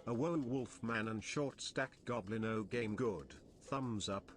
A woe wolf man and short stack goblin. Oh game good, thumbs up.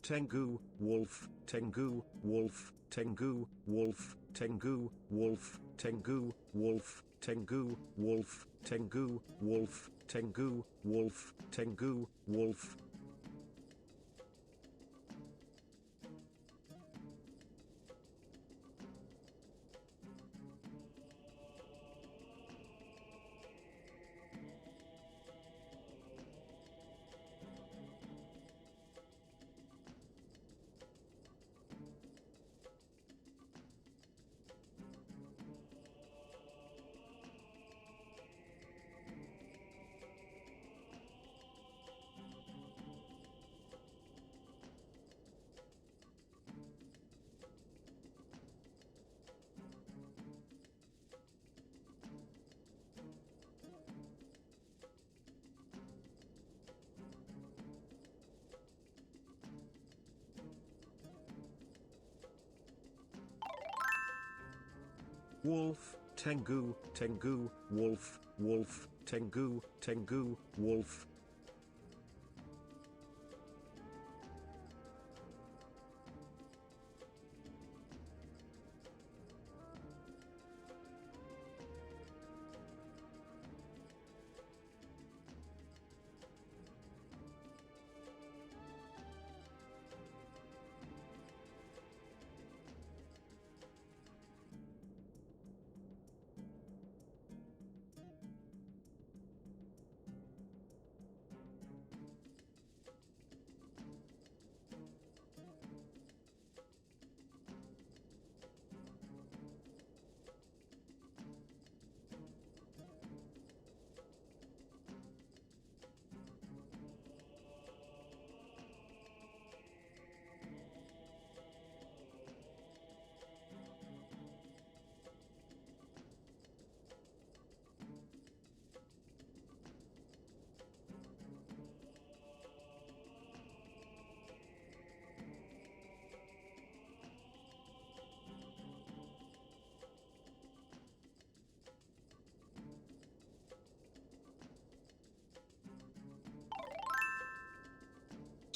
Tengu, wolf, Tengu, wolf, Tengu, wolf, Tengu, wolf, Tengu, wolf, Tengu, wolf, Tengu, wolf, Tengu, wolf, Tengu, wolf. Wolf, Tengu, Tengu, wolf, wolf, Tengu, Tengu, wolf.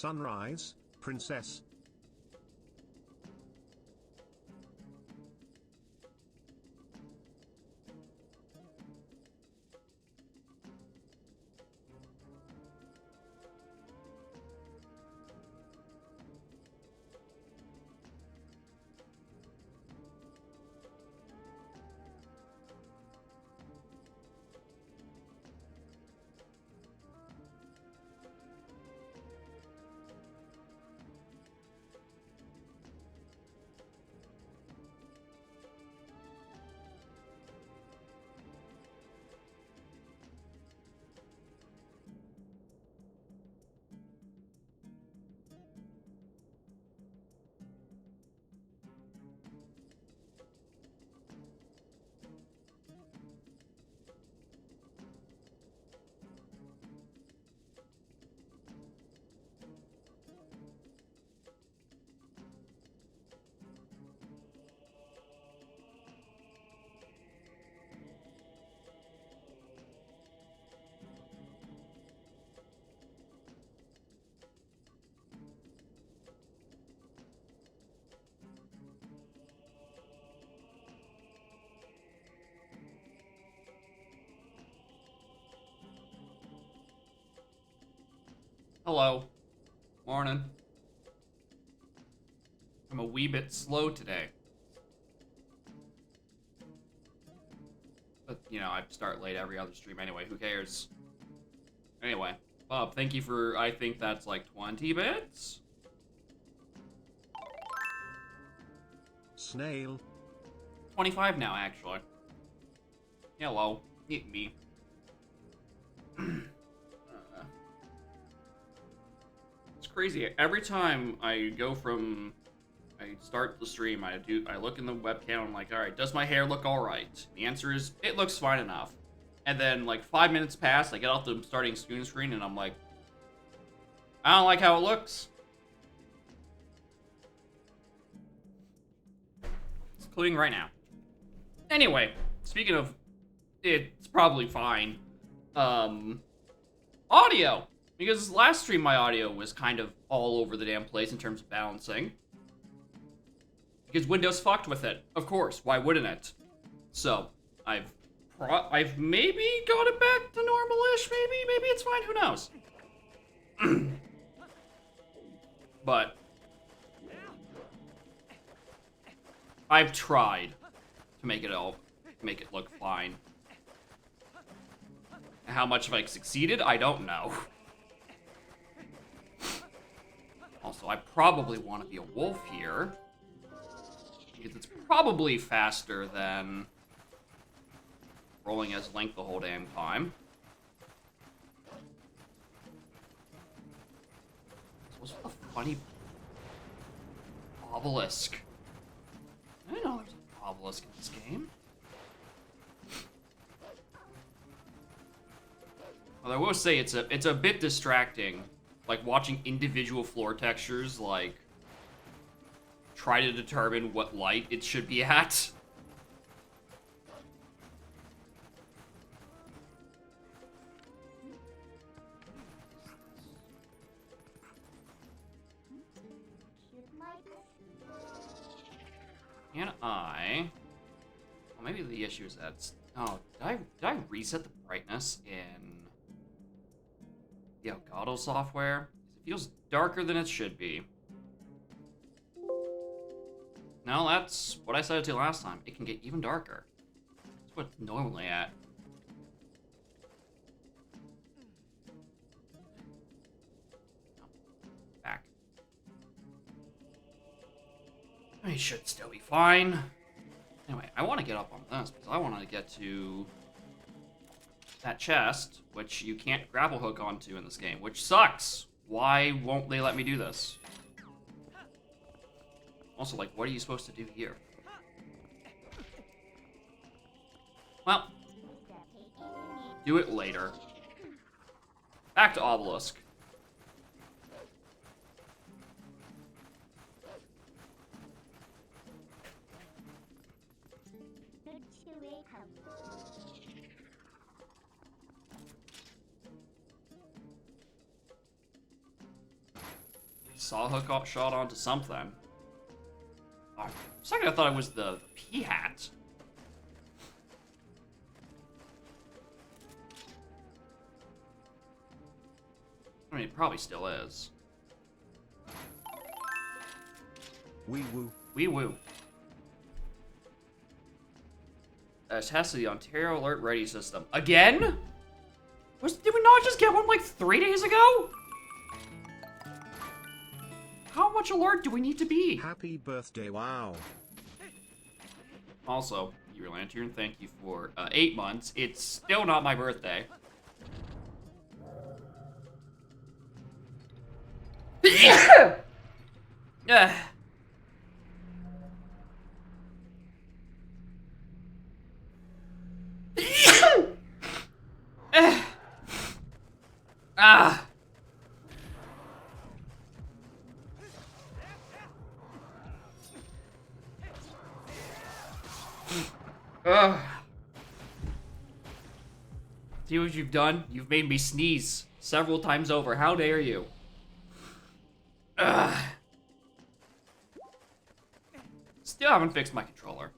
Sunrise, princess. Hello. Morning. I'm a wee bit slow today. But, you know, I start late every other stream anyway. Who cares? Anyway, Bob, thank you for, I think that's like 20 bits? Snail. 25 now, actually. Hello. Eat me. It's crazy. Every time I go from... I start the stream, I look in the webcam, I'm like, alright, does my hair look alright? The answer is, it looks fine enough. And then, like, 5 minutes pass, I get off the starting screen, and I'm like, I don't like how it looks. Including right now. Anyway, speaking of, it's probably fine. Audio! Because last stream my audio was kind of all over the damn place in terms of balancing. Because Windows fucked with it. Of course, why wouldn't it? So, I've maybe got it back to normal-ish, maybe it's fine, who knows? But I've tried to make it look fine. How much have I succeeded? I don't know. Also, I probably want to be a wolf here. Because it's probably faster than rolling as Link the whole damn time. So what's with the funny obelisk? I didn't know there's an obelisk in this game. Well, I will say it's a bit distracting, like watching individual floor textures, like try to determine what light it should be at. Can I? Well, maybe the issue is that. Oh, did I reset the brightness in the Elgato software? It feels darker than it should be. No, that's what I said it to last time. It can get even darker. That's what it's normally at. Back. I should still be fine. Anyway, I want to get up on this because I want to get to that chest, which you can't grapple hook onto in this game, which sucks. Why won't they let me do this? Also, like, what are you supposed to do here? Well, do it later. Back to obelisk. Saw hook shot onto something. Oh, for a second I thought it was the P-hat. I mean, it probably still is. Wee woo. Wee woo. Test of the Ontario Alert Ready System. Again? Did we not just get one like 3 days ago? How much alert do we need to be? Happy birthday, wow. Also, your lantern, thank you for 8 months. It's still not my birthday. Ah. See what you've done? You've made me sneeze several times over. How dare you? Still haven't fixed my controller.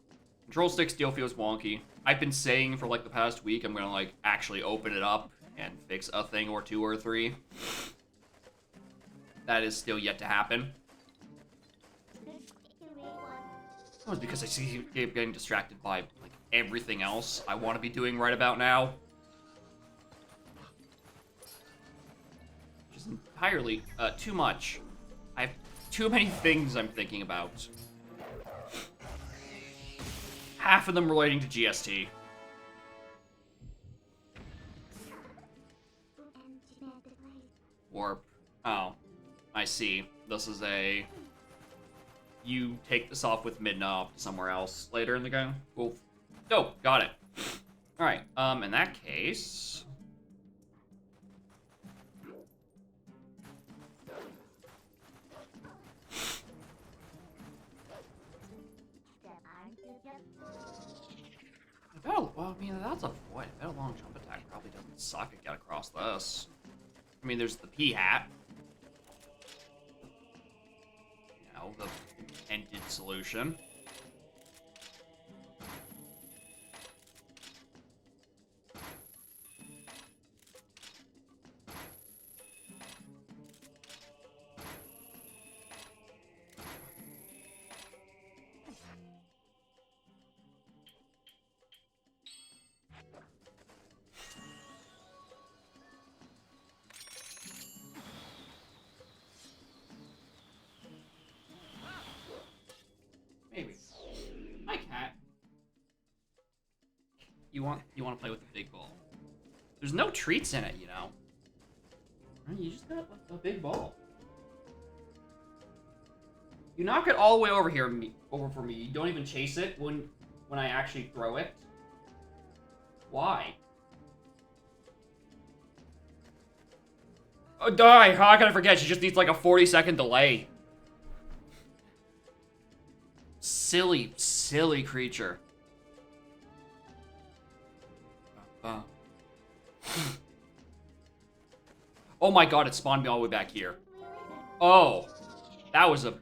Control stick still feels wonky. I've been saying for like the past week I'm gonna like actually open it up and fix a thing or two or three. that is still yet to happen. Oh, it's because I see getting distracted by like everything else I want to be doing right about now. Which is entirely too much. I have too many things I'm thinking about. Half of them relating to GST. Warp. Oh, I see. This is a... You take this off with Midna off to somewhere else later in the game. Cool. Dope. Got it. Alright, in that case... Well, I mean, that's a void. I bet a long jump attack probably doesn't suck to get across this. I mean, there's the P-hat. You know, the intended solution. Maybe. Hi, cat. You want to play with the big ball? There's no treats in it, you know. You just got a big ball. You knock it all the way over here, over for me. You don't even chase it when I actually throw it. Why? Oh, die! How can I forget? She just needs like a 40-second delay. Silly, silly creature. Oh my god, it spawned me all the way back here. Oh, that was a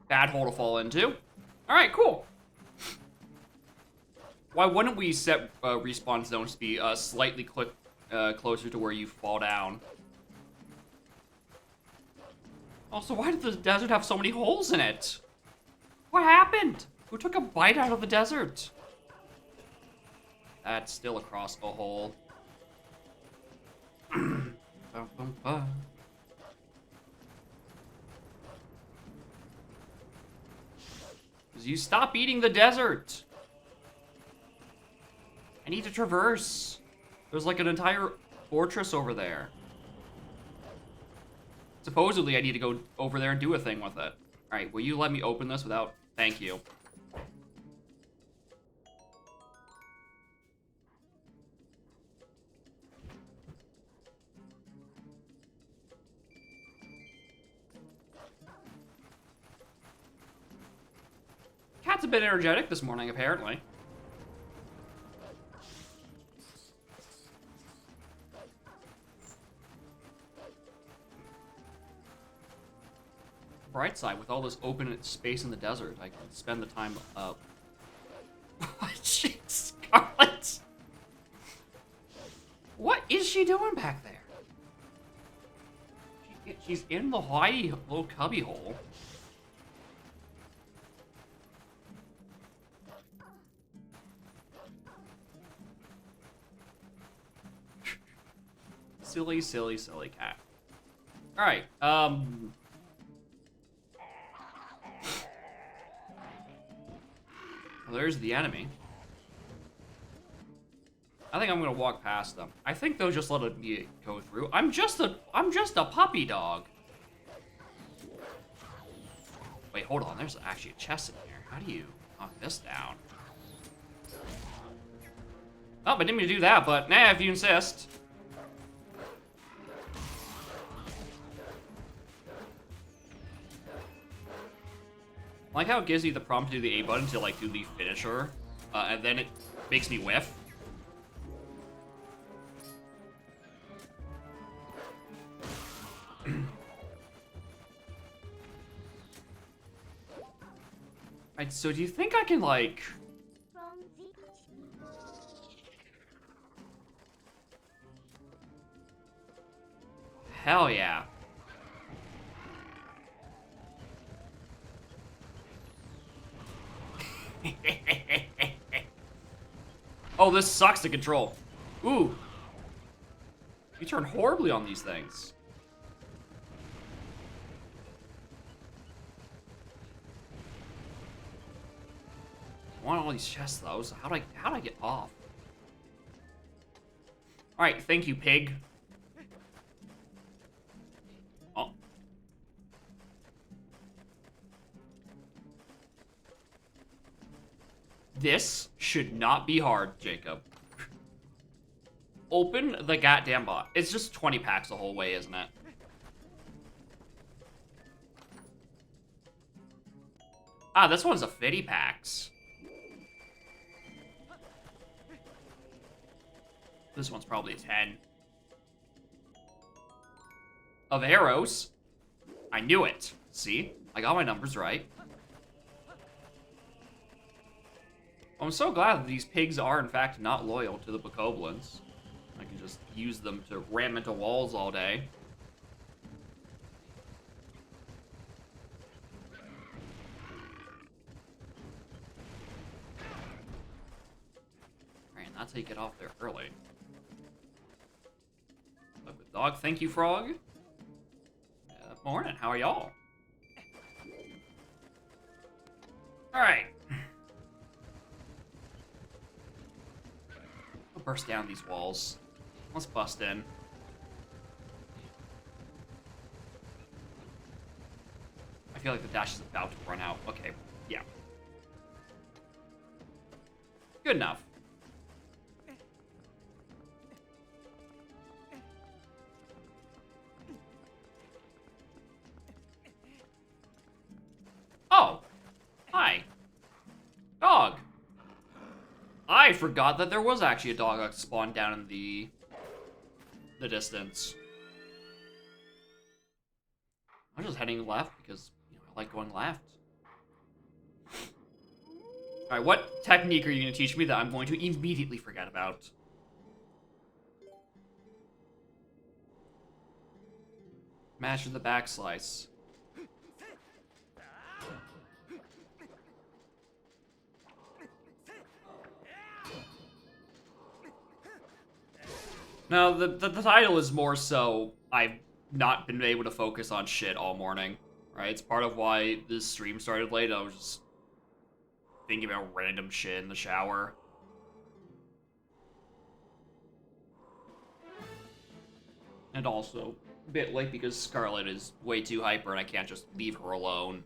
bad hole to fall into. Alright, cool. Why wouldn't we set respawn zones to be slightly closer to where you fall down? Also, why did the desert have so many holes in it? What happened? Who took a bite out of the desert? That's still across a hole. You stop eating the desert. I need to traverse. There's like an entire fortress over there. Supposedly, I need to go over there and do a thing with it. All right, will you let me open this without... Thank you. Cat's a bit energetic this morning, apparently. Bright side, with all this open space in the desert, I can spend the time up. Jeez, Scarlet! What is she doing back there? She's in the hidey little cubby hole. Silly, silly, silly cat. Alright, well, there's the enemy. I think I'm gonna walk past them. I think they'll just let me go through. I'm just a puppy dog. Wait, hold on. There's actually a chest in here. How do you knock this down? Oh, I didn't mean to do that, but nah, if you insist. I like how it gives you the prompt to do the A button to like do the finisher, and then it makes me whiff. Right, so do you think I can like... Hell yeah. Oh, this sucks to control. Ooh. You turn horribly on these things. I want all these chests though, so how do I get off? Alright, thank you, pig. Oh. This should not be hard, Jacob. Open the goddamn bot. It's just 20 packs the whole way, isn't it? Ah, this one's a 50 packs. This one's probably a 10. Of arrows. I knew it. See? I got my numbers right. I'm so glad that these pigs are, in fact, not loyal to the bokoblins. I can just use them to ram into walls all day. Alright, and that's how you get off there early. Liquid dog, thank you, frog. Morning, how are y'all? Alright. I'll burst down these walls. Let's bust in. I feel like the dash is about to run out. Okay, yeah. Good enough. Oh! Hi. Dog! I forgot that there was actually a dog that spawned down in the distance. I'm just heading left because, you know, I like going left. Alright, what technique are you going to teach me that I'm going to immediately forget about? Mash in the back slice. No, the title is more so I've not been able to focus on shit all morning, right? It's part of why this stream started late. I was just thinking about random shit in the shower. And also a bit late because Scarlet is way too hyper and I can't just leave her alone.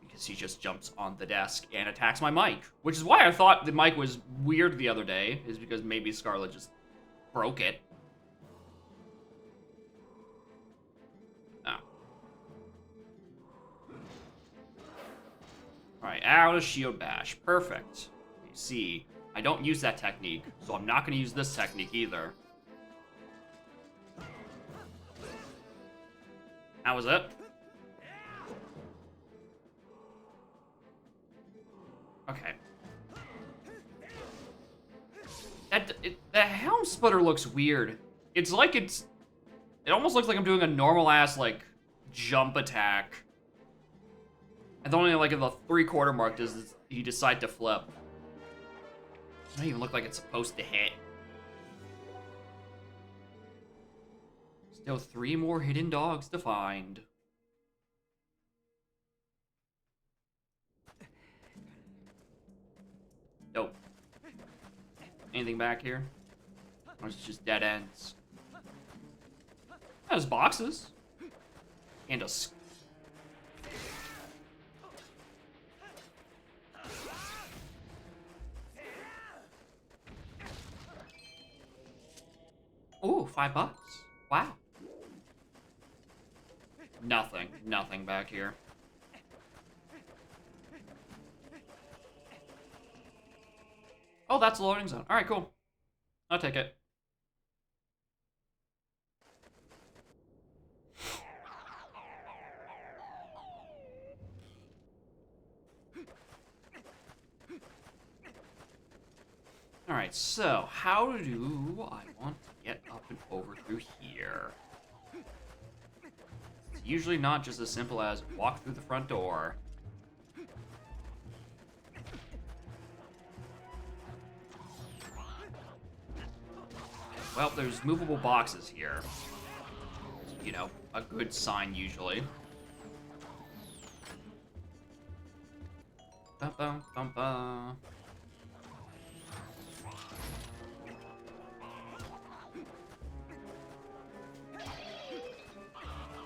Because she just jumps on the desk and attacks my mic. Which is why I thought the mic was weird the other day, is because maybe Scarlet just broke it. Oh. Alright, out of shield bash. Perfect. You see, I don't use that technique, so I'm not going to use this technique either. That was it. Okay. The helm splitter looks weird. It's like it almost looks like I'm doing a normal ass like jump attack. And only like in the 3/4 mark does he decide to flip. It doesn't even look like it's supposed to hit. Still 3 more hidden dogs to find. Nope. Anything back here? Or is it just dead ends? There's boxes. And a... Ooh, $5. Wow. Nothing back here. Oh, that's a loading zone. Alright, cool. I'll take it. Alright, so how do I want to get up and over through here? It's usually not just as simple as walk through the front door. Well, there's movable boxes here. You know, a good sign usually. Bum, bum, bum, bum.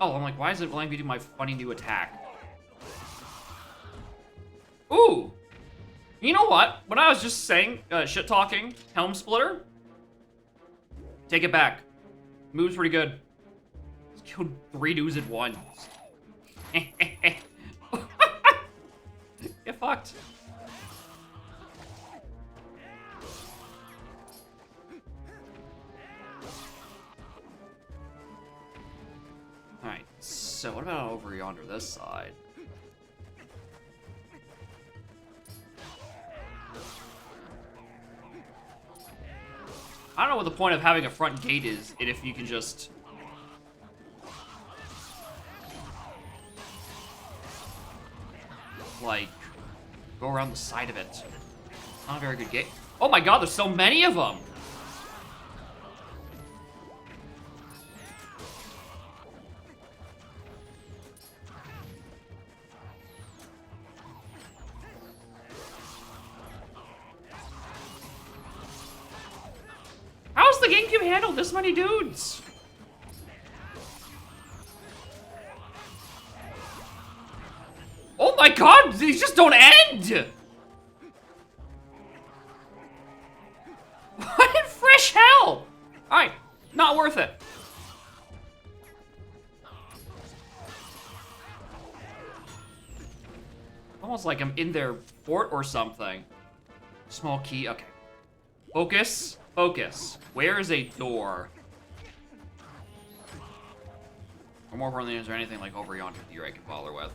Oh, I'm like, why is it letting me do my funny new attack? Ooh! You know what? When I was just saying, shit-talking, Helm Splitter, take it back. Moves pretty good. Just killed 3 dudes at once. Get fucked. Alright, so what about over yonder this side? I don't know what the point of having a front gate is, if you can just... like, go around the side of it. Not a very good gate. Oh my god, there's so many of them! How's the GameCube handle this many dudes? Oh my god, these just don't end! What in fresh hell? Alright, not worth it. Almost like I'm in their fort or something. Small key, okay. Focus, focus. Where is a door? Or more importantly, is there anything like over yonder here I can bother with?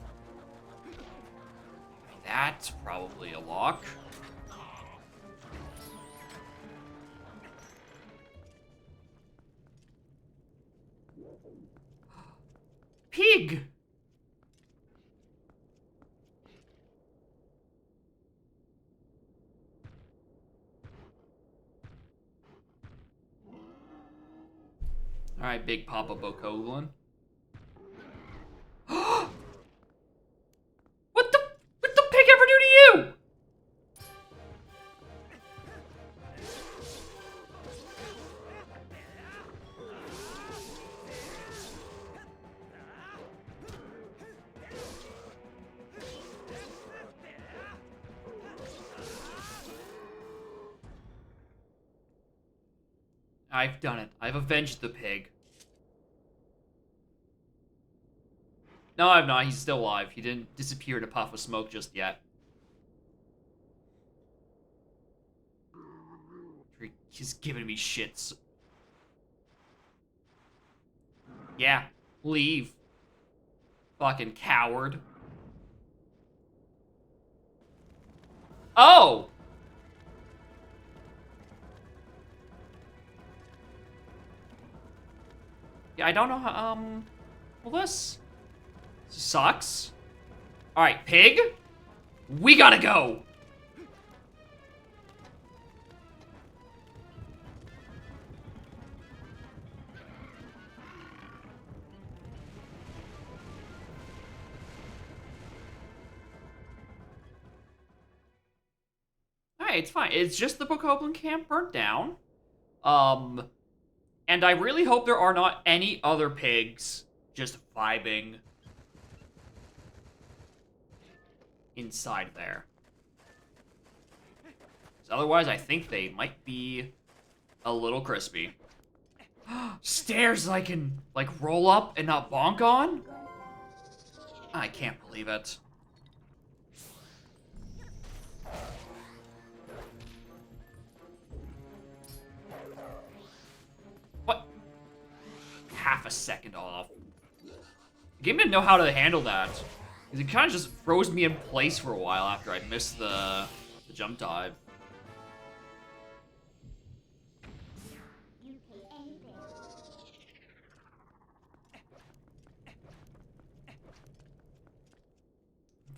That's probably a lock. Pig! Alright, Big Papa Bokoblin. What the pig ever do to you? I've done it. I've avenged the pig. No, I've not. He's still alive. He didn't disappear in a puff of smoke just yet. He's giving me shits. Yeah, leave. Fucking coward. Oh! Yeah, I don't know how, well, this sucks. Alright, pig, we gotta go. Alright, it's fine. It's just the Bokoblin camp burnt down. And I really hope there are not any other pigs just vibing inside there. 'Cause otherwise, I think they might be a little crispy. Stairs I can, like, roll up and not bonk on? I can't believe it. What? Half a second off. The game didn't know how to handle that. It kind of just froze me in place for a while after I missed the jump dive. If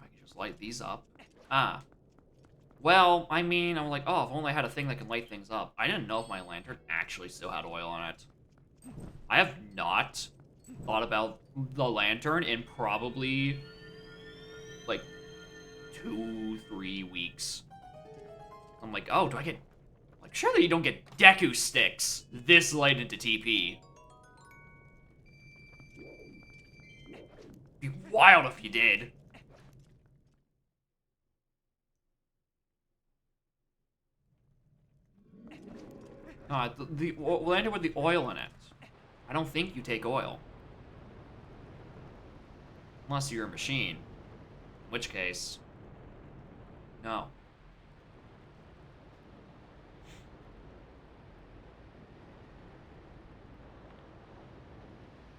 I can just light these up. Ah. Well, I mean, I'm like, oh, if only I had a thing that can light things up. I didn't know if my lantern actually still had oil on it. I have not thought about the lantern in probably, like, 2-3 weeks. I'm like, oh, do I get... Like, surely you don't get Deku sticks this late into TP. It'd be wild if you did. The lantern with the oil in it. I don't think you take oil. Unless you're a machine. In which case, no.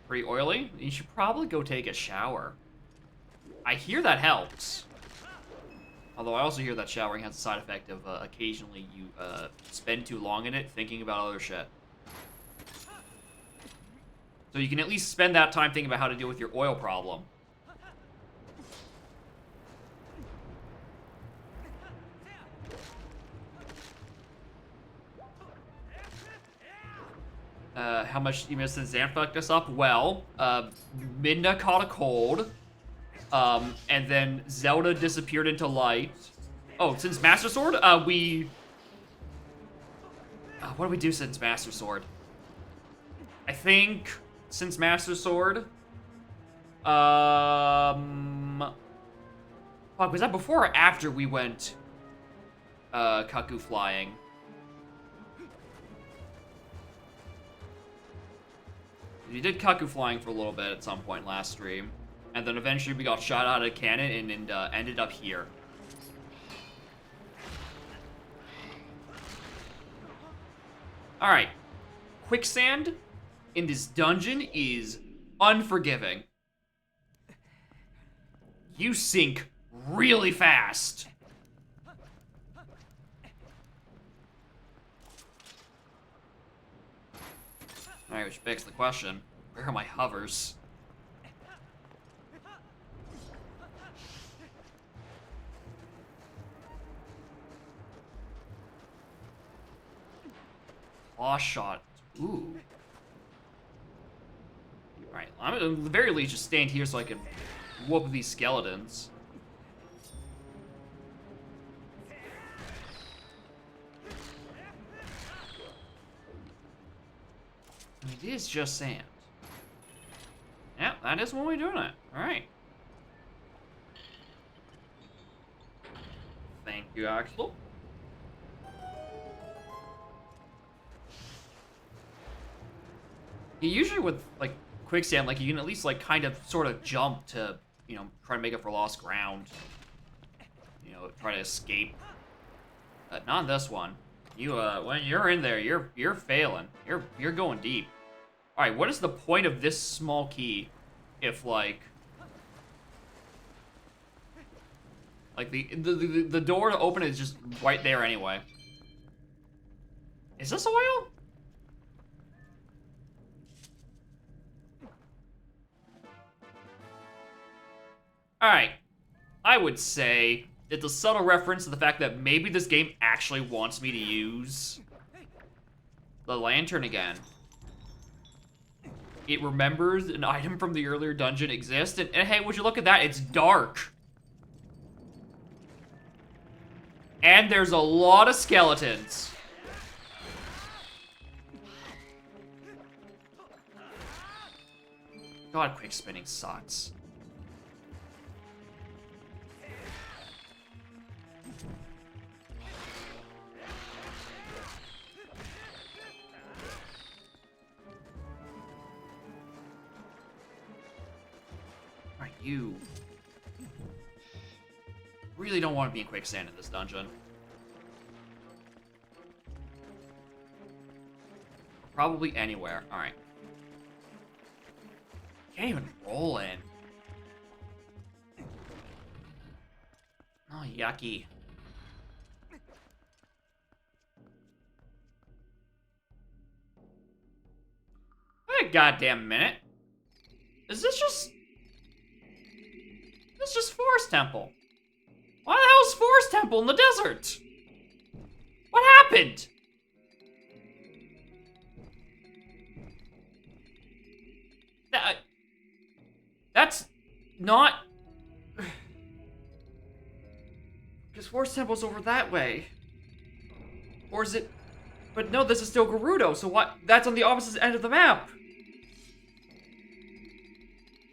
Pretty oily? You should probably go take a shower. I hear that helps. Although I also hear that showering has the side effect of occasionally you spend too long in it thinking about other shit. So you can at least spend that time thinking about how to deal with your oil problem. How much you missed since Xan fucked us up? Well, Midna caught a cold. And then Zelda disappeared into light. Oh, since Master Sword, what do we do since Master Sword? I think since Master Sword, fuck, was that before or after we went, Kaku flying? We did Kaku flying for a little bit at some point last stream. And then eventually we got shot out of a cannon and ended up here. Alright. Quicksand in this dungeon is unforgiving. You sink really fast. Alright, which begs the question, where are my hovers? Claw shot. Ooh. Alright, I'm at the very least just stand here so I can whoop these skeletons. It is just sand. Yeah, that is when we're doing it. Alright. Thank you, Axel. Usually with, like, quicksand, like, you can at least, like, kind of sort of jump to, you know, try to make up for lost ground. You know, try to escape. But not this one. You, when you're in there, you're failing. You're going deep. Alright, what is the point of this small key if, like, the door to open it is just right there anyway? Is this oil? Alright, I would say it's a subtle reference to the fact that maybe this game actually wants me to use the lantern again. It remembers an item from the earlier dungeon exists, and hey, would you look at that, it's dark. And there's a lot of skeletons. God, quick spinning sucks. You really don't want to be in quicksand in this dungeon. Probably anywhere. Alright. Can't even roll in. Oh, yucky. Wait a goddamn minute. Is this just... It's just Forest Temple. Why the hell is Forest Temple in the desert? What happened? That's not... Because Forest Temple's over that way. Or is it... But no, this is still Gerudo, so what? That's on the opposite end of the map.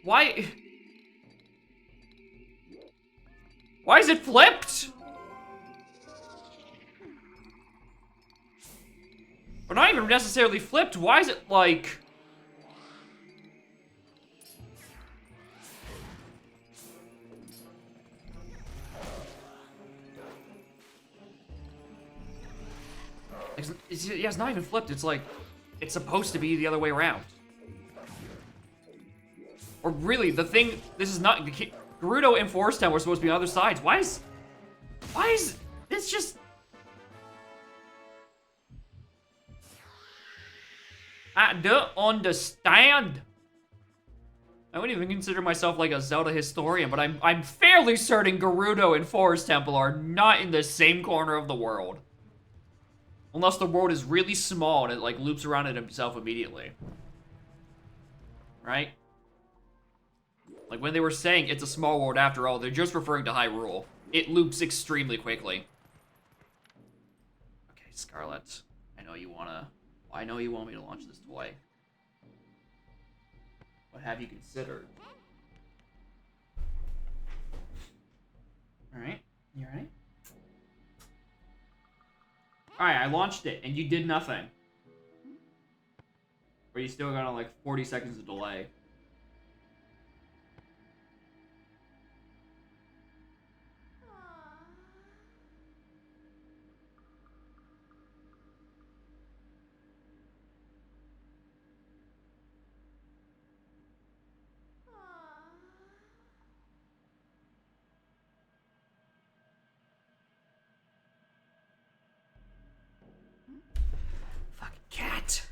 Why... Why is it flipped? Or not even necessarily flipped, why is it like... It's not even flipped, it's like... It's supposed to be the other way around. Or really, the thing... This is not... Gerudo and Forest Temple were supposed to be on other sides. Why is... It's just... I don't understand. I wouldn't even consider myself like a Zelda historian, but I'm fairly certain Gerudo and Forest Temple are not in the same corner of the world. Unless the world is really small and it like loops around it himself immediately. Right? Like when they were saying it's a small world after all, they're just referring to Hyrule. It loops extremely quickly. Okay, Scarlet. I know you want me to launch this toy. What have you considered? Alright, you ready? Alright, I launched it, and you did nothing. Or you still got like 40 seconds of delay. Fucking cat.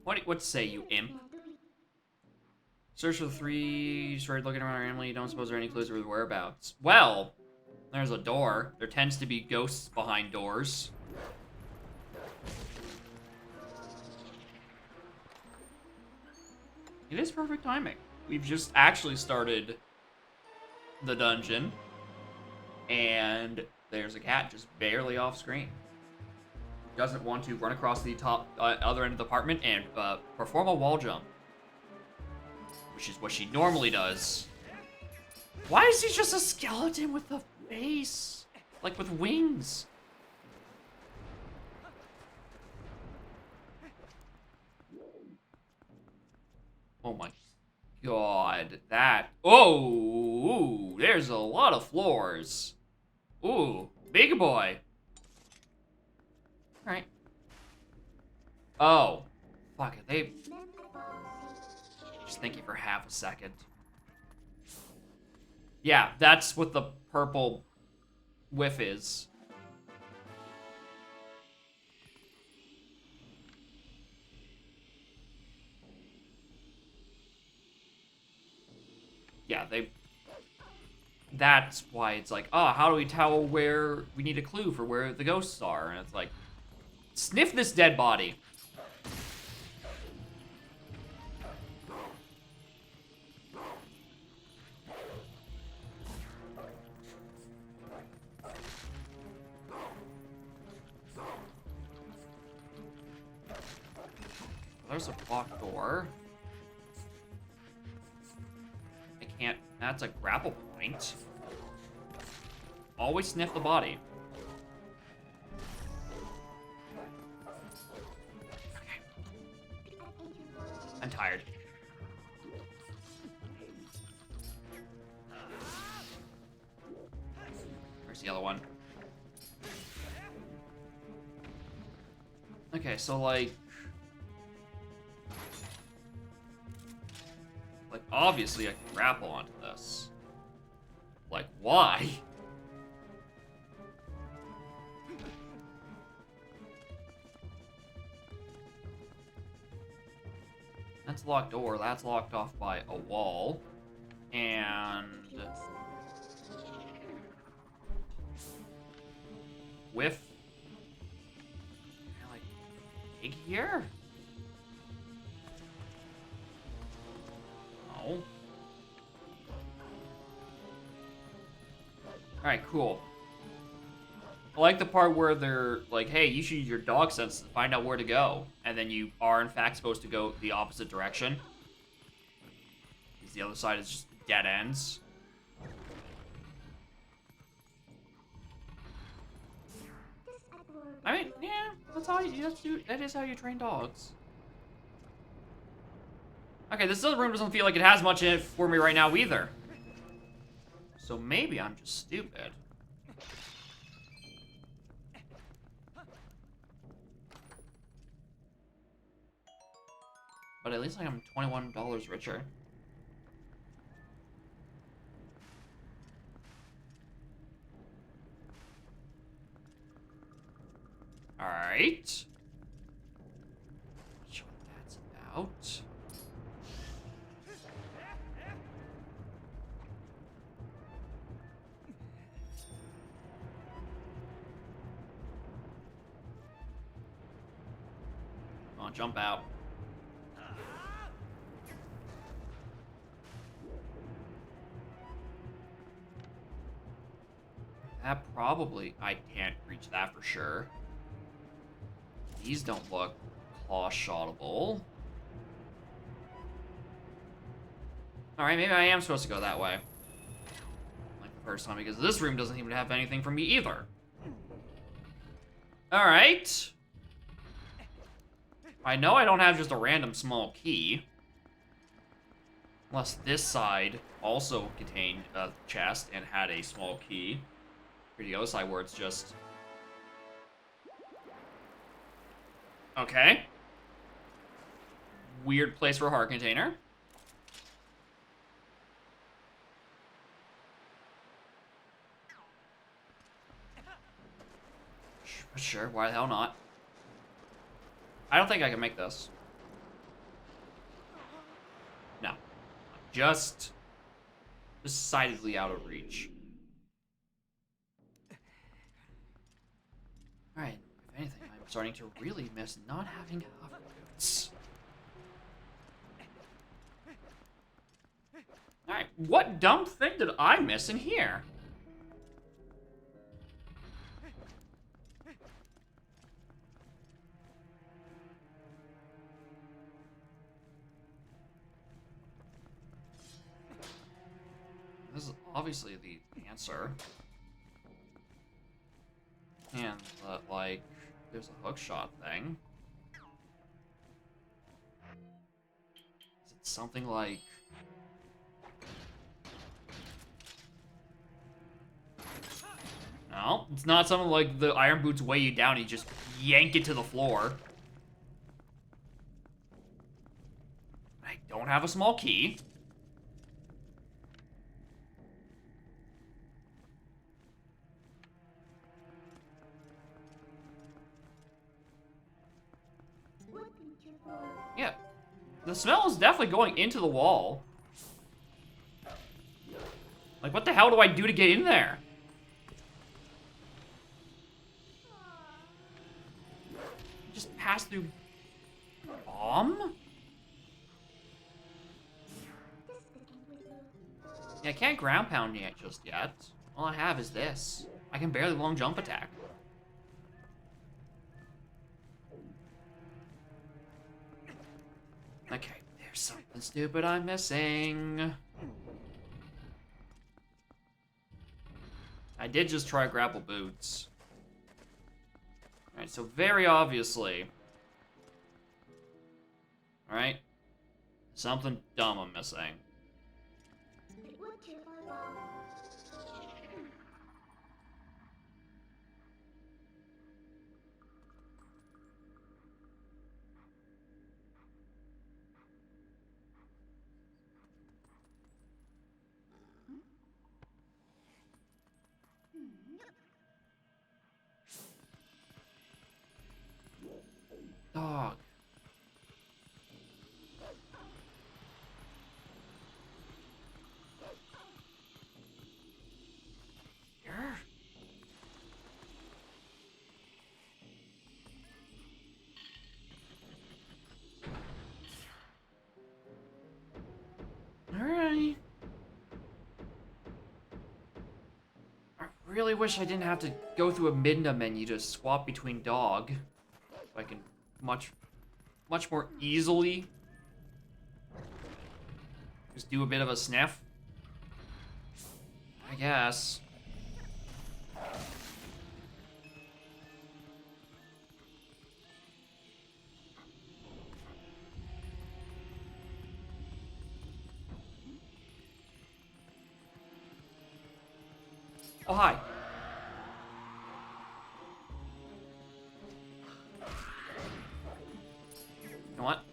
What say you, imp? Search for the three. You started looking around randomly. You don't suppose there are any clues of the whereabouts. Well, there's a door. There tends to be ghosts behind doors. It is perfect timing. We've just actually started the dungeon, and there's a cat just barely off screen. Doesn't want to run across the top other end of the apartment and perform a wall jump, which is what she normally does. Why is he just a skeleton with a face, like with wings? Oh my god, that... Oh, ooh, there's a lot of floors. Ooh, big boy. Alright. Oh. Fuck it, they... Just thinking for half a second. Yeah, that's what the purple whiff is. Yeah, that's why it's like, oh, how do we tell where we need a clue for where the ghosts are? And it's like, sniff this dead body. There's a blocked door. I can't... That's a grapple point. Always sniff the body. Okay. I'm tired. Where's the other one? Okay, so like... obviously I can grapple onto this. Like, why? That's a locked door. That's locked off by a wall. And... Whiff. Like, dig here? No. Alright, cool. I like the part where they're like, hey, you should use your dog sense to find out where to go. And then you are, in fact, supposed to go the opposite direction. Because the other side is just dead ends. I mean, yeah, that's how that is how you train dogs. Okay, this other room doesn't feel like it has much in it for me right now either. So maybe I'm just stupid. But at least I'm $21 richer. Alright. Not sure what that's about. Come on, jump out. That probably... I can't reach that for sure. These don't look claw-shottable. Alright, maybe I am supposed to go that way. Like the first time, because this room doesn't even have anything for me either. Alright. I know I don't have just a random small key. Unless this side also contained a chest and had a small key. Or the other side where it's just... Okay. Weird place for a heart container. Sure, why the hell not? I don't think I can make this. No. Just decidedly out of reach. Alright, if anything, I'm starting to really miss not having hover boots. Alright, what dumb thing did I miss in here? This is obviously the answer. And, like, there's a hookshot thing. Is it something like... No, it's not something like the iron boots weigh you down and you just yank it to the floor. I don't have a small key. Yeah, the smell is definitely going into the wall. Like, what the hell do I do to get in there? Just pass through... Bomb? Yeah, I can't ground pound yet just yet. All I have is this. I can barely long jump attack. Okay, there's something stupid I'm missing. I did just try grapple boots. Alright, so very obviously... Alright? Something dumb I'm missing. Dog. really wish I didn't have to go through a Midna menu to swap between dog. So I can much more easily just do a bit of a sniff. I guess. Oh, hi. You know what?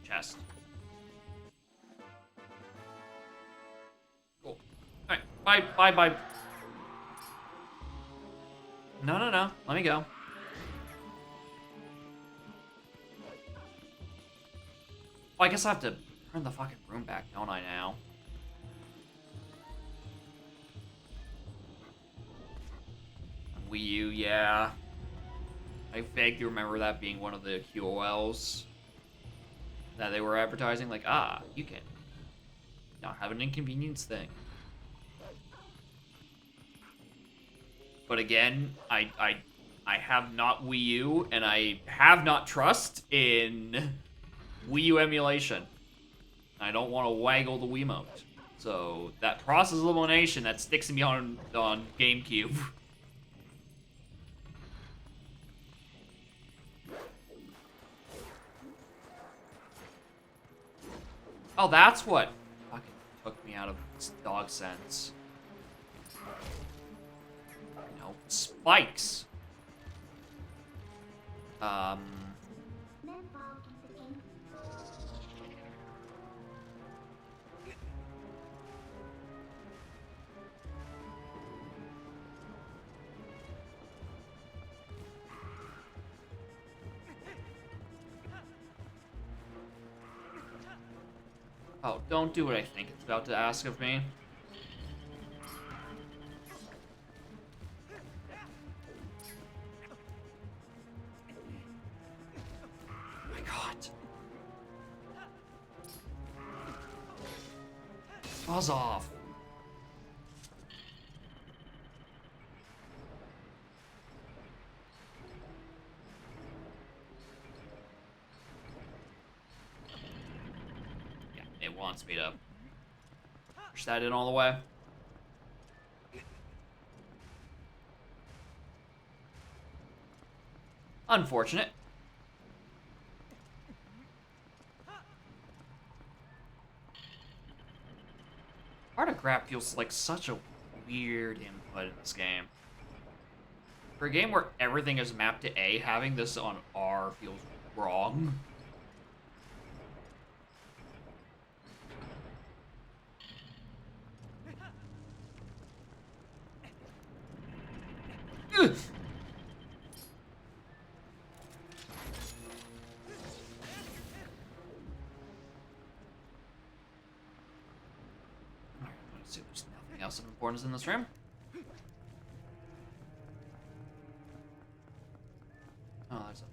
Chest. Cool. Alright, bye. No. Let me go. Oh, I guess I have to turn the fucking room back, don't I now? Wii U, yeah. I vaguely remember that being one of the QOLs that they were advertising, like, you can not have an inconvenience thing. But again, I have not Wii U, and I have not trust in Wii U emulation. I don't want to waggle the Wiimote. So that process of elimination that sticks me on GameCube. Oh, that's what fucking took me out of dog sense. You know, spikes. Oh, don't do what I think it's about to ask of me. Oh my god. Buzz off. It wants me to push that in all the way. Unfortunate. Hard to grab feels like such a weird input in this game. For a game where everything is mapped to A, having this on R feels wrong. Ugh. Let's see, there's nothing else of importance in this room. Oh, there's a...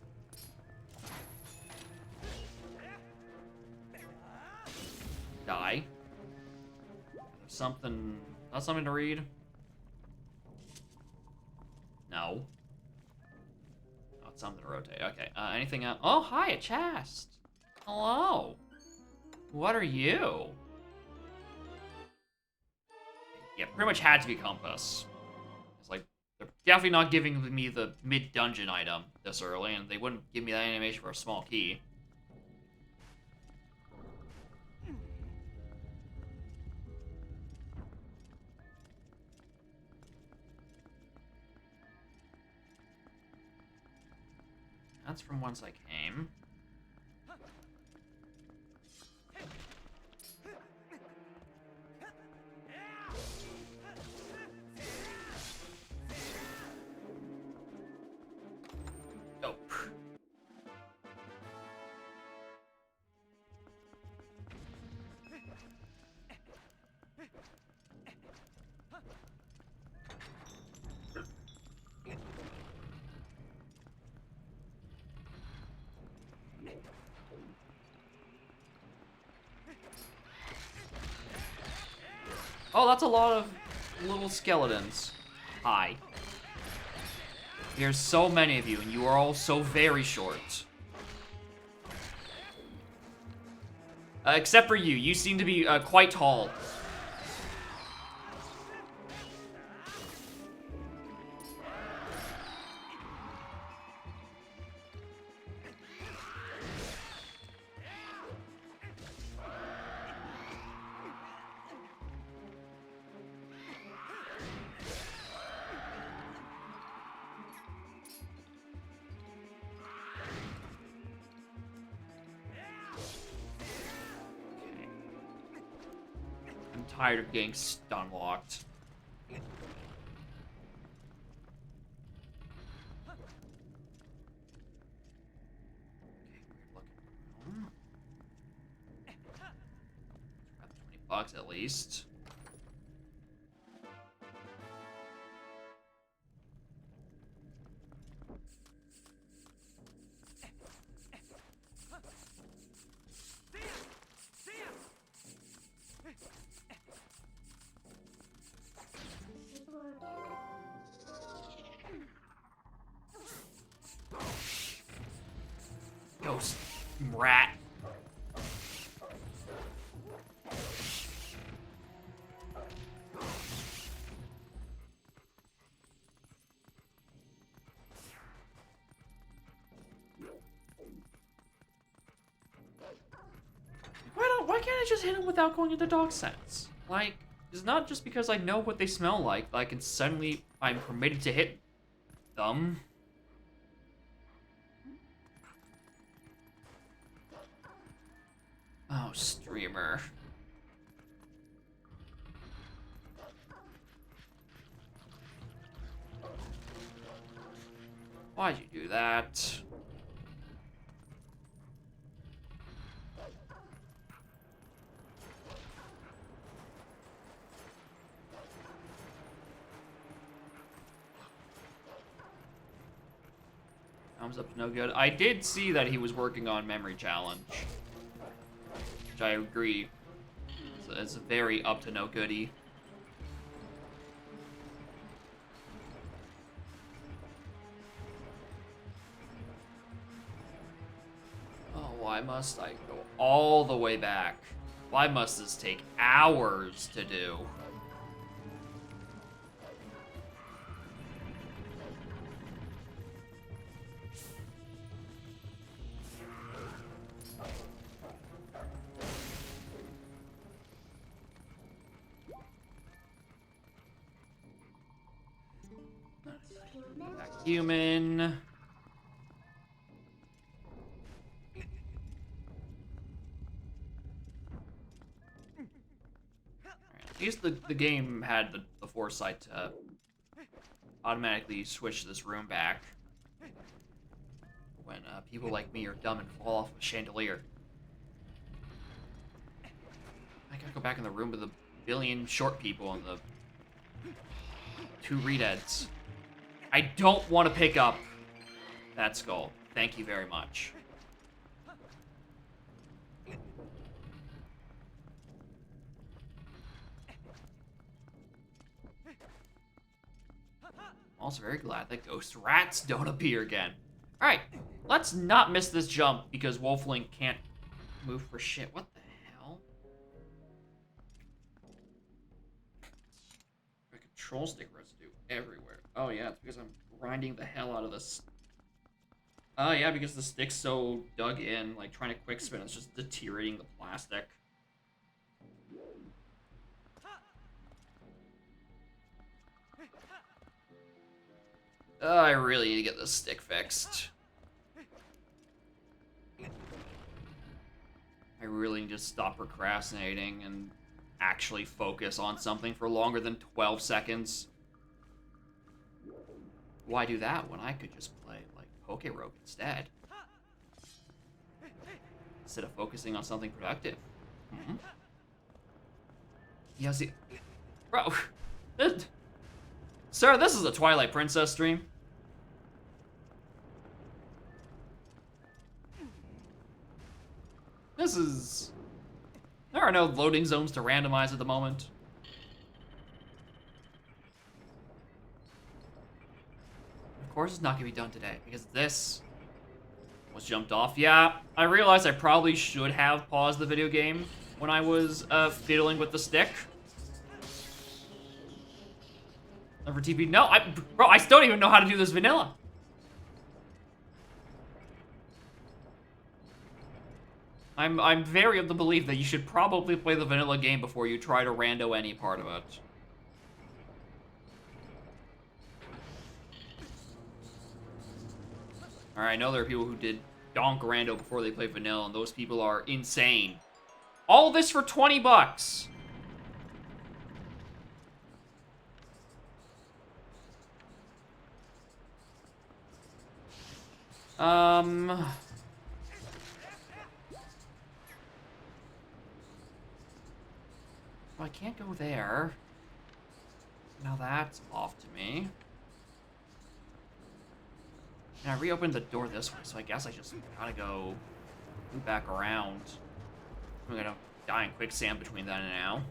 Die. There's something... Not something to read? No. Oh, it's something to rotate. Okay, anything else? Oh, hi, a chest. Hello. What are you? Yeah, pretty much had to be compass. It's like, they're definitely not giving me the mid-dungeon item this early, and they wouldn't give me that animation for a small key. That's from whence I came. Oh. Oh, that's a lot of little skeletons. Hi. There's so many of you, and you are all so very short. Except for you. You seem to be quite tall. Tired of getting stun locked. $20 at least. Ghost rat. Why can't I just hit him without going into dog sense? Like, it's not just because I know what they smell like that I can suddenly I'm permitted to hit them. Oh, streamer. Why'd you do that? Thumbs up to no good. I did see that he was working on memory challenge. Which I agree. It's a very up to no goodie. Oh, why must I go all the way back? Why must this take hours to do? Human. At least the game had the foresight to automatically switch this room back when people like me are dumb and fall off a chandelier. I gotta go back in the room with a billion short people and the 2 redheads. I don't want to pick up that skull. Thank you very much. I'm also very glad that ghost rats don't appear again. Alright, let's not miss this jump because Wolfling can't move for shit. What the hell? A control stick residue everywhere. Oh yeah, it's because I'm grinding the hell out of this. Oh yeah, because the stick's so dug in, like trying to quick spin, it's just deteriorating the plastic. I really need to get this stick fixed. I really need to stop procrastinating and actually focus on something for longer than 12 seconds. Why do that when I could just play, like, Poke Rogue instead? Instead of focusing on something productive. Mm-hmm. Yeah, see... Bro, sir, this is a Twilight Princess stream. This is... There are no loading zones to randomize at the moment. course it's not gonna be done today, because this was jumped off. Yeah, I realized I probably should have paused the video game when I was fiddling with the stick. Over TP. No, bro, I still don't even know how to do this vanilla. I'm very of the belief that you should probably play the vanilla game before you try to rando any part of it. Alright, I know there are people who did donk rando before they played vanilla, and those people are insane. All this for 20 bucks. Well, I can't go there. Now that's off to me. And I reopened the door this way, so I guess I just gotta go loop back around. I'm gonna die in quicksand between then and now.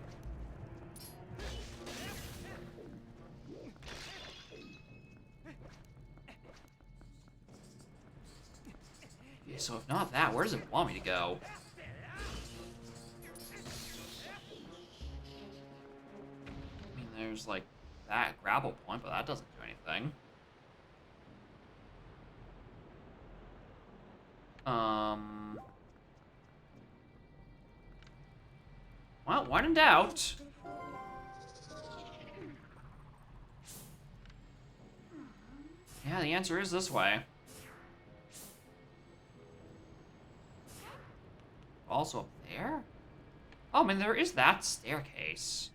Okay, so if not that, where does it want me to go? I mean, there's like that grapple point, but that doesn't do anything. Well, when in doubt. Yeah, the answer is this way. Also up there? Oh, I mean, there is that staircase.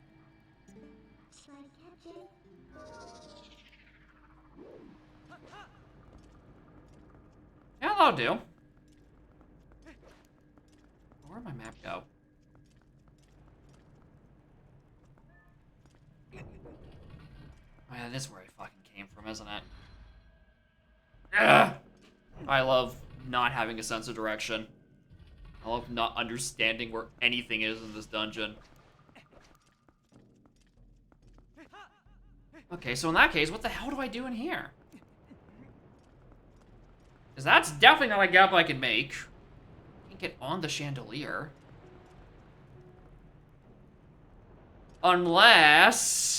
Yeah, that'll do. Where'd my map go? Oh, yeah, this is where I fucking came from, isn't it? Ugh! I love not having a sense of direction. I love not understanding where anything is in this dungeon. Okay, so in that case, what the hell do I do in here? Because that's definitely not a gap I can make. Can't get on the chandelier. Unless...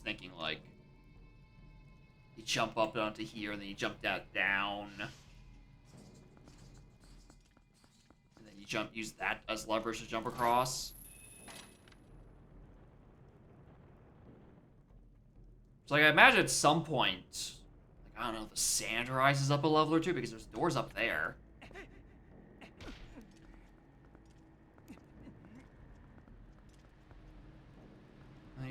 thinking like you jump up onto here and then you jump that down and then you use that as leverage to jump across. So like I imagine at some point, like I don't know, the sand rises up a level or two because there's doors up there.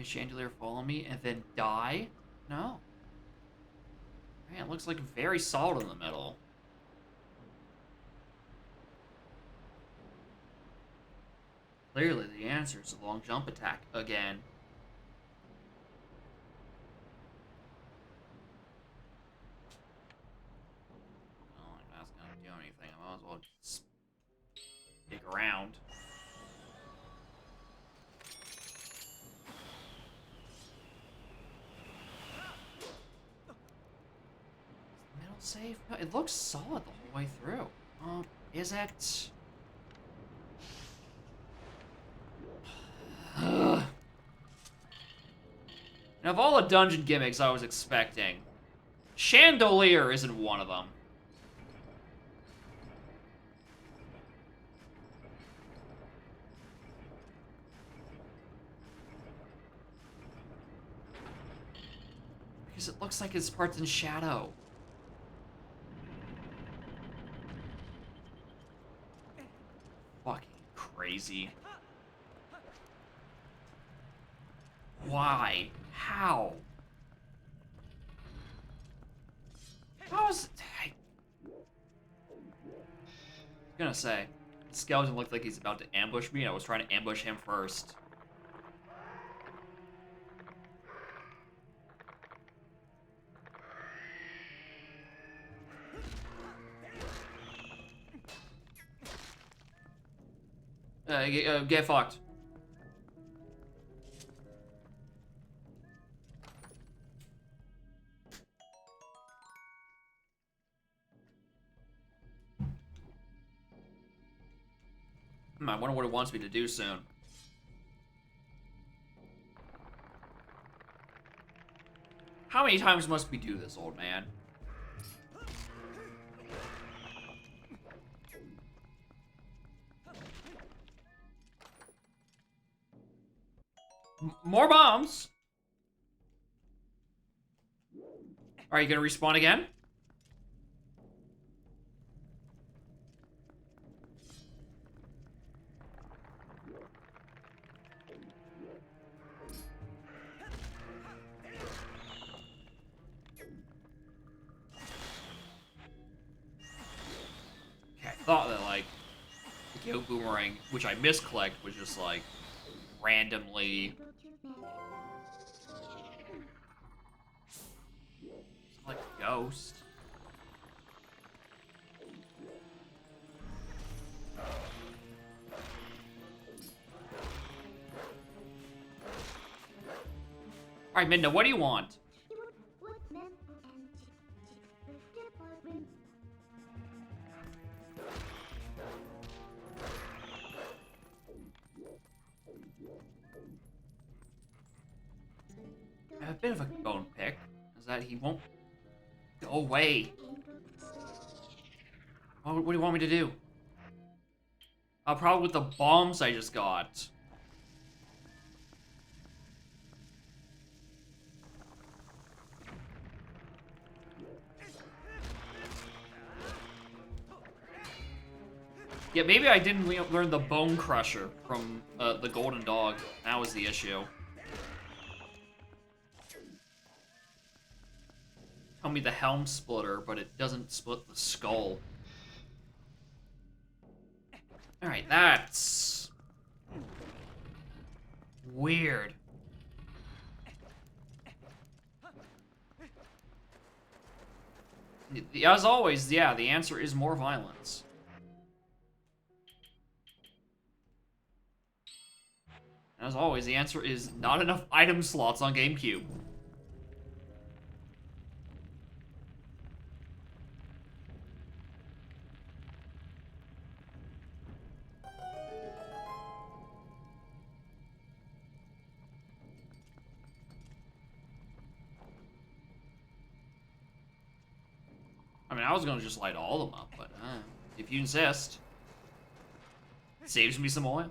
Chandelier follow me and then die? No. Man, it looks like very solid in the middle. Clearly the answer is a long jump attack again. Oh, that's gonna do anything. I might as well just stick around. Safe? No, it looks solid the whole way through. Is it? And of all the dungeon gimmicks I was expecting, chandelier isn't one of them. Because it looks like its part's in shadow. Fucking crazy. Why? How? How is it? I'm gonna say, skeleton looked like he's about to ambush me, and I was trying to ambush him first. Get fucked. I wonder what it wants me to do soon. How many times must we do this, old man? More bombs! Are you gonna respawn again? Okay, I thought that, like, the Go Boomerang, which I misclicked, was just, like, randomly... like a ghost. Alright, Midna, what do you want? I have a bit of a bone pick, is that he won't go away. What do you want me to do? Probably with the bombs I just got. Yeah, maybe I didn't learn the Bone Crusher from the Golden Dog. That was the issue. Tell me the Helm Splitter, but it doesn't split the skull. Alright, that's... weird. As always, yeah, the answer is more violence. As always, the answer is not enough item slots on GameCube. I mean, I was gonna just light all of them up, but if you insist. Saves me some oil.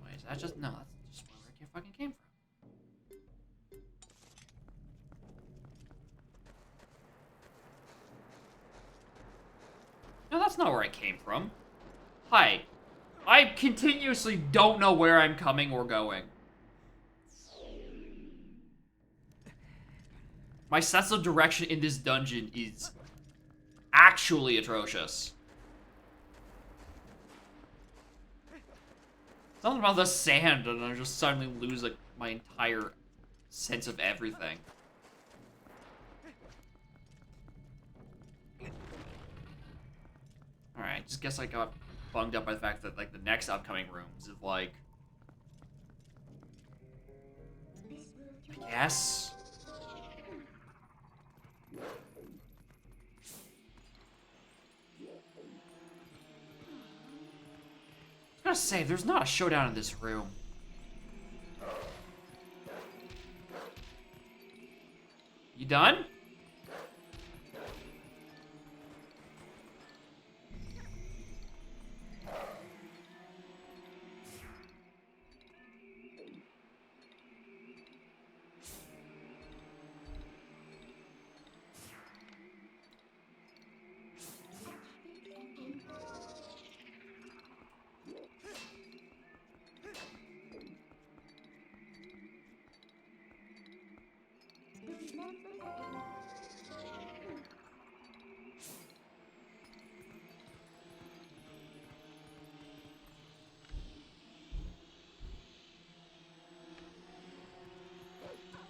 Wait, is that just... no, that's just where it fucking came from. No, that's not where I came from. Hi. I continuously don't know where I'm coming or going. My sense of direction in this dungeon is actually atrocious. Something about the sand and I just suddenly lose like my entire sense of everything. Alright, just guess I got bunged up by the fact that like the next upcoming rooms is like... I guess... I gotta say, there's not a showdown in this room. You done?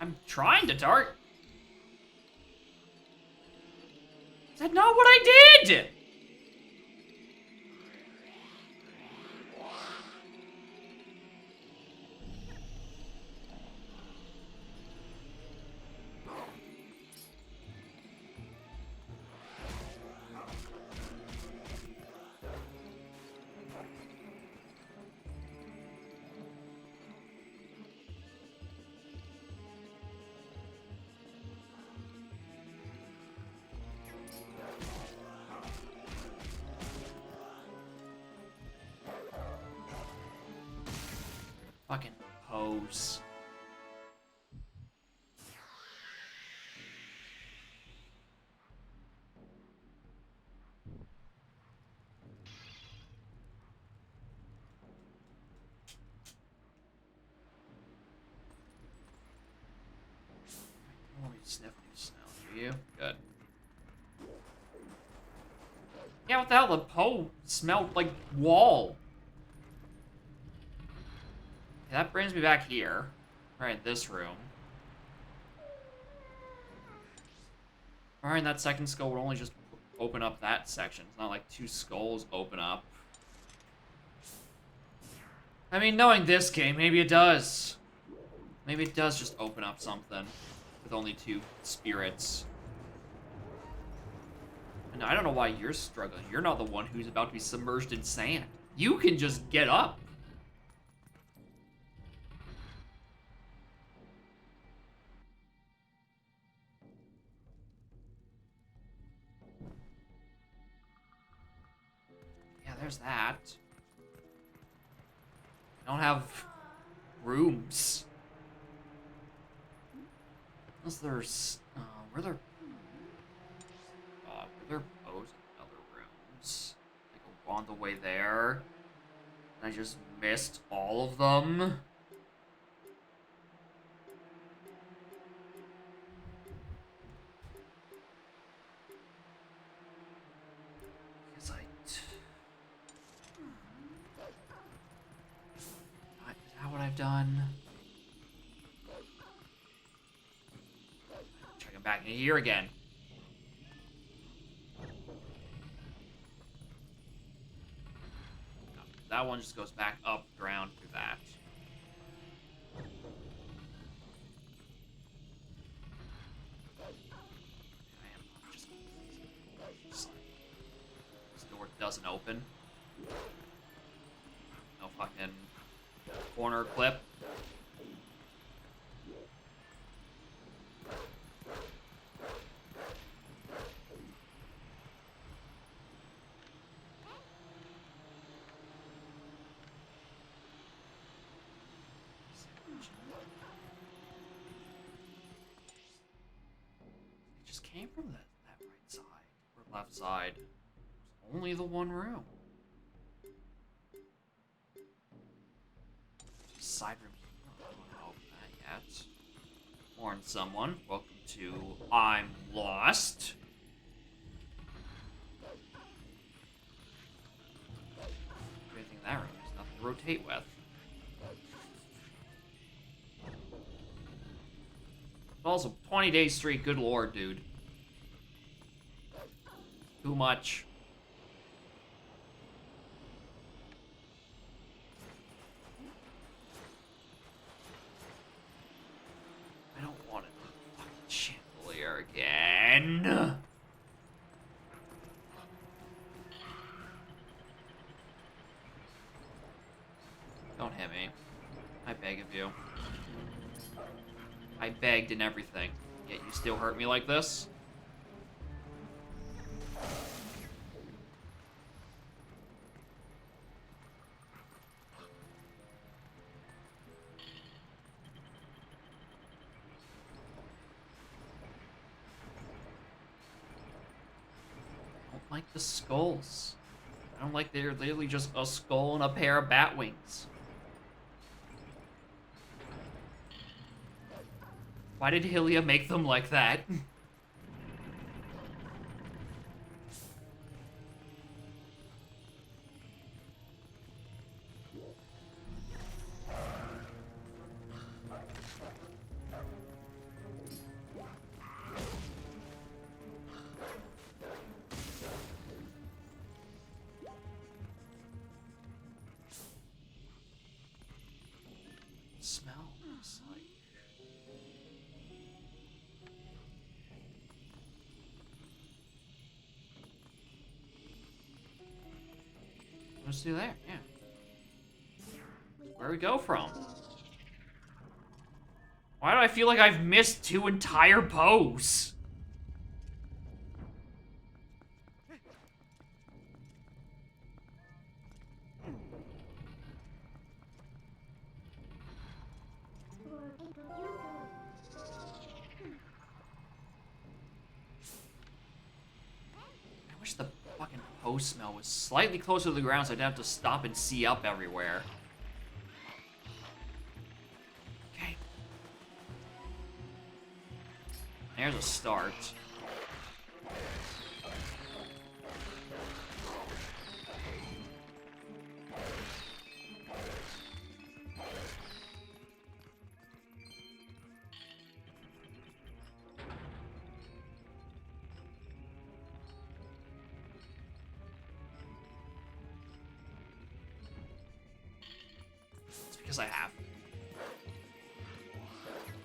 I'm trying to dart. Is that not what I did? Fucking pose. Let me sniff these smell. Do you? Good. Yeah, what the hell? The pole smelled like wall. That brings me back here. Right, this room. Alright, that second skull would only just open up that section. It's not like two skulls open up. I mean, knowing this game, maybe it does. Maybe it does just open up something with only two spirits. And I don't know why you're struggling. You're not the one who's about to be submerged in sand. You can just get up. Yeah, there's that. I don't have rooms. Unless there's, were there bows in other rooms? Like on the way there, and I just missed all of them. Is that what I've done? Checking back in here again. That one just goes back up ground through that. This door doesn't open. No fucking corner clip. Came from that right side or left side. There's only the one room. Side room. I don't want to open that yet. Warn someone. Welcome to I'm Lost. Everything in that room. There's nothing to rotate with. Also, 20 days straight. Good lord, dude. Too much. I don't want to do the fucking chandelier again. Don't hit me. I beg of you. I begged and everything. Yet you still hurt me like this? Like the skulls. I don't like they're literally just a skull and a pair of bat wings. Why did Hylia make them like that? do there, yeah. Where we go from? Why do I feel like I've missed 2 entire bows? I wish the fucking poe smell was slightly closer to the ground so I didn't have to stop and see up everywhere. Okay. There's a start. Because I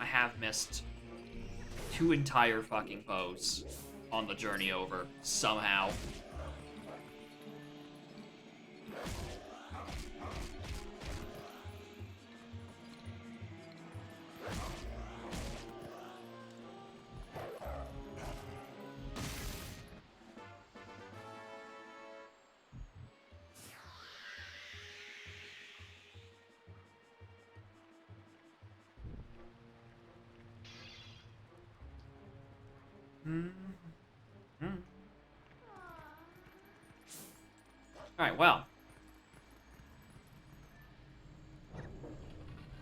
have missed 2 entire fucking bows on the journey over, somehow. Alright, well.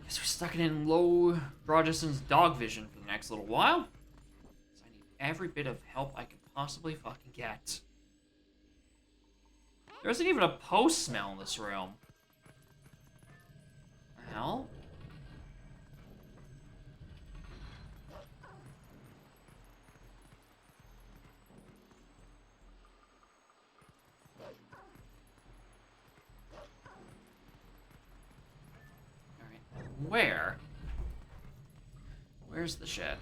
Guess we're stuck in low draw distance dog vision for the next little while. So I need every bit of help I can possibly fucking get. There isn't even a post smell in this room. The hell? Where? Where's the shit?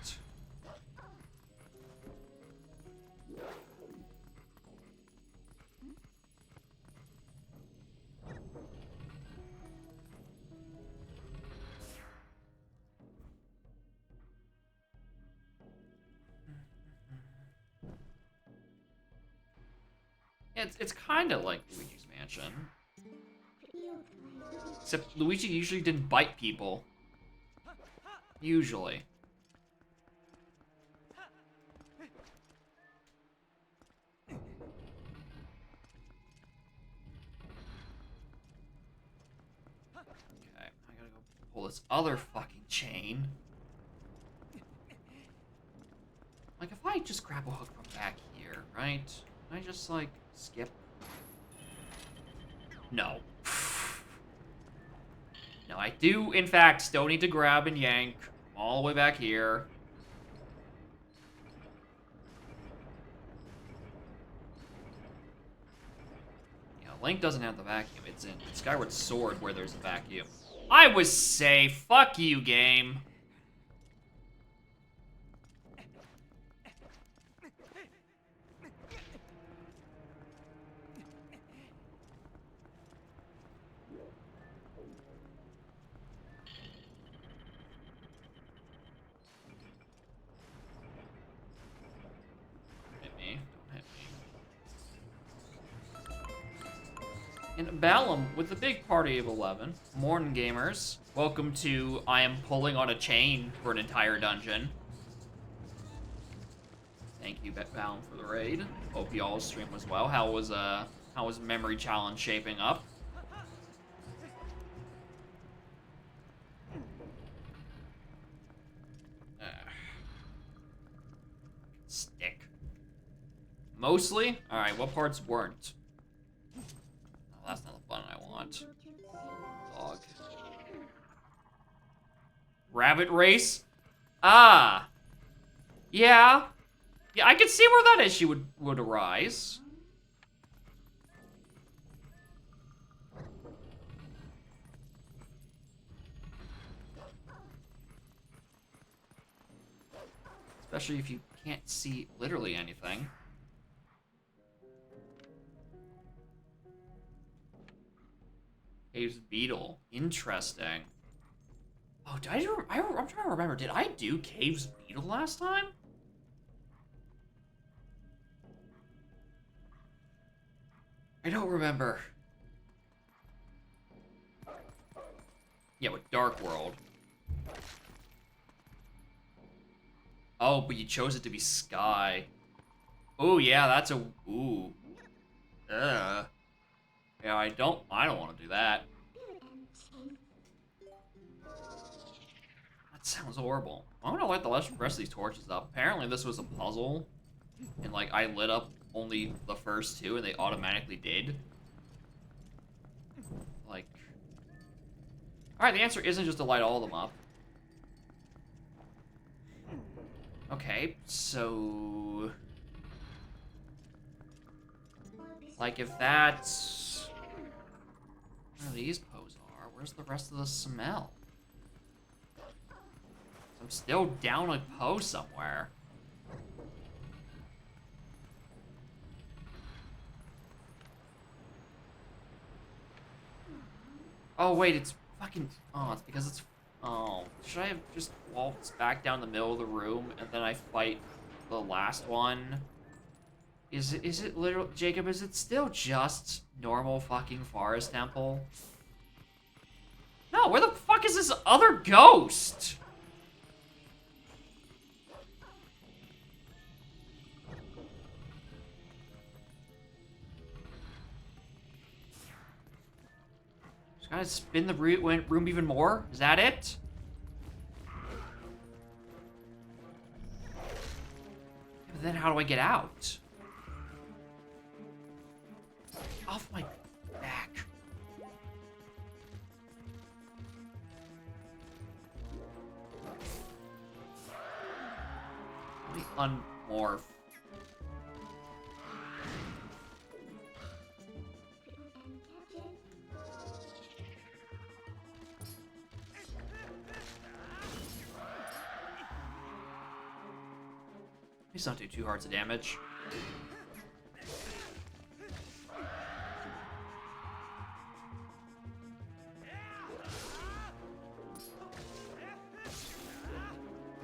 It's kind of like Luigi's Mansion. Except Luigi usually didn't bite people. Usually. Okay, I gotta go pull this other fucking chain. Like, if I just grab a hook from back here, right? Can I just, like, skip? No. No, I do, in fact, still need to grab and yank all the way back here. Yeah, Link doesn't have the vacuum. It's in Skyward Sword where there's a vacuum. I was safe. Fuck you, game. And Balam with the big party of 11. Morning, gamers. Welcome to I am pulling on a chain for an entire dungeon. Thank you, Balam, for the raid. Hope y'all's stream was well. How was Memory Challenge shaping up? Stick. Mostly? Alright, what parts weren't? That's not the button I want. Dog. Rabbit race? Ah. Yeah. Yeah, I could see where that issue would arise. Especially if you can't see literally anything. Caves Beetle. Interesting. Oh, did I'm trying to remember. Did I do Caves Beetle last time? I don't remember. Yeah, with Dark World. Oh, but you chose it to be Sky. Oh, yeah, that's a... Ooh. Yeah, I don't want to do that. That sounds horrible. I'm gonna light the rest of these torches up. Apparently this was a puzzle. And, like, I lit up only the first two, and they automatically did. Like... Alright, the answer isn't just to light all of them up. Okay, so... Like, if that's... Where these poes are, where's the rest of the smell? I'm still down a poe somewhere. Oh, wait, it's fucking... Oh, it's because it's... Oh, should I have just waltzed back down the middle of the room and then I fight the last one? Is it literal... Jacob, is it still just normal fucking forest temple? No, where the fuck is this other ghost? Just gotta spin the room even more? Is that it? But then how do I get out? Off my back. Let me unmorph. Please don't do 2 hearts of damage.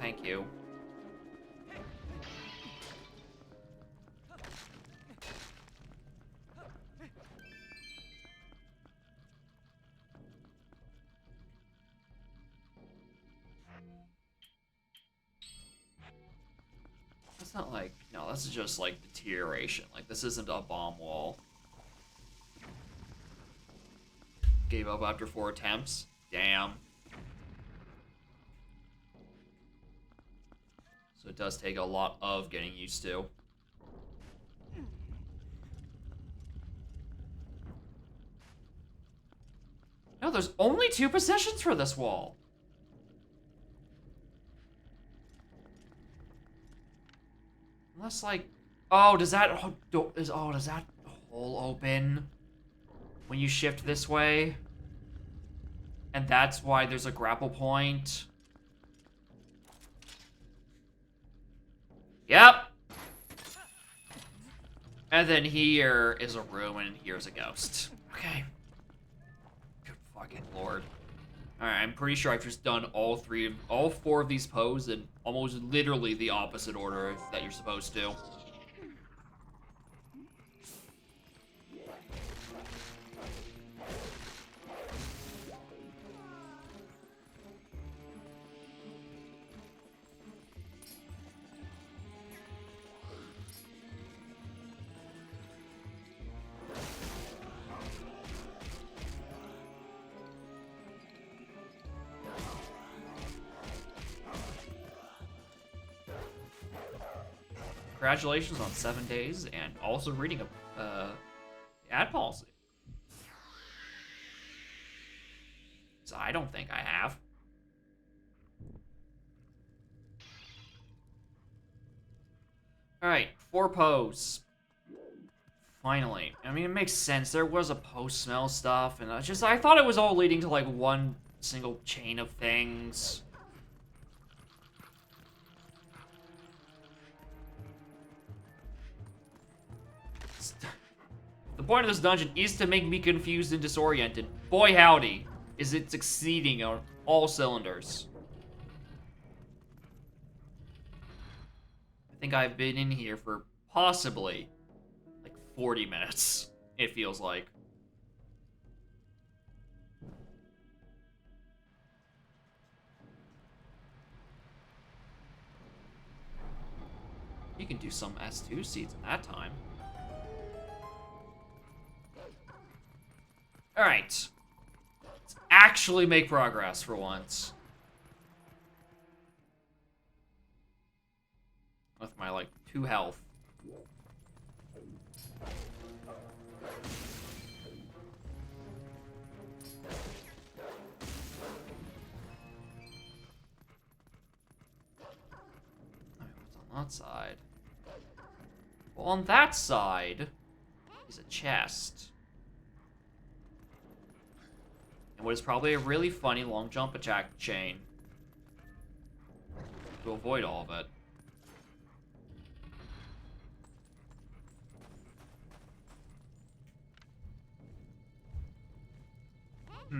Thank you. That's not like... No, this is just like deterioration. Like, this isn't a bomb wall. Gave up after 4 attempts. Damn. So it does take a lot of getting used to. No, there's only 2 positions for this wall. Unless, like... Oh, does that... does that hole open when you shift this way? And that's why there's a grapple point? Yep. And then here is a room, and here's a ghost. Okay. Good fucking lord. Alright, I'm pretty sure I've just done all 4 of these poses in almost literally the opposite order that you're supposed to. Congratulations on 7 days and also reading a ad policy. So I don't think I have. Alright, 4 pose. Finally. I mean, it makes sense. There was a post-smell stuff, and I thought it was all leading to, like, one single chain of things. The The point of this dungeon is to make me confused and disoriented. Boy howdy, is it succeeding on all cylinders. I think I've been in here for possibly like 40 minutes, it feels like. You can do some S2 seeds in that time. Alright. Let's actually make progress for once. With my, like, 2 health. What's on that side? Well, on that side is a chest. And what is probably a really funny long jump attack chain. To avoid all of it.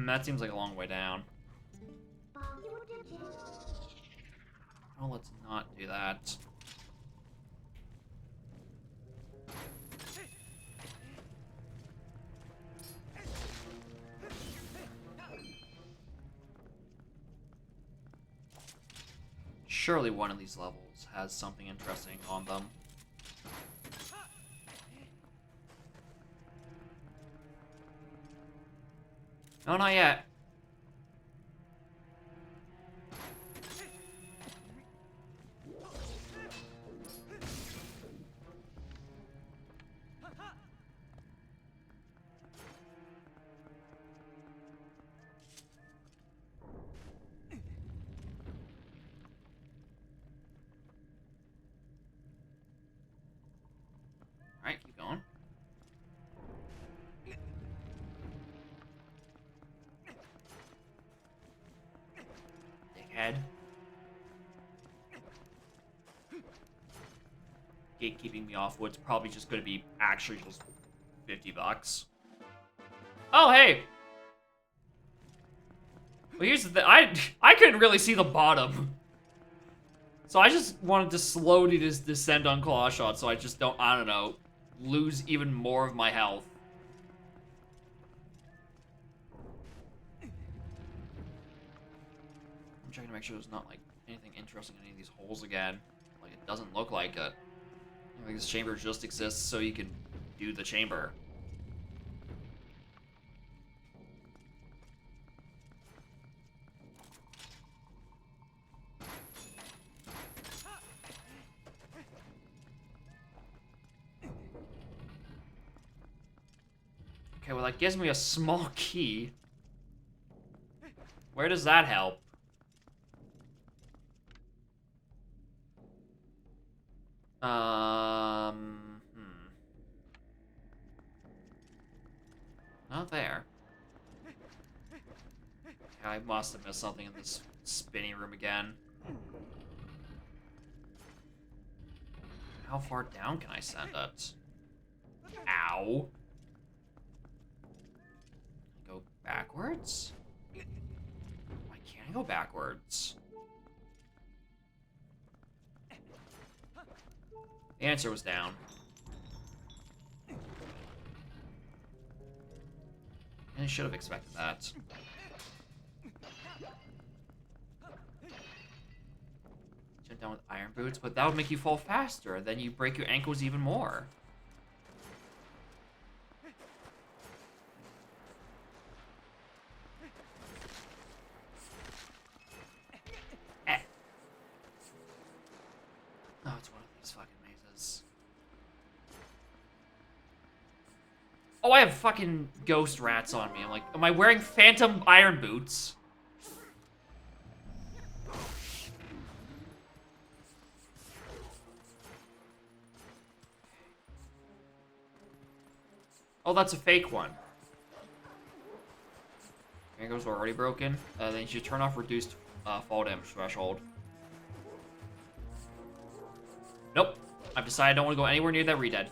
That seems like a long way down. Oh, let's not do that. Surely one of these levels has something interesting on them. No, not yet. Alright, keep going. Dickhead. Gatekeeping me off what's probably just gonna be actually just $50. Oh, hey! Well, here's the thing. I couldn't really see the bottom. So I just wanted to slowly just descend on claw shot so I just don't, I don't know, lose even more of my health. I'm checking to make sure there's not, like, anything interesting in any of these holes again. Like, it doesn't look like it. Like, this chamber just exists so you can do the chamber. Okay, well, that gives me a small key. Where does that help? Not there. Okay, I must have missed something in this spinny room again. How far down can I send it? Ow. Go backwards? Why can't I go backwards? The answer was down. And I should have expected that. Jump down with iron boots, but that would make you fall faster. Then you break your ankles even more. Oh, it's one of these fucking mazes. Oh, I have fucking ghost rats on me. I'm like, am I wearing phantom iron boots? Oh, that's a fake one. Ankles are already broken. Then you should turn off reduced fall damage threshold. Nope. I've decided I don't want to go anywhere near that redead.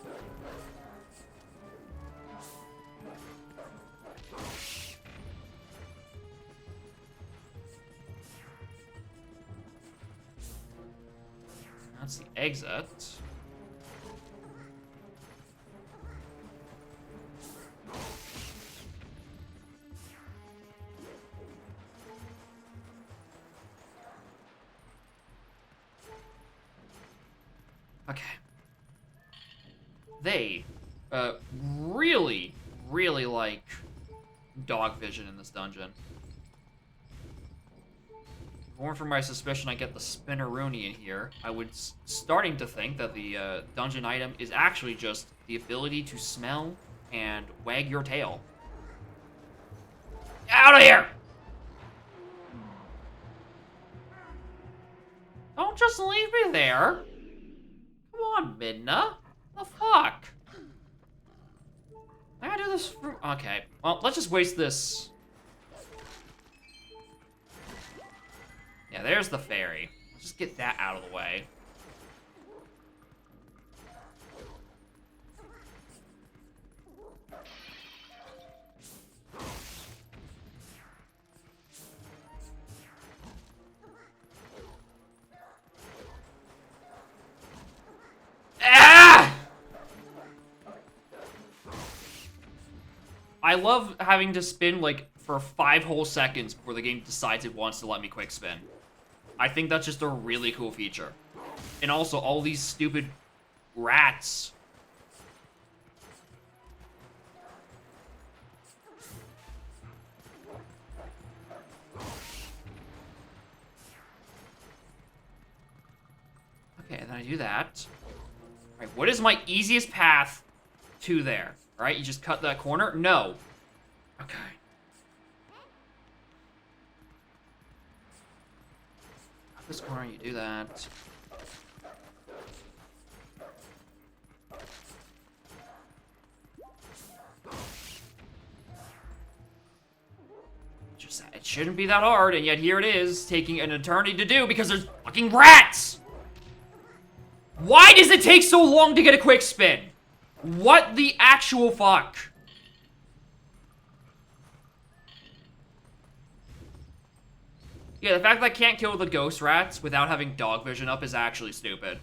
That's the exit. Okay. They really, really like dog vision in this dungeon. If it weren't for my suspicion I get the Spinneroonie in here, I would starting to think that the dungeon item is actually just the ability to smell and wag your tail. Out of here! Don't just leave me there. Come on, Midna. The fuck? I gotta do this for... Okay, well, let's just waste this. Yeah, there's the fairy. Let's just get that out of the way. Ah! I love having to spin, like, for 5 whole seconds before the game decides it wants to let me quick spin. I think that's just a really cool feature. And also, all these stupid rats. Okay, and then I do that. Alright, what is my easiest path to there? Alright, you just cut that corner? No. Okay. Cut this corner, you do that. Just, it shouldn't be that hard, and yet here it is, taking an eternity to do because there's fucking rats! Why does it take so long to get a quick spin? What the actual fuck? Yeah, the fact that I can't kill the ghost rats without having dog vision up is actually stupid.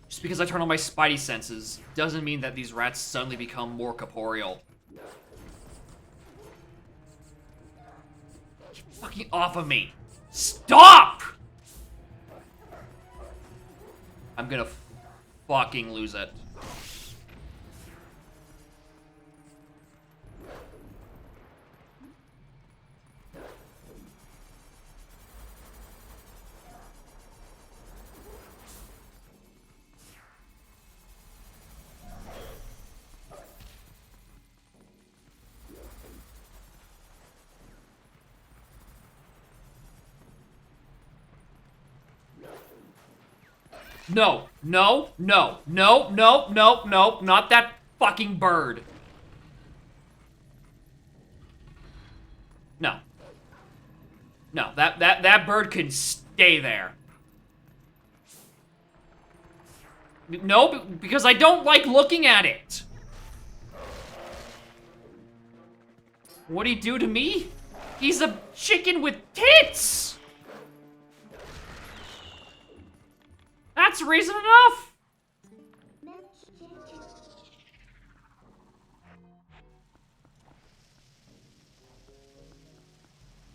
Just because I turn on my spidey senses doesn't mean that these rats suddenly become more corporeal. Get fucking off of me! Stop! I'm gonna fucking lose it. No, no, no, no, no, no, no, not that fucking bird. No. No, that bird can stay there. No, because I don't like looking at it. What'd he do to me? He's a chicken with tits! That's reason enough!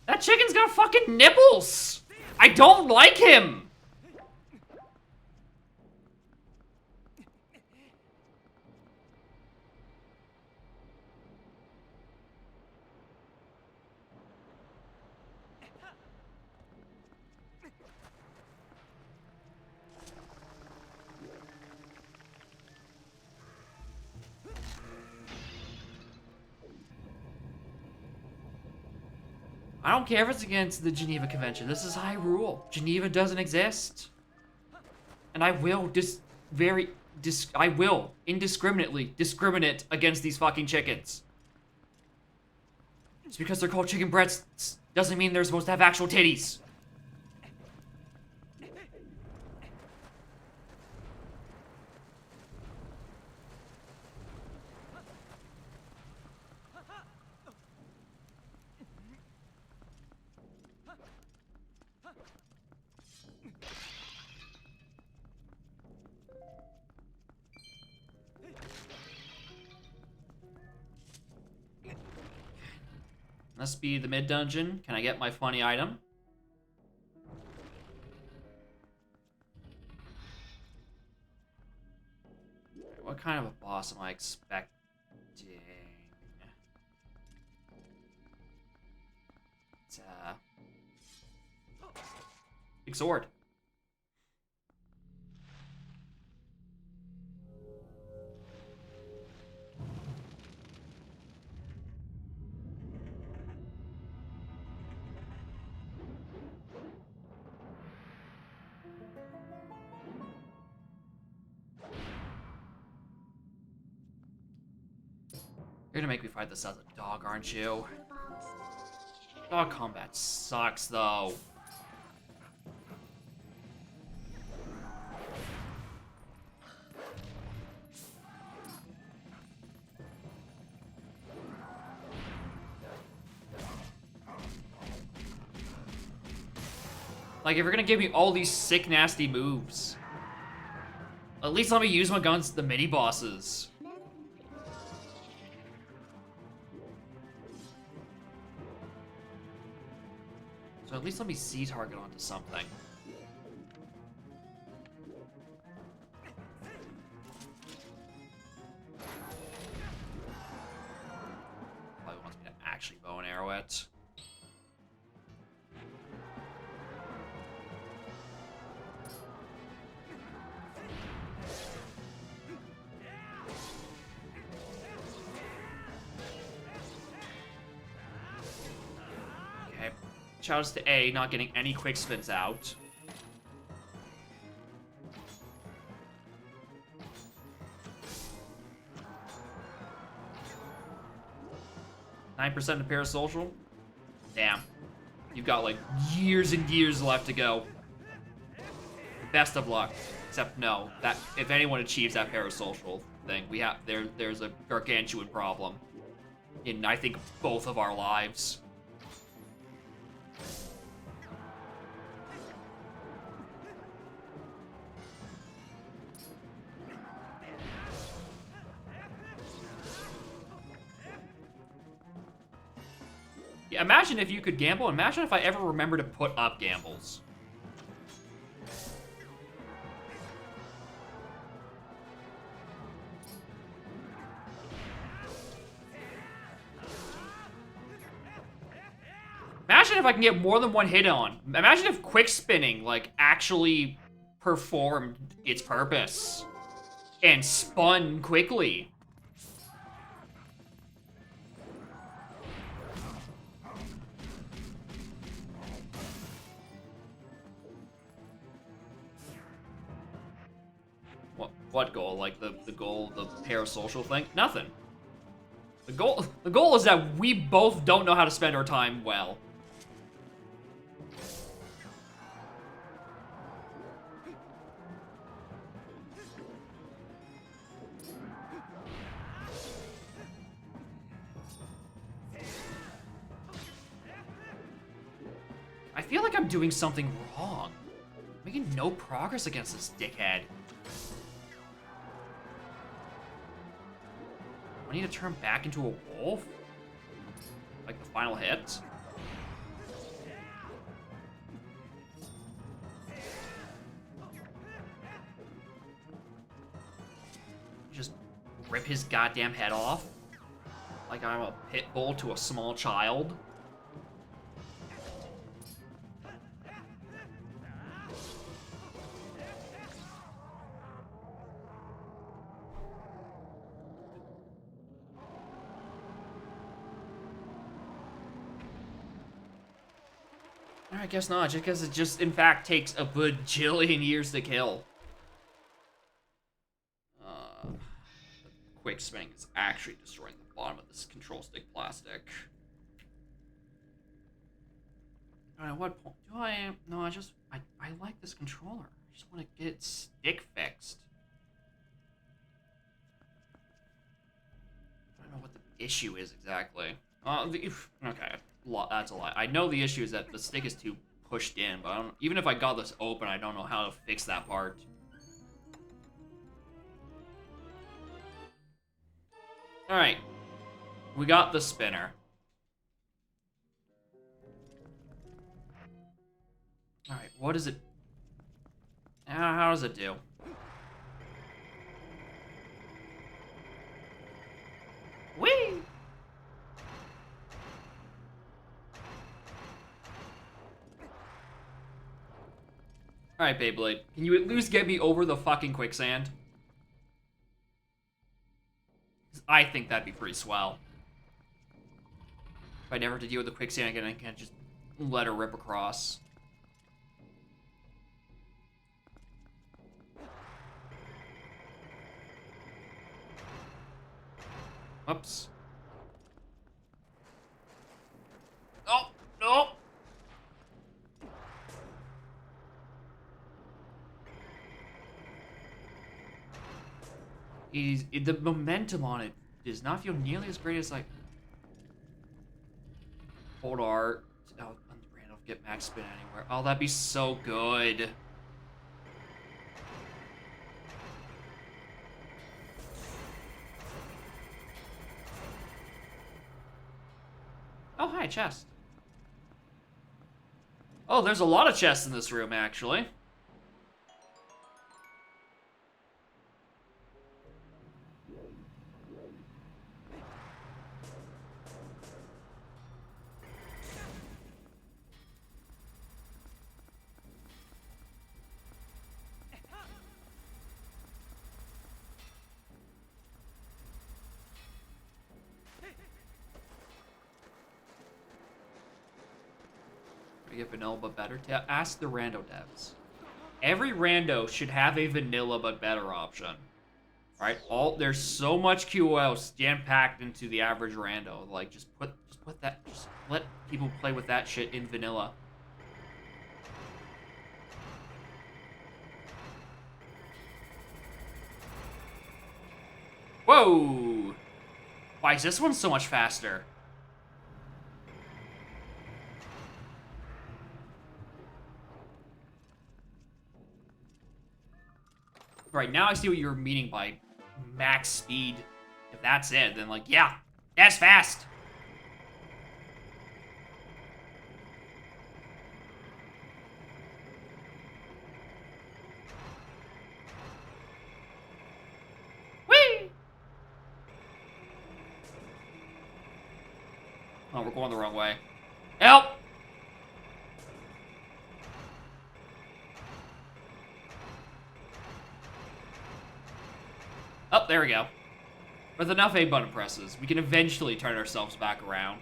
That chicken's got fucking nipples! I don't like him! I don't care if it's against the Geneva Convention. This is high rule. Geneva doesn't exist. And I will I will indiscriminately discriminate against these fucking chickens. Just because they're called chicken breasts doesn't mean they're supposed to have actual titties. Must be the mid-dungeon. Can I get my funny item? What kind of a boss am I expecting? It's, big sword. You're gonna make me fight this as a dog, aren't you? Dog combat sucks, though. Like, if you're gonna give me all these sick, nasty moves, at least let me use my guns the mini-bosses. So at least let me Z-target onto something. Probably wants me to actually bow and arrow it. Shoutouts to A, not getting any quick spins out. %9 to parasocial? Damn. You've got like years and years left to go. Best of luck. Except no, that if anyone achieves that parasocial thing, there's a gargantuan problem in I think both of our lives. Yeah, imagine if you could gamble. Imagine if I ever remember to put up gambles. Imagine if I can get more than one hit on. Imagine if quick spinning, like, actually performed its purpose. And spun quickly. What goal? Like the goal, the parasocial thing? Nothing. The goal is that we both don't know how to spend our time well. I feel like I'm doing something wrong. I'm making no progress against this dickhead. I need to turn back into a wolf? Like the final hit? Just rip his goddamn head off? Like I'm a pit bull to a small child? I guess not, just because it just, in fact, takes a bajillion years to kill. Quick spinning is actually destroying the bottom of this control stick plastic. At what point do I... No, I like this controller. I just want to get its stick fixed. I don't know what the issue is exactly. Okay. That's a lie. I know the issue is that the stick is too pushed in, but I don't, even if I got this open, I don't know how to fix that part. Alright. We got the spinner. Alright, what does it... how does it do? Whee! Alright, Beyblade. Can you at least get me over the fucking quicksand? I think that'd be pretty swell. If I never have to deal with the quicksand again, I can't just let her rip across. Oops. Oh, no! The momentum on it does not feel nearly as great as, like... Hold art. Oh, random get max spin anywhere. Oh, that'd be so good. Oh, hi, chest. Oh, there's a lot of chests in this room, actually. Get vanilla but better. Ask the rando devs. Every rando should have a vanilla but better option. Right? There's so much QoS jam packed into the average rando. Like just put that. Just let people play with that shit in vanilla. Whoa! Why is this one so much faster? Right, now I see what you're meaning by max speed. If that's it, then, like, yeah, that's fast. Whee! Oh, we're going the wrong way. Help! Oh, there we go. With enough A button presses, we can eventually turn ourselves back around.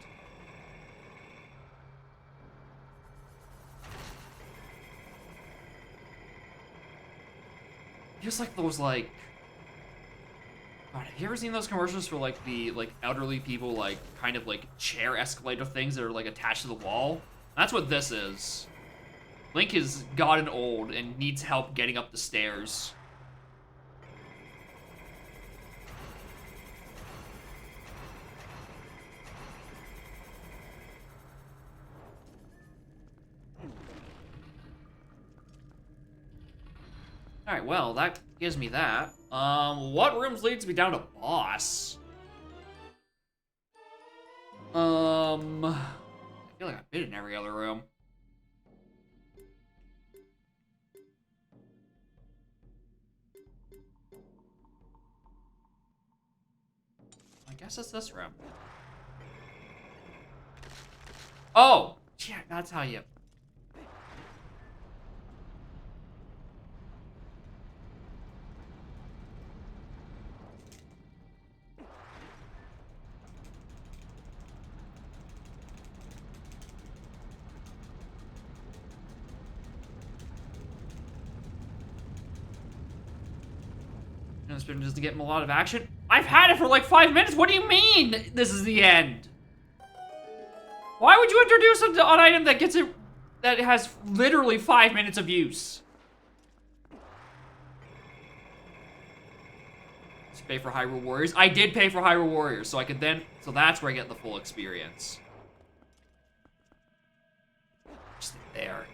Just like those, like... God, have you ever seen those commercials for, like, the, like, elderly people, like, kind of, like, chair escalator things that are, like, attached to the wall? That's what this is. Link has gotten old and needs help getting up the stairs. Alright, well, that gives me that. What rooms leads me down to boss? I feel like I've been in every other room. I guess it's this room. Oh! Yeah, that's how you... This been just to get him a lot of action. I've had it for like 5 minutes. What do you mean this is the end? Why would you introduce an item that gets it that has literally 5 minutes of use? Just pay for Hyrule Warriors. I did pay for Hyrule Warriors, so I could then that's where I get the full experience. Just there.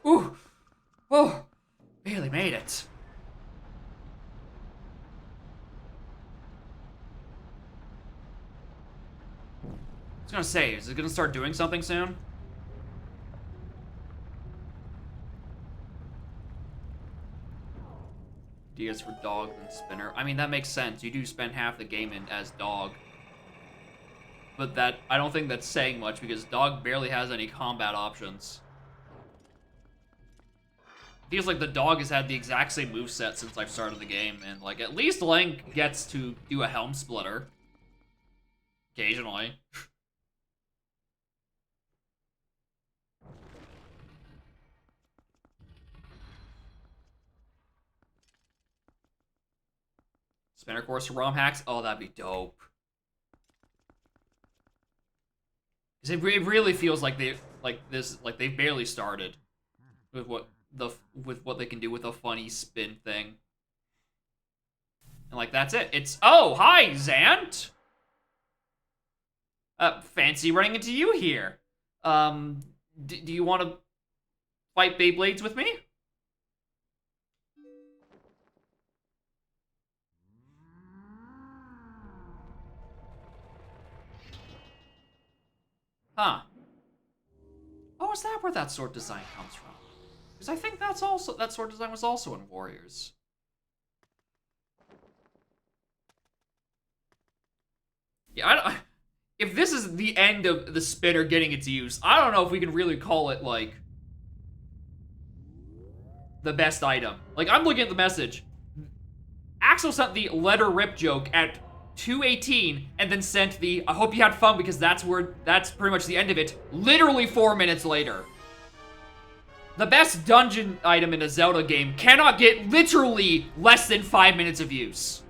Ooh! Oh! Barely made it. was gonna say, is it gonna start doing something soon? Ideas for dog and spinner. I mean, that makes sense. You do spend half the game in as dog. But that, I don't think that's saying much because dog barely has any combat options. Feels like the dog has had the exact same moveset since I've started the game, and like at least Link gets to do a helm splitter. Occasionally. Spinner course for ROM hacks? Oh, that'd be dope. It really feels like they've barely started with what they can do with a funny spin thing. And like that's it. It's oh hi Zant. Fancy running into you here. Do you want to fight Beyblades with me? Huh. Oh, is that where that sword design comes from? Because I think that sword design was also in Warriors. Yeah, if this is the end of the spinner getting its use, I don't know if we can really call it, like, the best item. Like, I'm looking at the message. Axel sent the letter rip joke at 2:18 and then sent the I hope you had fun because that's pretty much the end of it literally 4 minutes later. The best dungeon item in a Zelda game cannot get literally less than 5 minutes of use.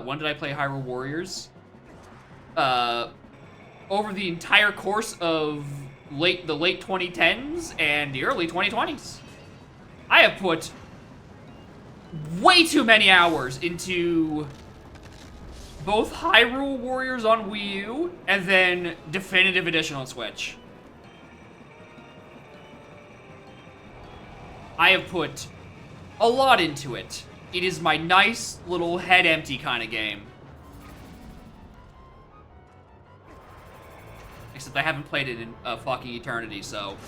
When did I play Hyrule Warriors? Over the entire course of the late 2010s and the early 2020s. I have put way too many hours into both Hyrule Warriors on Wii U and then Definitive Edition on Switch. I have put a lot into it. It is my nice little head empty kind of game. Except I haven't played it in a fucking eternity, so...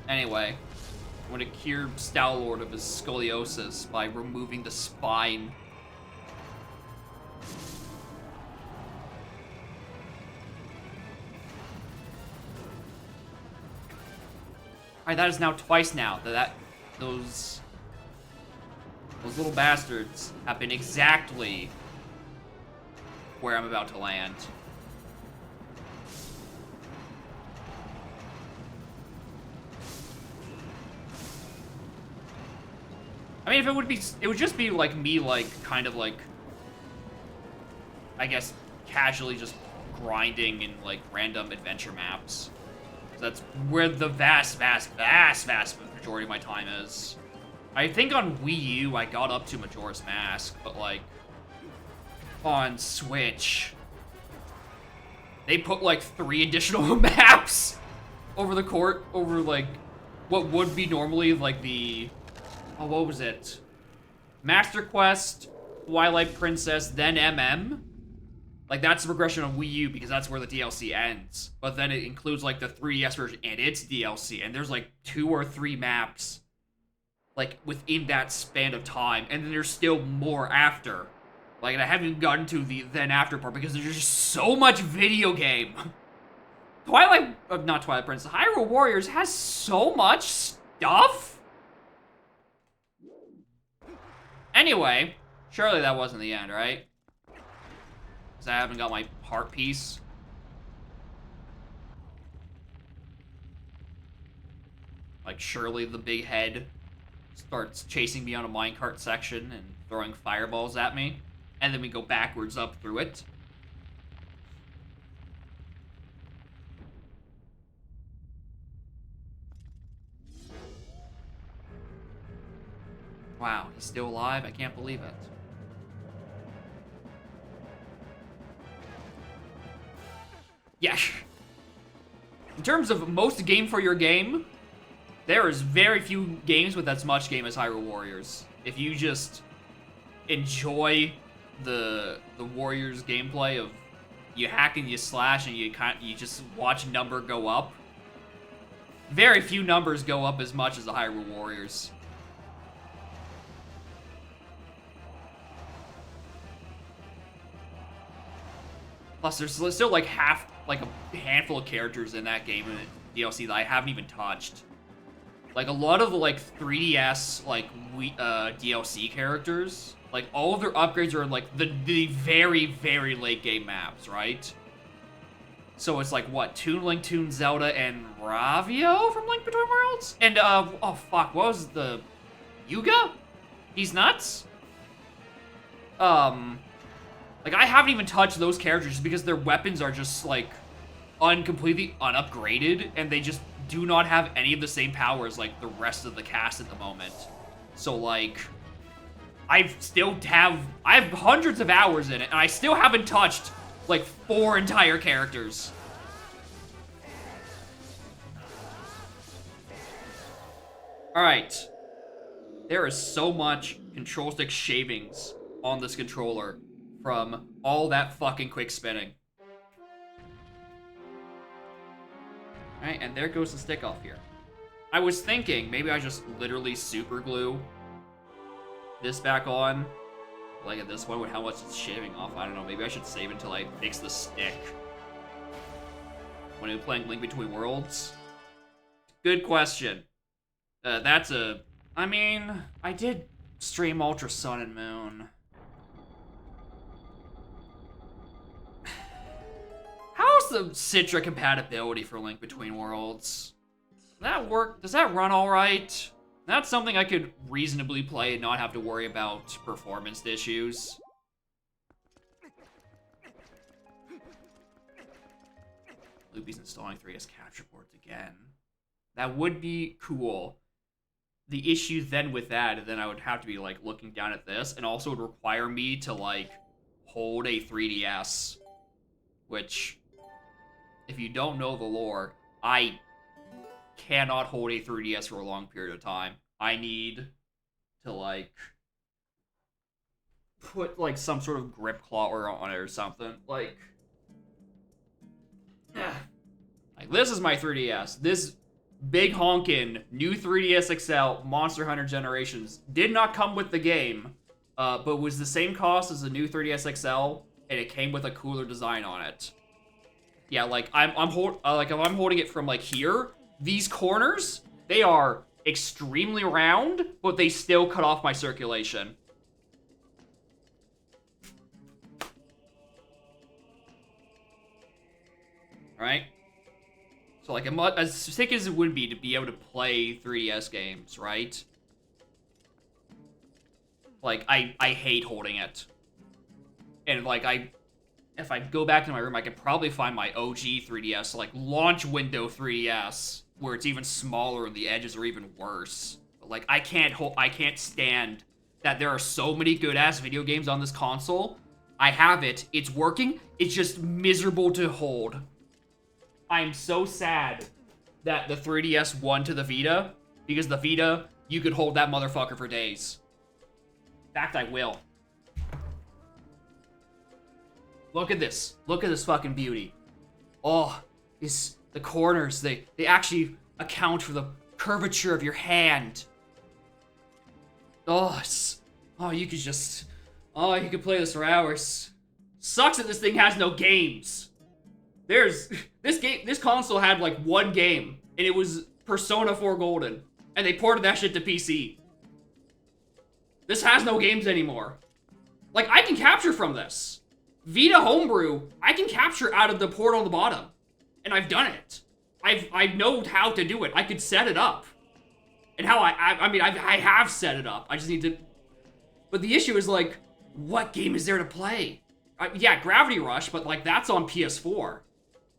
Anyway. I'm gonna cure Stalord of his scoliosis by removing the spine. Alright, that is now twice now that those little bastards have been exactly where I'm about to land. I mean, if it would just be like me, like, kind of like, I guess, casually just grinding in like random adventure maps. That's where the vast majority of my time is. I think on Wii U, I got up to Majora's Mask, but like, on Switch, they put like 3 additional maps over like, what would be normally like the, oh, what was it? Master Quest, Twilight Princess, then MM. Like, that's the progression on Wii U because that's where the DLC ends. But then it includes, like, the 3DS version and its DLC. And there's, like, 2 or 3 maps, like, within that span of time. And then there's still more after. Like, and I haven't even gotten to the then-after part because there's just so much video game. Not Twilight Princess, Hyrule Warriors has so much stuff? Anyway, surely that wasn't the end, right? Because I haven't got my heart piece. Like, surely the big head starts chasing me on a minecart section and throwing fireballs at me. And then we go backwards up through it. Wow, he's still alive? I can't believe it. Yeah. In terms of most game for your game, There is very few games with as much game as Hyrule Warriors. If you just enjoy the Warriors gameplay of you hack and you slash and you just watch number go up. Very few numbers go up as much as the Hyrule Warriors. Plus, there's still like a handful of characters in that game in the DLC that I haven't even touched. Like a lot of the like 3DS like DLC characters, like all of their upgrades are in like the very, very late game maps, right? So it's like what, Toon Link, Toon Zelda, and Ravio from Link Between Worlds? And oh fuck, what was the Yuga? He's nuts? Like I haven't even touched those characters because their weapons are just like completely unupgraded, and they just do not have any of the same powers like the rest of the cast at the moment. So like, I have hundreds of hours in it, and I still haven't touched like 4 entire characters. Alright. There is so much control stick shavings on this controller from all that fucking quick spinning. Alright, and there goes the stick off here. I was thinking maybe I just literally super glue this back on. Like at this point with how much it's shaving off. I don't know, maybe I should save until I fix the stick. When I'm playing Link Between Worlds? Good question. I mean, I did stream Ultra Sun and Moon. How's the Citra compatibility for Link Between Worlds? Does that work? Does that run alright? That's something I could reasonably play and not have to worry about performance issues. Loopy's installing 3DS capture boards again. That would be cool. The issue then with that, then I would have to be like looking down at this, and also would require me to like hold a 3DS, which, if you don't know the lore, I cannot hold a 3DS for a long period of time. I need to like put like some sort of grip claw on it or something. Like this is my 3DS. This big honkin' new 3DS XL Monster Hunter Generations did not come with the game, but was the same cost as the new 3DS XL, and it came with a cooler design on it. Yeah, like if I'm holding it from like here, these corners, they are extremely round, but they still cut off my circulation. Right? So like, as sick as it would be to be able to play 3DS games, right? Like, I hate holding it. And like, if I go back to my room, I could probably find my OG 3DS, like launch window 3DS, where it's even smaller and the edges are even worse. But like, I can't stand that there are so many good-ass video games on this console. I have it, it's working, it's just miserable to hold. I'm so sad that the 3DS won to the Vita, because the Vita, you could hold that motherfucker for days. In fact, I will. Look at this. Look at this fucking beauty. Oh, the corners, they actually account for the curvature of your hand. Oh, you could play this for hours. Sucks that this thing has no games. This console had like one game, and it was Persona 4 Golden, and they ported that shit to PC. This has no games anymore. Like, I can capture from this. Vita Homebrew, I can capture out of the port on the bottom. And I've done it. I know how to do it. I could set it up. And how I have set it up. I just need to... But the issue is, like, what game is there to play? Yeah, Gravity Rush, but, like, that's on PS4.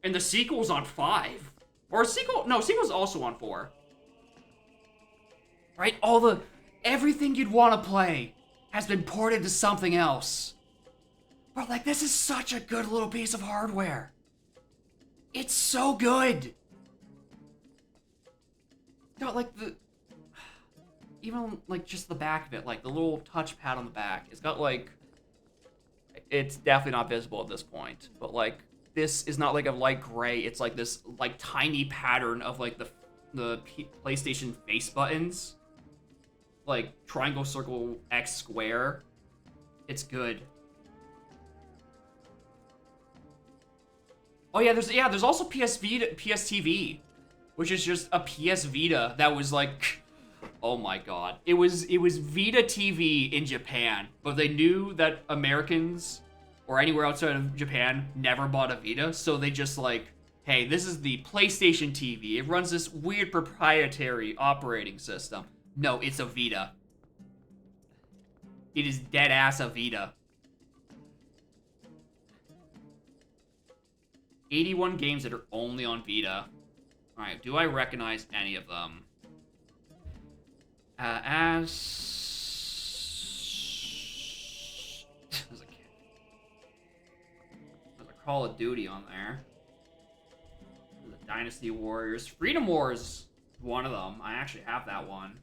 And the sequel's on 5. Or sequel's also on 4. Right? Everything you'd want to play has been ported to something else. But, like, this is such a good little piece of hardware. It's so good. got like the even like just the back of it, like the little touchpad on the back. It's got like it's definitely not visible at this point, but like this is not like a light gray. It's like this like tiny pattern of like the PlayStation face buttons, like triangle, circle, X, square. It's good. Oh yeah, there's also PS Vita, PS TV, which is just a PS Vita that was like, oh my god, it was Vita TV in Japan, but they knew that Americans or anywhere outside of Japan never bought a Vita, so they just like, hey, this is the PlayStation TV. It runs this weird proprietary operating system. No, it's a Vita. It is dead ass a Vita. 81 games that are only on Vita. Alright, do I recognize any of them? As there's a Call of Duty on there. There's a Dynasty Warriors. Freedom Wars, one of them. I actually have that one.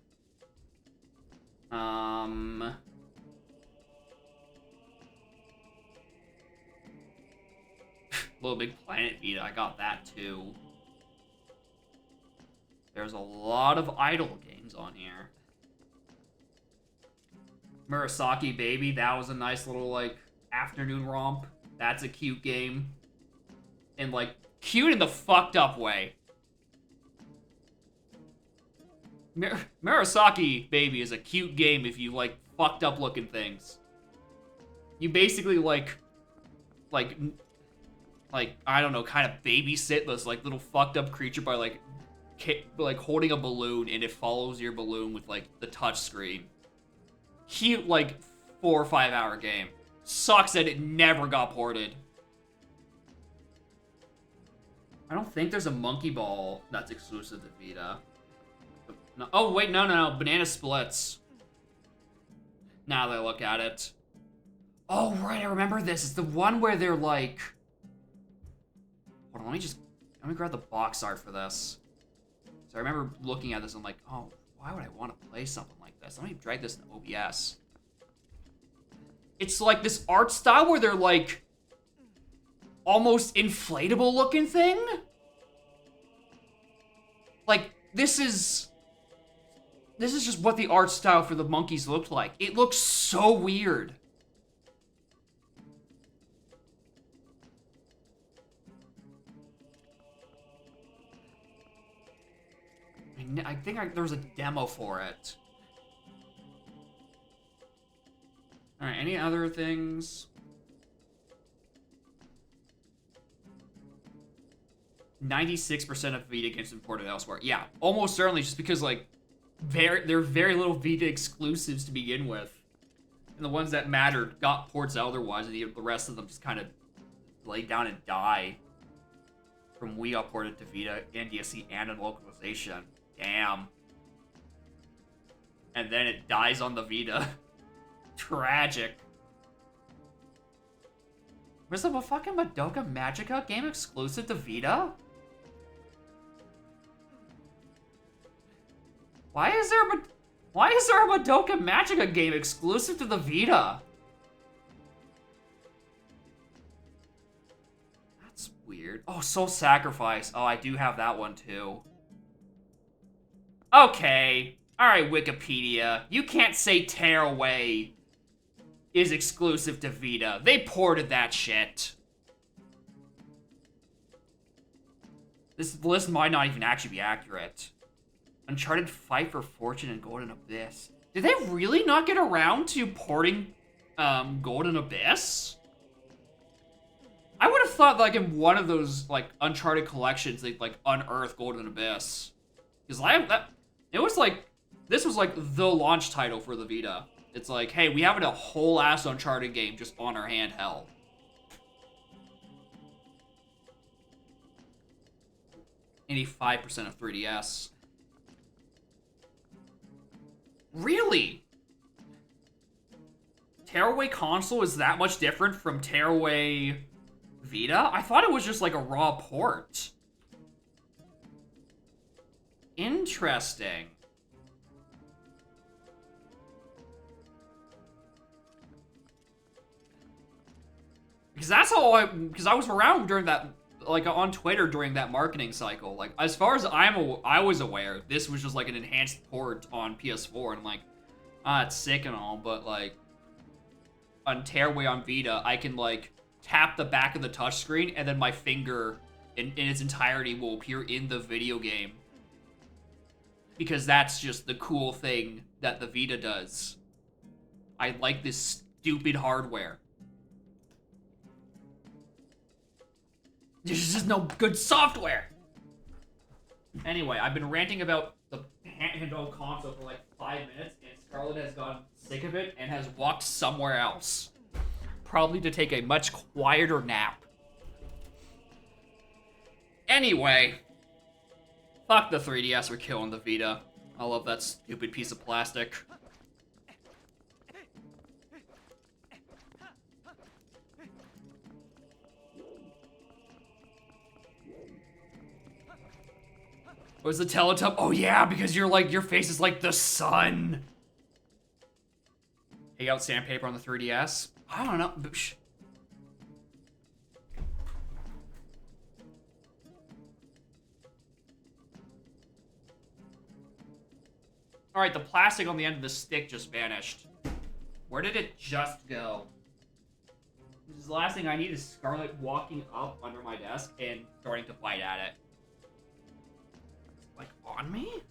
Little Big Planet Vita, I got that too. There's a lot of idle games on here. Murasaki Baby, that was a nice little, like, afternoon romp. That's a cute game. And, like, cute in the fucked up way. Murasaki Baby is a cute game if you like fucked up looking things. You basically, like, I don't know, kind of babysit this, like, little fucked up creature by, like holding a balloon, and it follows your balloon with, like, the touch screen. Cute, like, 4 or 5 hour game. Sucks that it never got ported. I don't think there's a Monkey Ball that's exclusive to Vita. No, oh, wait, no. Banana Splits. Now that I look at it. Oh, right, I remember this. It's the one where they're, like... Hold on, let me grab the box art for this. So I remember looking at this and I'm like, oh, why would I want to play something like this? Let me drag this in OBS. It's like this art style where they're like almost inflatable looking thing. Like this is just what the art style for the monkeys looked like. It looks so weird. I think there was a demo for it. Alright, any other things? 96% of Vita games imported elsewhere. Yeah, almost certainly, just because, like, there are very little Vita exclusives to begin with. And the ones that mattered got ports otherwise, and the rest of them just kind of lay down and die. From Wii got ported to Vita, and DSC, and in localization. Damn. And then it dies on the Vita. Tragic. Was the fucking Madoka Magica game exclusive to Vita? Why is there a Madoka Magica game exclusive to the Vita? That's weird. Oh, Soul Sacrifice. Oh, I do have that one too. Okay. Alright, Wikipedia. You can't say Tearaway is exclusive to Vita. They ported that shit. This list might not even actually be accurate. Uncharted Fight for Fortune and Golden Abyss. Did they really not get around to porting Golden Abyss? I would have thought, like, in one of those, like, Uncharted collections, they'd, like, unearth Golden Abyss. Because this was like the launch title for the Vita. It's like, hey, we have a whole ass Uncharted game just on our handheld. Any 5% of 3DS. Really? Tearaway console is that much different from Tearaway Vita? I thought it was just like a raw port. Interesting. Because because I was around during that, like on Twitter during that marketing cycle. Like as far as I was aware, this was just like an enhanced port on PS4, and I'm like, it's sick and all, but like on Tearaway on Vita, I can like tap the back of the touchscreen, and then my finger in its entirety will appear in the video game. Because that's just the cool thing that the Vita does. I like this stupid hardware. There's just no good software. Anyway, I've been ranting about the handheld console for like 5 minutes, and Scarlett has gotten sick of it and has walked somewhere else. Probably to take a much quieter nap. Anyway, fuck the 3DS for killing the Vita. I love that stupid piece of plastic. Was the Teletub? Oh yeah, because you're like, your face is like the sun. Take out sandpaper on the 3DS? I don't know. Alright, the plastic on the end of the stick just vanished. Where did it just go? This is the last thing I need is Scarlett walking up under my desk and starting to bite at it. Like, on me?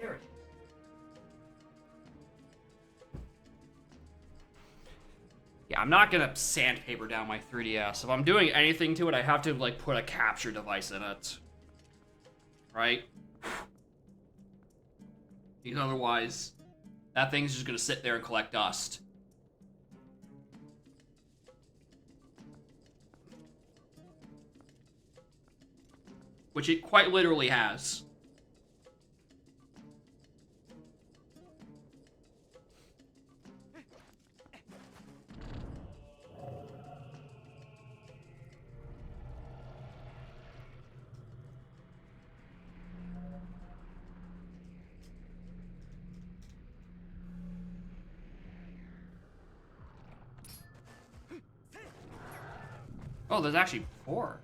There it is. Yeah, I'm not gonna sandpaper down my 3DS. If I'm doing anything to it, I have to, like, put a capture device in it. Right? Because otherwise, that thing's just gonna sit there and collect dust. Which it quite literally has. Oh, there's actually 4.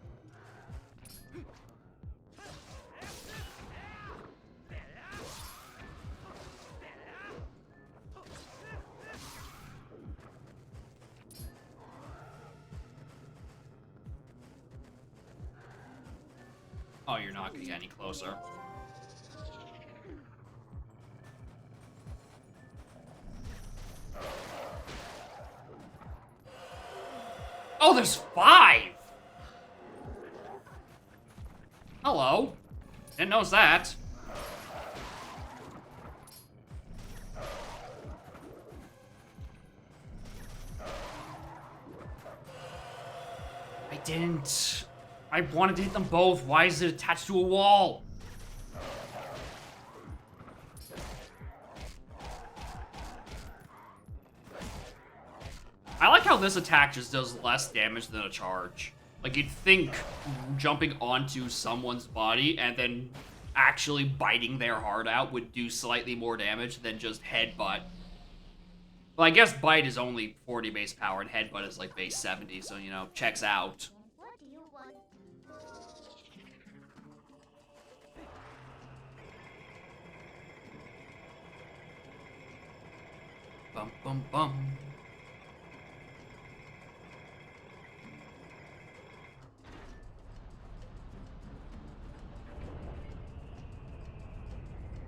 Oh, you're not gonna get any closer. Oh, there's 5! Hello. Didn't notice that. I didn't. I wanted to hit them both. Why is it attached to a wall? I like how this attack just does less damage than a charge. Like, you'd think jumping onto someone's body and then actually biting their heart out would do slightly more damage than just headbutt. Well, I guess bite is only 40 base power and headbutt is like base 70, so, you know, checks out. What do you want? Bum, bum, bum.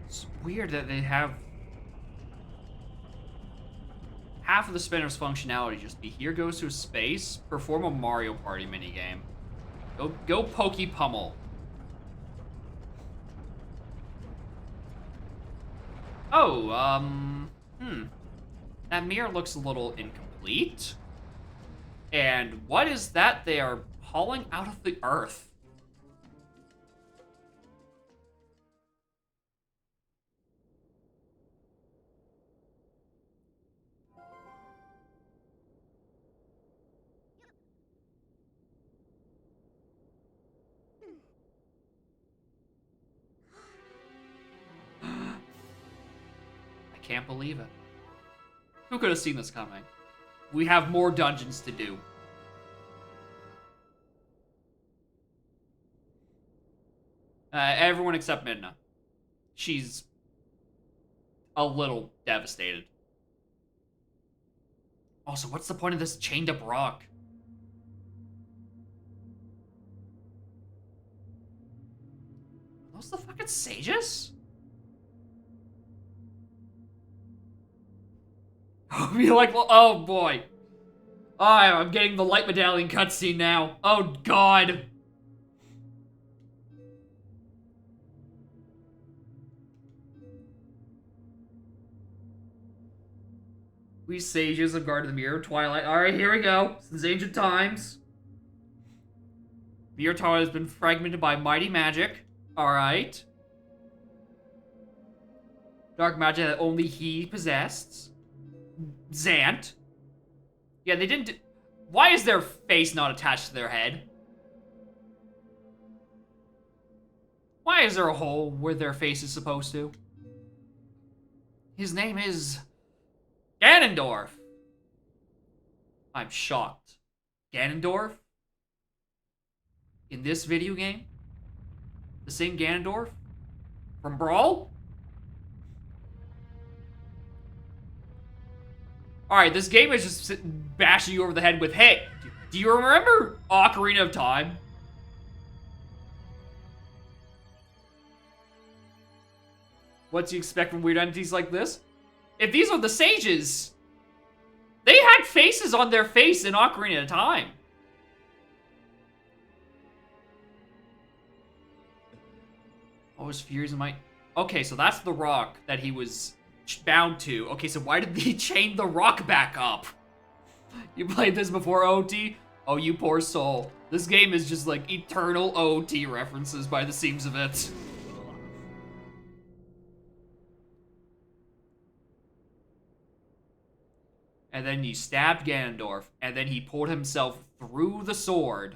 It's weird that they have half of the spinner's functionality just be here goes to space, perform a Mario Party minigame. Go Pokey Pummel. Oh, that mirror looks a little incomplete. And what is that they are hauling out of the earth? can't believe it. Who could have seen this coming? We have more dungeons to do. Everyone except Midna. She's a little devastated. Also, what's the point of this chained up rock? Are those the fucking sages? I'll be like, well, oh boy. Oh, I'm getting the light medallion cutscene now. Oh god. We sages have guarded the Mirror of Twilight. Alright, here we go. Since ancient times. The Mirror of Twilight has been fragmented by mighty magic. Alright. Dark magic that only he possessed. Zant. Yeah, they didn't... Why is their face not attached to their head? Why is there a hole where their face is supposed to? His name is... Ganondorf. I'm shocked. Ganondorf? In this video game? The same Ganondorf? From Brawl? Alright, this game is just bashing you over the head with, hey, do you remember Ocarina of Time? What do you expect from weird entities like this? If these are the sages, they had faces on their face in Ocarina of Time. Oh, his fears might... Okay, so that's the rock that he was bound to. Okay, so why did they chain the rock back up? You played this before, OT? Oh, you poor soul. This game is just like eternal OT references by the seams of it. And then you stabbed Ganondorf, and then he pulled himself through the sword.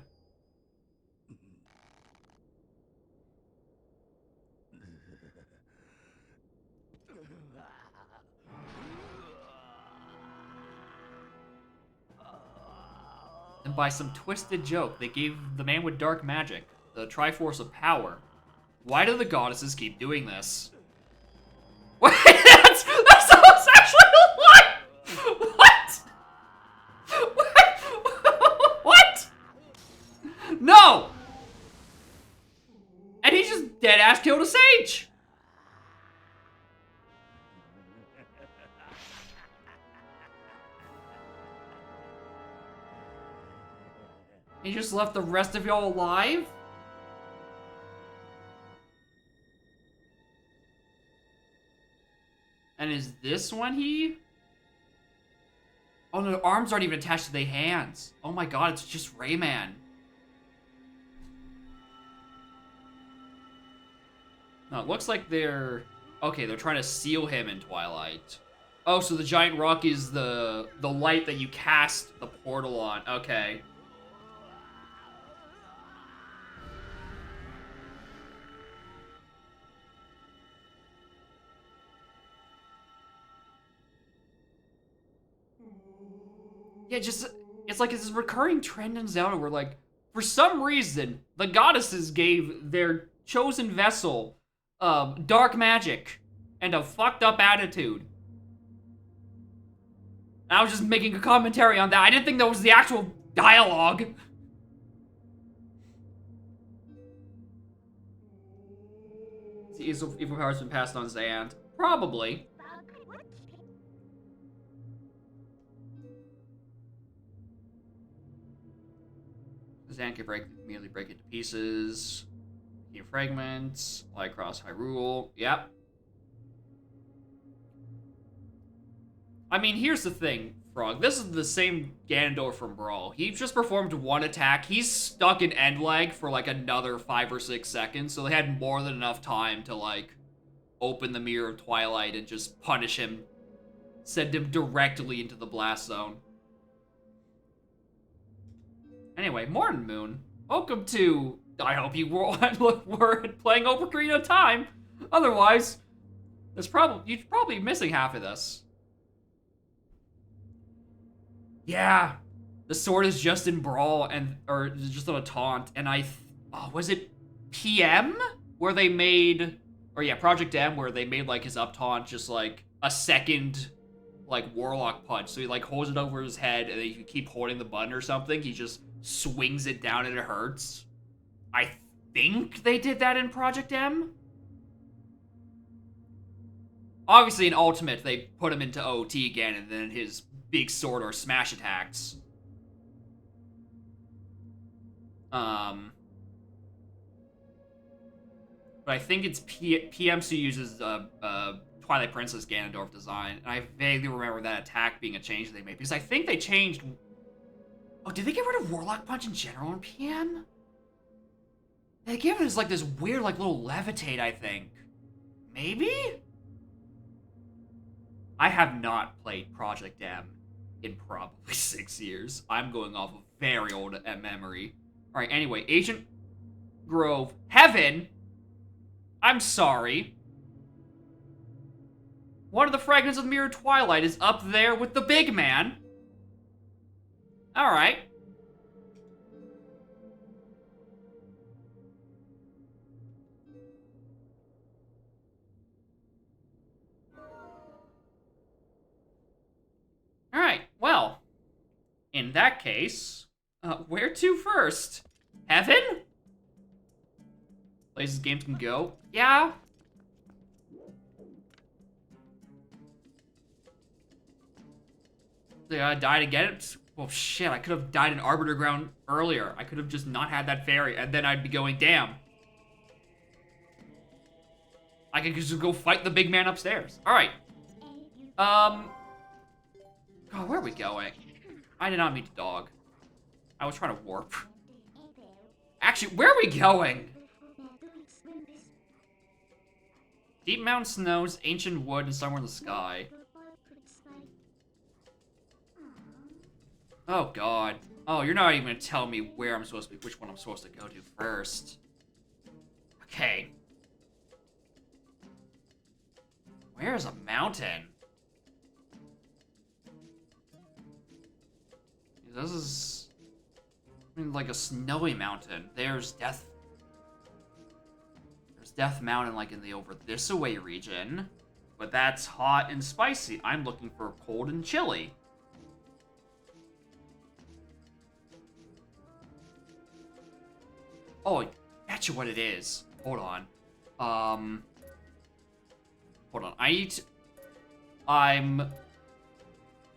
And by some twisted joke, they gave the man with dark magic the Triforce of Power. Why do the goddesses keep doing this? Wait, that's actually a lie! What? What? No! And he just dead-ass killed a sage! He just left the rest of y'all alive? And is this when he... Oh no, the arms aren't even attached to their hands. Oh my god, it's just Rayman. No, it looks like they're... Okay, they're trying to seal him in Twilight. Oh, so the giant rock is the light that you cast the portal on. Okay. Yeah, just, it's like it's this recurring trend in Zelda where, like, for some reason, the goddesses gave their chosen vessel dark magic and a fucked up attitude. And I was just making a commentary on that. I didn't think that was the actual dialogue. The evil power's been passed on to Zant. Probably. Zant can immediately break into pieces. Key fragments. Fly across Hyrule. Yep. I mean, here's the thing, Frog. This is the same Ganondorf from Brawl. He just performed one attack. He's stuck in end lag for like another 5 or 6 seconds, so they had more than enough time to like open the Mirror of Twilight and just punish him. Send him directly into the blast zone. Anyway, Morton Moon, welcome to... I hope you were playing Ocarina of Time. Otherwise, You're probably missing half of this. Yeah, the sword is just in Brawl or just on a taunt, and was it PM where they made, or yeah, Project M where they made like his up taunt just like a second like Warlock punch. So he like holds it over his head, and then you keep holding the button or something. He just swings it down and it hurts. I think they did that in Project M. Obviously, in Ultimate, they put him into OT again, and then his big sword or smash attacks. But I think it's PMC uses Twilight Princess Ganondorf design, and I vaguely remember that attack being a change they made, because I think they changed... Oh, did they get rid of Warlock Punch in general in PM? They gave it as like this weird like little levitate, I think. Maybe? I have not played Project M in probably 6 years. I'm going off of very old memory. Alright, anyway, Agent Grove. Heaven! I'm sorry. One of the fragments of Mirror Twilight is up there with the big man. Alright. Alright, well, in that case, where to first? Heaven? Places games can go? Yeah. Did I die to get it? Well, shit, I could have died in Arbiter Ground earlier. I could have just not had that fairy, and then I'd be going, damn. I could just go fight the big man upstairs. Alright. God, where are we going? I did not meet the dog. I was trying to warp. Actually, where are we going? Deep mountain snows, ancient wood, and somewhere in the sky. Oh, God. Oh, you're not even gonna tell me where I'm supposed to be, which one I'm supposed to go to first. Okay. Where's a mountain? This is... I mean, like a snowy mountain. There's Death Mountain, like, in the over this away region. But that's hot and spicy. I'm looking for cold and chilly. Oh, I bet you what it is. Hold on. Hold on.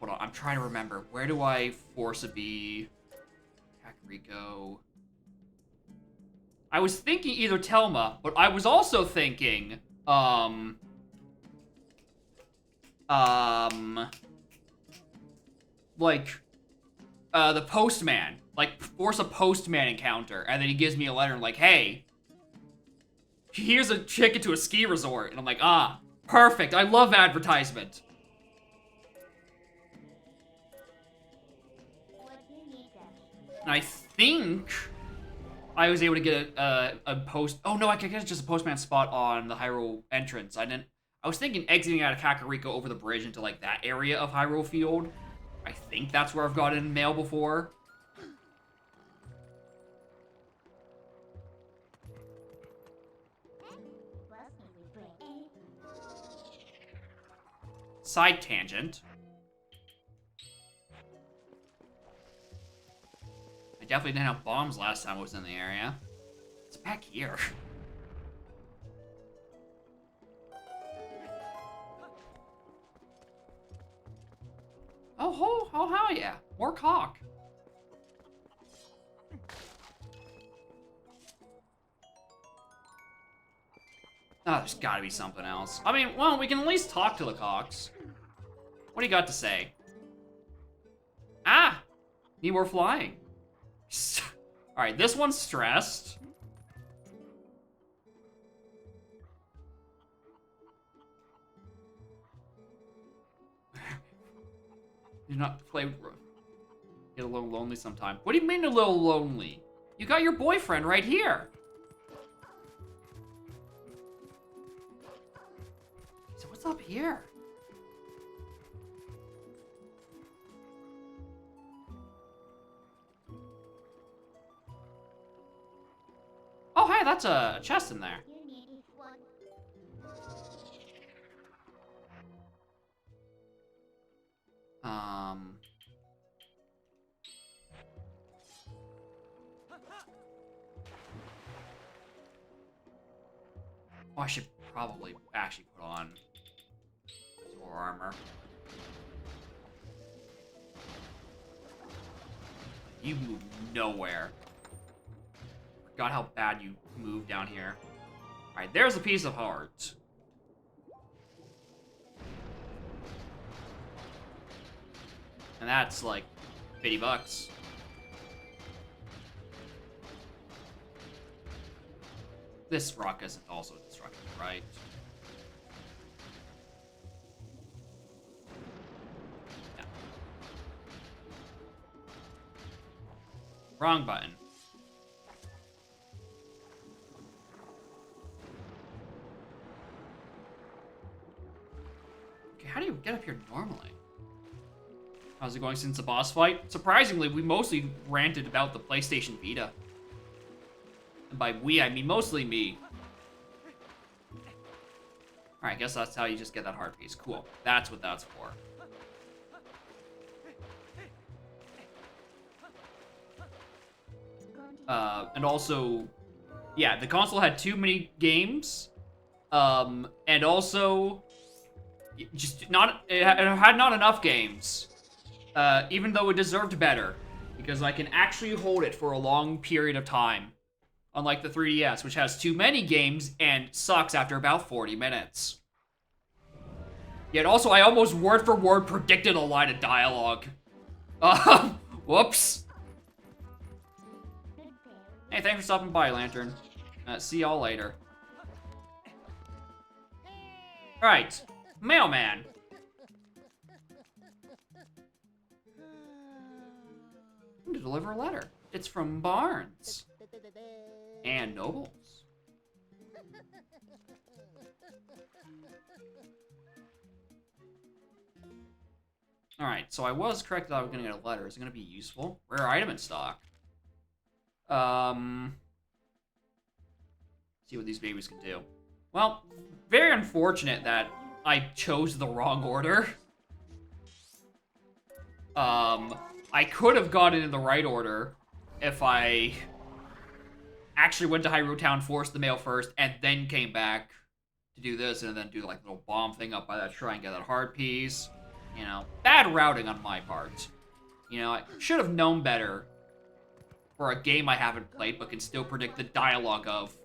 Hold on, I'm trying to remember. Where do I force a bee? Kakariko. I was thinking either Telma, but I was also thinking, the postman. Like, force a postman encounter, and then he gives me a letter like, hey, here's a ticket to a ski resort. And I'm like, ah, perfect. I love advertisement. And I think I was able to get a post. Oh no, I could get just a postman spot on the Hyrule entrance. I was thinking exiting out of Kakariko over the bridge into like that area of Hyrule Field. I think that's where I've gotten mail before. Side tangent. I definitely didn't have bombs last time I was in the area. It's back here. Oh, hell yeah. More cock. Oh, there's gotta be something else. I mean, well, we can at least talk to the cocks. What do you got to say? Ah! Need more flying. Alright, this one's stressed. You're not play with... Get a little lonely sometime. What do you mean a little lonely? You got your boyfriend right here. So here? Oh, hey, that's a chest in there. Oh, I should probably actually put on Thor armor. You move nowhere. Forgot how bad you move down here. Alright, there's a piece of heart. And that's like $50. This rock isn't also destructive, right? Yeah. Wrong button. Okay, how do you get up here normally? How's it going since the boss fight? Surprisingly, we mostly ranted about the PlayStation Vita. And by we, I mean mostly me. Alright, I guess that's how you just get that heart piece. Cool. That's what that's for. And also, yeah, the console had too many games. And also, just not, it had not enough games. Even though it deserved better. Because I can actually hold it for a long period of time. Unlike the 3DS, which has too many games and sucks after about 40 minutes. Yet also, I almost word for word predicted a line of dialogue. Whoops. Hey, thanks for stopping by, Lantern. See y'all later. Alright, mailman. I'm to deliver a letter. It's from Barnes. And Nobles. Alright, so I was correct that I was gonna get a letter. Is it gonna be useful? Rare item in stock. See what these babies can do. Well, very unfortunate that I chose the wrong order. I could have gotten in the right order if I actually went to Hyrule Town, forced the mail first, and then came back to do this, and then do like a little bomb thing up by that shrine, get that heart piece. You know, bad routing on my part. You know, I should have known better for a game I haven't played, but can still predict the dialogue of.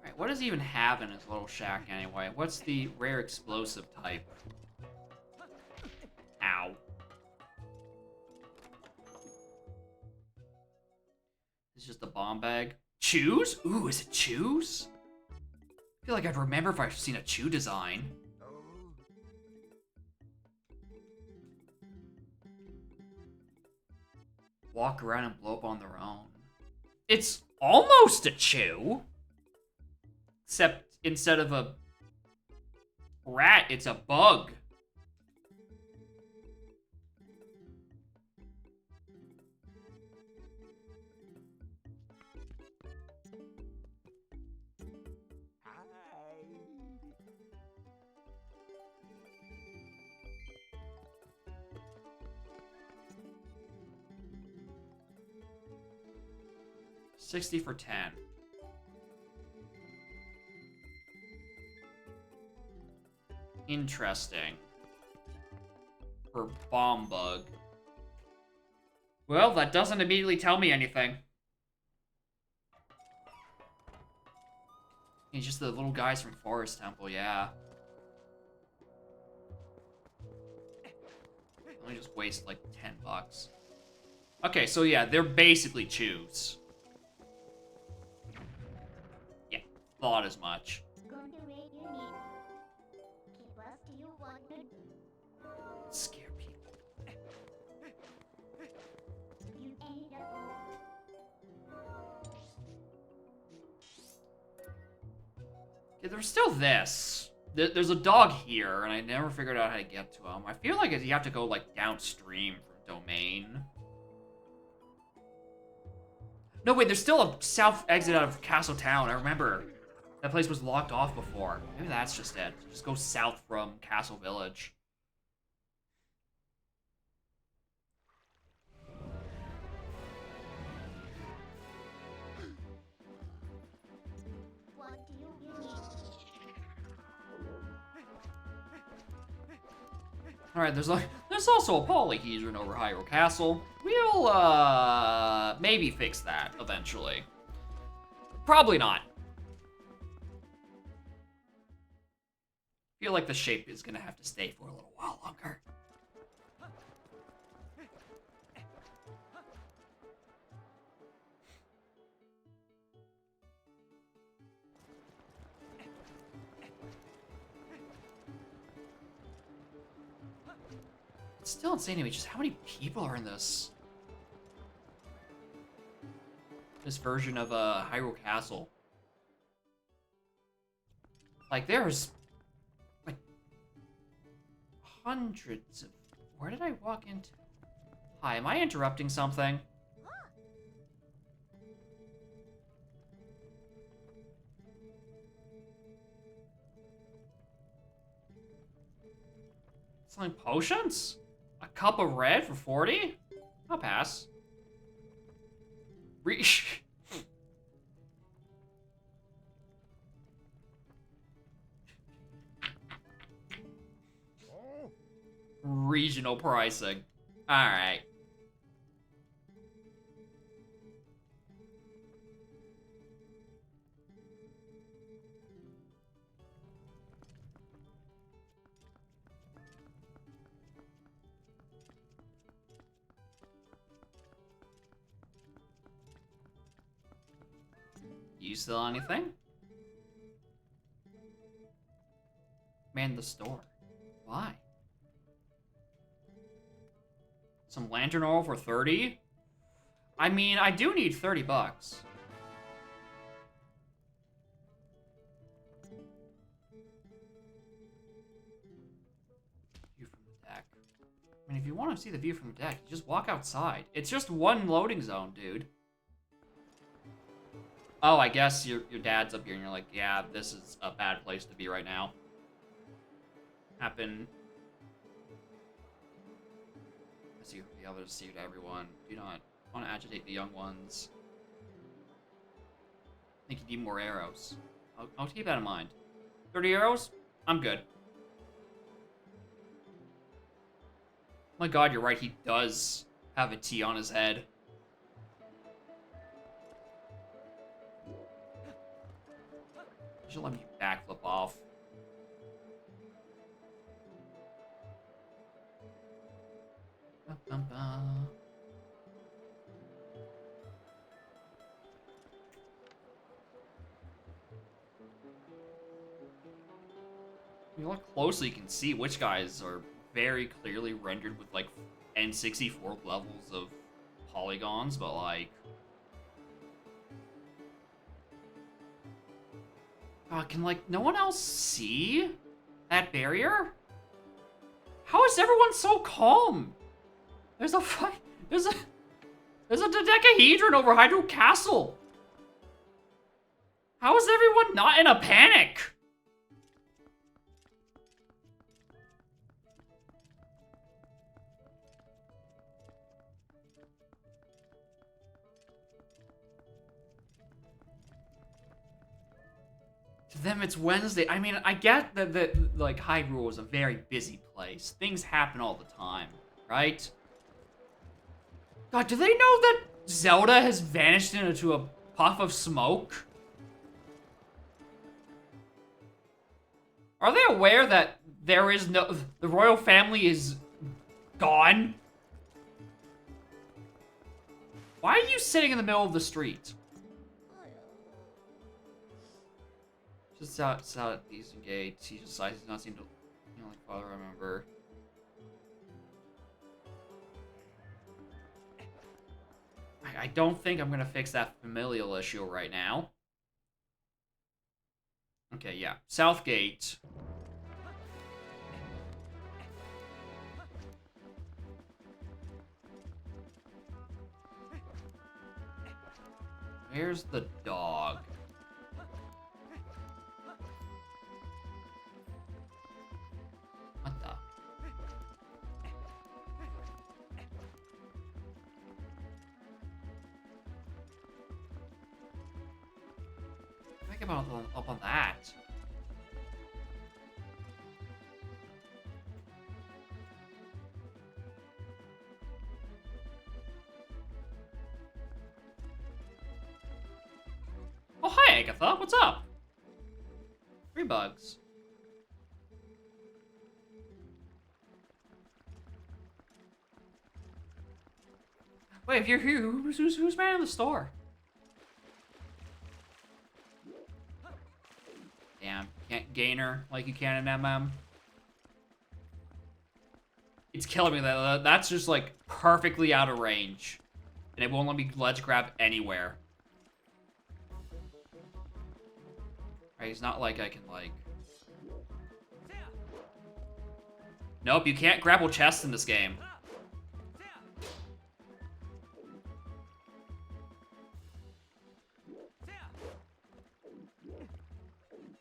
Alright, what does he even have in his little shack anyway? What's the rare explosive type? Ow. It's just a bomb bag. Chews? Ooh, is it chews? I feel like I'd remember if I've seen a chew design. Walk around and blow up on their own. It's almost a chew. Except instead of a rat, it's a bug. $60 for 10. Interesting. For bomb bug. Well, that doesn't immediately tell me anything. It's just the little guys from Forest Temple, yeah. Let me just waste like $10. Okay, so yeah, they're basically chews. Yeah, thought as much. Scare people. Okay, there's still this. There's a dog here, and I never figured out how to get to him. I feel like you have to go, like, downstream from Domain. No, wait, there's still a south exit out of Castle Town. I remember. That place was locked off before. Maybe that's just it. Just go south from Castle Village. Alright, there's also a polyhedron over Hyrule Castle. We'll, maybe fix that eventually. Probably not. Feel like the shape is gonna have to stay for a little while longer. It's still insane to me just how many people are in this version of Hyrule Castle. Like there's like hundreds of... Where did I walk into? Hi, am I interrupting something? Selling potions? A cup of red for 40? I'll pass. Regional pricing. Alright. You sell anything? Man, the store. Why? Some lantern oil for 30? I mean, I do need 30 bucks. View from the deck. I mean, if you want to see the view from the deck, you just walk outside. It's just one loading zone, dude. Oh, I guess your dad's up here and you're like, yeah, this is a bad place to be right now. Happen. As you be able to see to everyone. Do not want to agitate the young ones. I think you need more arrows. I'll keep that in mind. 30 arrows? I'm good. Oh my god, you're right, he does have a T on his head. Should let me backflip off. You look closely, you can see which guys are very clearly rendered with like N64 levels of polygons, but like... can, like, no one else see that barrier? How is everyone so calm? There's a dodecahedron over Hyrule Castle. How is everyone not in a panic? To them, it's Wednesday. I mean, I get that like Hyrule is a very busy place. Things happen all the time, right? God, do they know that Zelda has vanished into a puff of smoke? Are they aware that there is no... the royal family is gone? Why are you sitting in the middle of the street? Just out these gates, he decides not seem to, Only father I remember. I don't think I'm gonna fix that familial issue right now. Okay, yeah. Southgate. Where's the dog? What the? Think about up on that. Oh, hi, Agatha. What's up? 3 bugs. Wait, if you're here, who's manning the store? Damn, can't gain her like you can in MM. It's killing me that that's just like perfectly out of range. And it won't let me ledge grab anywhere. Right, it's not like I can like... Nope, you can't grapple chests in this game.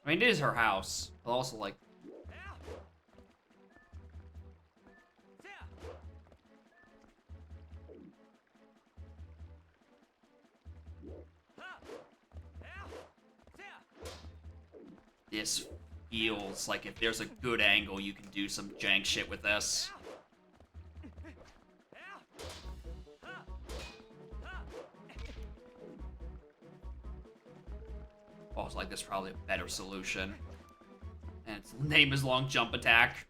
I mean, it is her house, but also like... This feels like if there's a good angle, you can do some jank shit with this. Oh, it's like there's probably a better solution. And its name is long jump attack.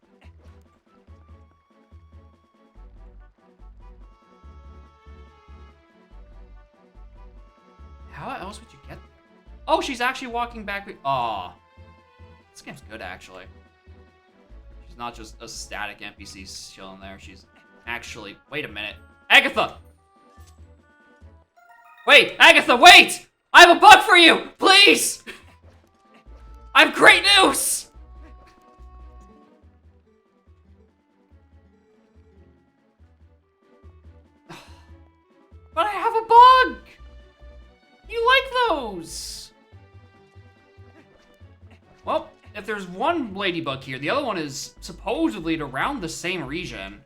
How else would you get there? Oh, she's actually walking back. Aw. This game's good, actually. She's not just a static NPC chilling there. She's actually... Wait a minute. Agatha! Wait! Agatha, wait! I have a bug for you! Please! I have great news! But I have a bug! You like those! Well, if there's one ladybug here, the other one is supposedly around the same region.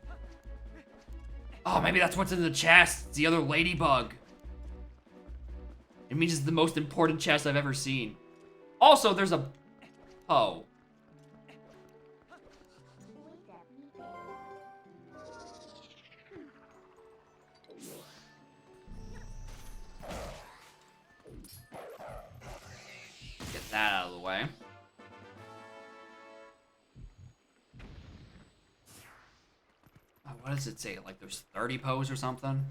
Oh, maybe that's what's in the chest. It's the other ladybug. It means it's the most important chest I've ever seen. Also, there's a... Oh. Get that out of the way. Oh, what does it say? Like there's 30 pose or something?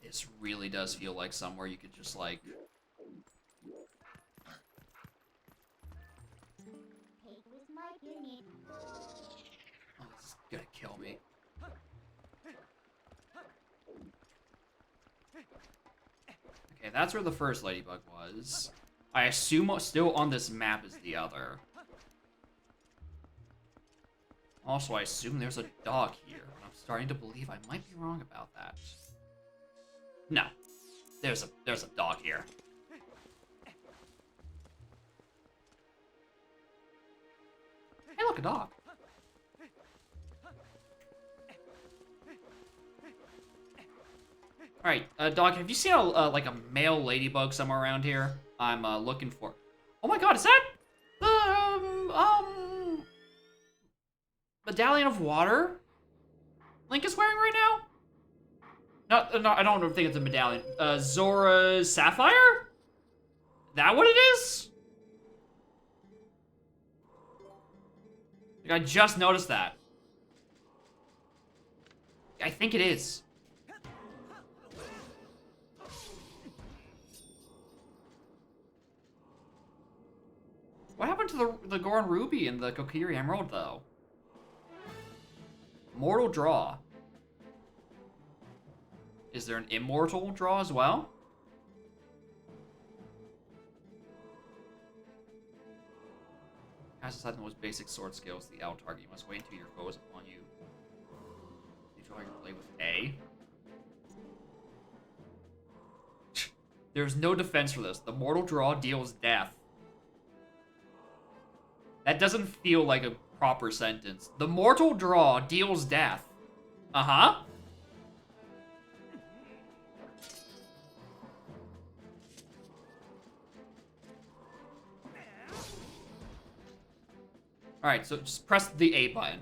This really does feel like somewhere you could just like... Oh, this is gonna kill me. Okay, that's where the first ladybug was. I assume still on this map is the other. Also, I assume there's a dog here. I'm starting to believe I might be wrong about that. No. There's a dog here. Hey, look, a dog. Alright, dog, have you seen a, like a male ladybug somewhere around here? I'm, looking for... Oh my god, is that the, Medallion of Water Link is wearing right now? No, I don't think it's a medallion. Zora's Sapphire? That what it is? Like, I just noticed that. I think it is. What happened to the Goron Ruby and the Kokiri Emerald, though? Mortal Draw. Is there an Immortal Draw as well? Has decided the most basic sword skills, the L target. You must wait until your foe is upon you. You draw your blade with A. There's no defense for this. The Mortal Draw deals death. That doesn't feel like a proper sentence. The Mortal Draw deals death. Uh-huh. Alright, so just press the A button.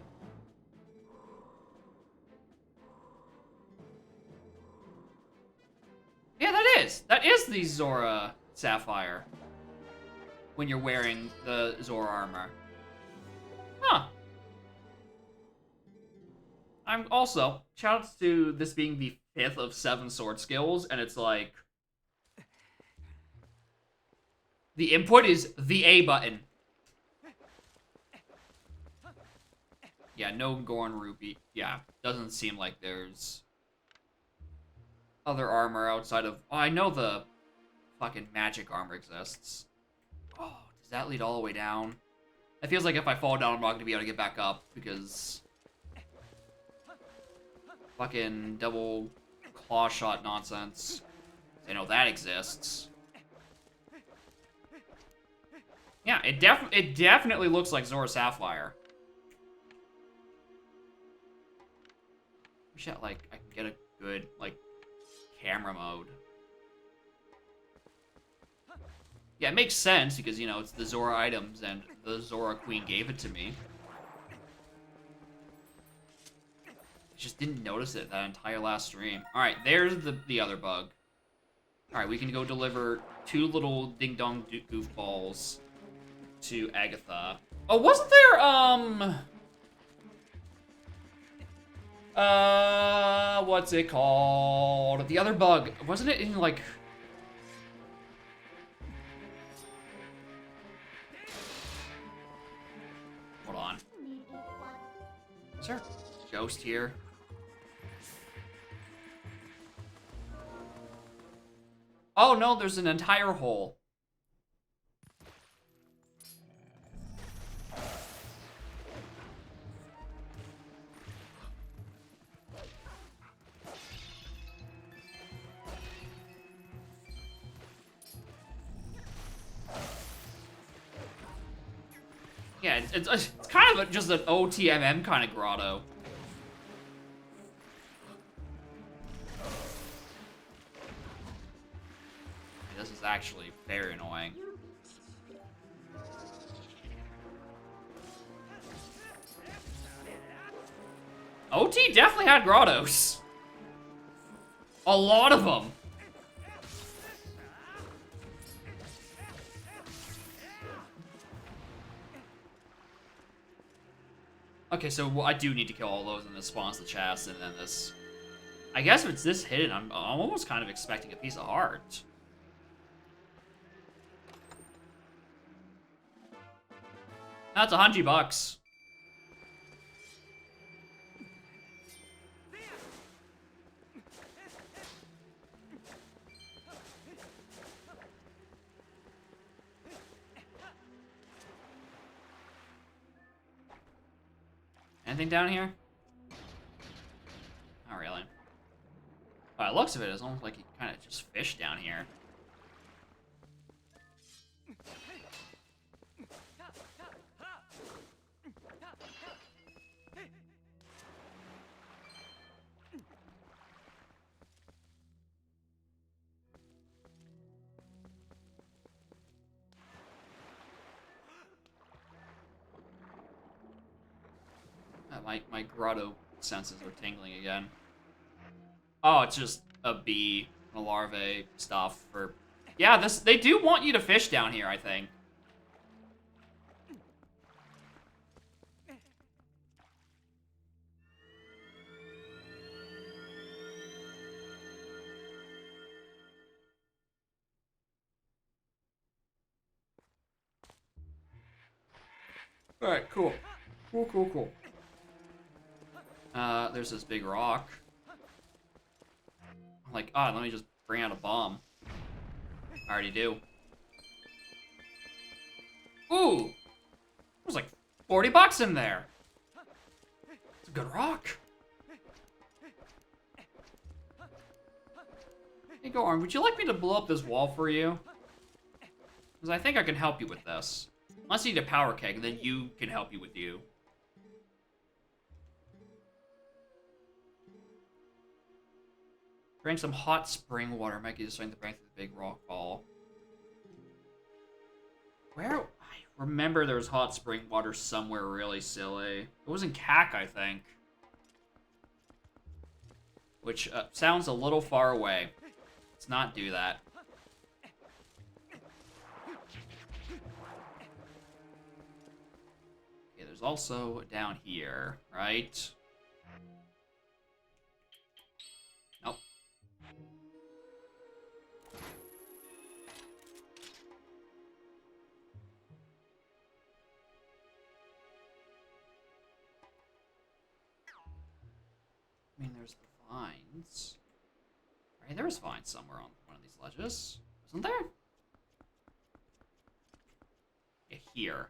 Yeah, that is. That is the Zora Sapphire. When you're wearing the Zora armor. Huh. I'm also, shoutouts to this being the 5th of 7 sword skills, and it's like... The input is the A button. Yeah, no Goron Ruby. Yeah, doesn't seem like there's other armor outside of... Oh, I know the fucking magic armor exists. Oh, does that lead all the way down? It feels like if I fall down, I'm not going to be able to get back up, because... Fucking double claw shot nonsense. I know that exists. Yeah, it definitely looks like Zora Sapphire. Wish that, like, I could get a good, like, camera mode. Yeah, it makes sense because, you know, it's the Zora items and the Zora Queen gave it to me. I just didn't notice it that entire last stream. Alright, there's the other bug. Alright, we can go deliver 2 little ding-dong goofballs to Agatha. Oh, wasn't there, what's it called? The other bug. Wasn't it in, like... Hold on. Is there a ghost here? Oh, no, there's an entire hole. Yeah, it's kind of just an OTMM kind of grotto. This is actually very annoying. OT definitely had grottos. A lot of them. Okay, so I do need to kill all those and then spawns the chest and then this. I guess if it's this hidden, I'm almost kind of expecting a piece of heart. That's $100. Anything down here? Not really. By the looks of it, it's almost like you kind of just fish down here. My grotto senses are tingling again. Oh, it's just a bee, a larvae stuff for... Yeah, they do want you to fish down here, I think. Alright, cool. Cool. There's this big rock. I'm like, let me just bring out a bomb. I already do. Ooh! There's like 40 bucks in there. It's a good rock. Hey, Gorn, would you like me to blow up this wall for you? Because I think I can help you with this. Unless you need a power keg, then you can help you with you. Drink some hot spring water. Might get you starting to bring through the big rock fall. Where? I remember there was hot spring water somewhere really silly. It was in CAC, I think. Which sounds a little far away. Let's not do that. Okay, there's also down here, right? Nope. I mean, there's the vines. Right, there was vines somewhere on one of these ledges. Wasn't there? Yeah, here.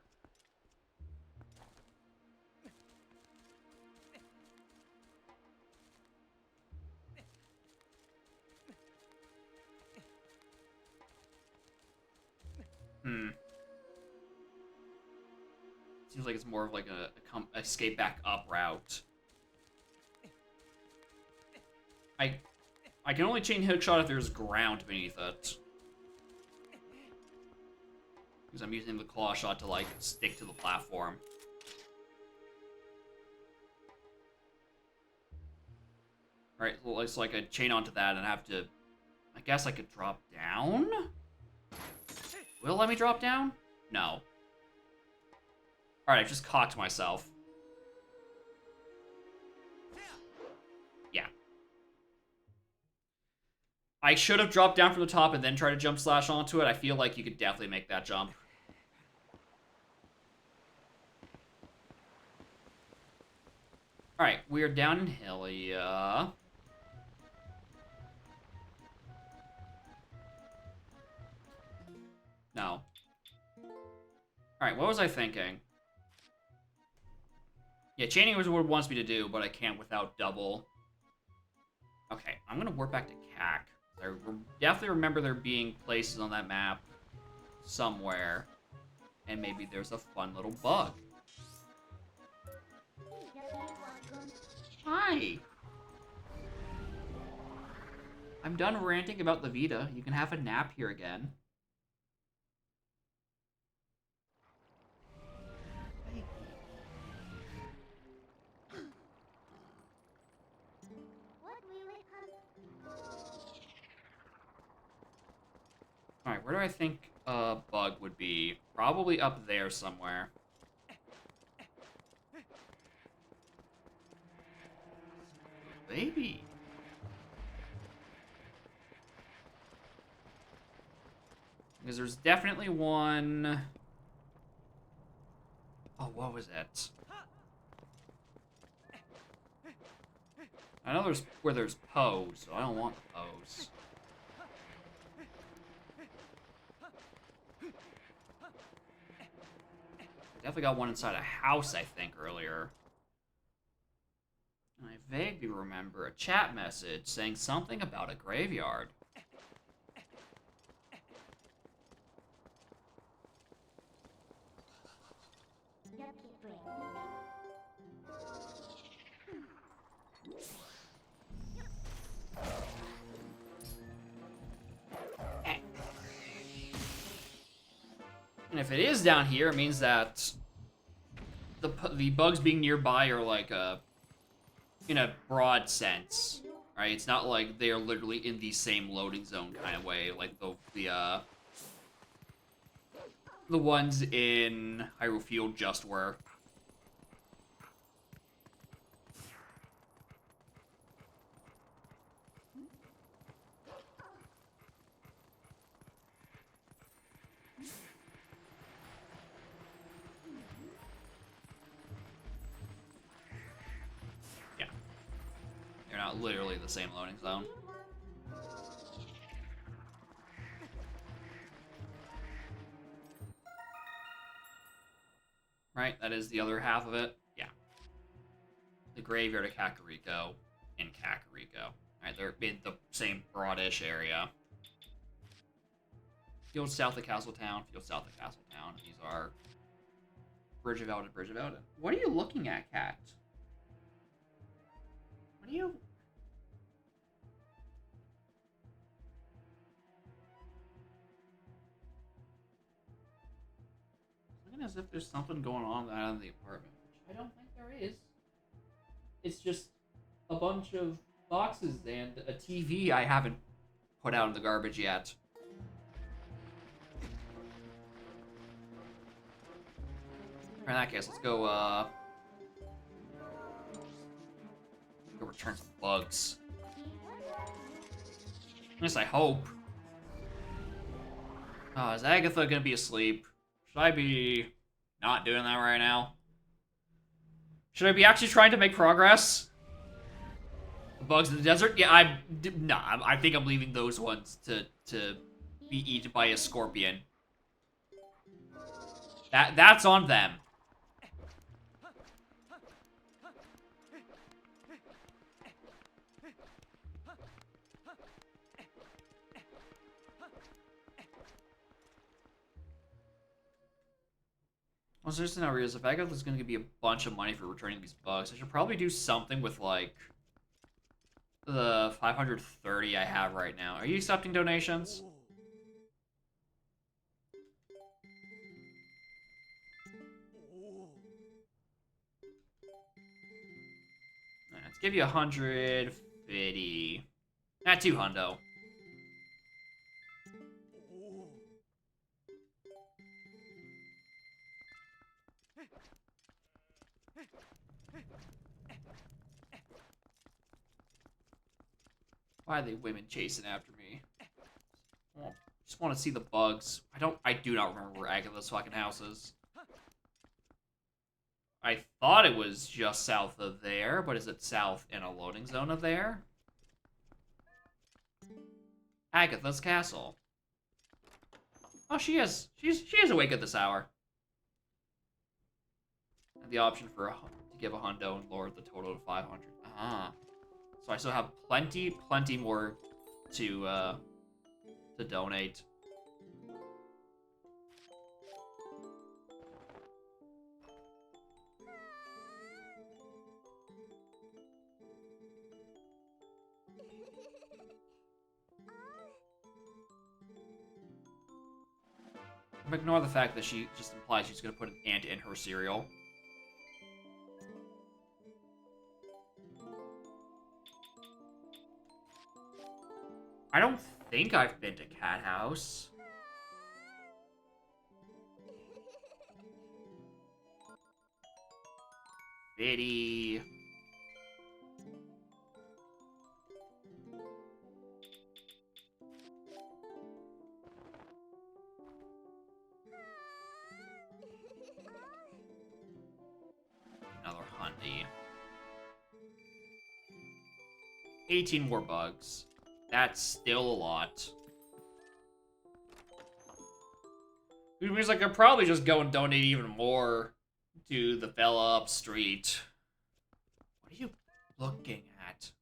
Seems like it's more of like a escape back up route. I can only chain hookshot if there's ground beneath it. Because I'm using the claw shot to like stick to the platform. Alright, well, it's like I chain onto that and have to... I guess I could drop down? Will it let me drop down? No. Alright, I just cocked myself. Yeah. I should have dropped down from the top and then tried to jump slash onto it. I feel like you could definitely make that jump. Alright, we're down in Hylia. No. Alright, what was I thinking? Yeah, chaining was what it wants me to do, but I can't without double. Okay, I'm gonna warp back to CAC. I definitely remember there being places on that map somewhere. And maybe there's a fun little bug. Hi! I'm done ranting about the Vita. You can have a nap here again. Alright, where do I think a bug would be? Probably up there somewhere. Maybe. Because there's definitely one... Oh, what was it? I know there's where there's Poe, so I don't want the Poes. Definitely got one inside a house, I think, earlier. And I vaguely remember a chat message saying something about a graveyard. And if it is down here, it means that the bugs being nearby are like in a broad sense, right? It's not like they are literally in the same loading zone kind of way, like the ones in Hyrule Field just were. Yeah, literally the same loading zone. Right, that is the other half of it. Yeah. The graveyard of Kakariko and Kakariko. Alright, they're in the same broadish area. Field south of Castletown, field south of Castletown. These are Bridge of Eldin, Bridge of Eldin. What are you looking at, Cat? What are you... Looking as if there's something going on out in the apartment, which I don't think there is. It's just a bunch of boxes and a TV I haven't put out in the garbage yet. In that case, let's go, go return some bugs. At least I hope. Is Agatha gonna be asleep? Should I be not doing that right now? Should I be actually trying to make progress? The bugs in the desert? Yeah, I think I'm leaving those ones to be eaten by a scorpion. That's on them. Well, seriously, now realize if Agatha's gonna give me a bunch of money for returning these bugs, I should probably do something with, like, the 530 I have right now. Are you accepting donations? Let's give you 150. Not 200. Why are they women chasing after me? Oh, just want to see the bugs. I do not remember where Agatha's fucking house is. I thought it was just south of there, but is it south in a loading zone of there? Agatha's castle. Oh, she is. She is awake at this hour. And the option for to give a hundo and lower the total to 500. Ah. So I still have plenty more to donate. Ignore the fact that she just implies she's gonna put an ant in her cereal. I don't think I've been to Cat House. Biddy. Another hundy. 18 more bugs. That's still a lot. Which means I could probably just go and donate even more to the fella up street. What are you looking at?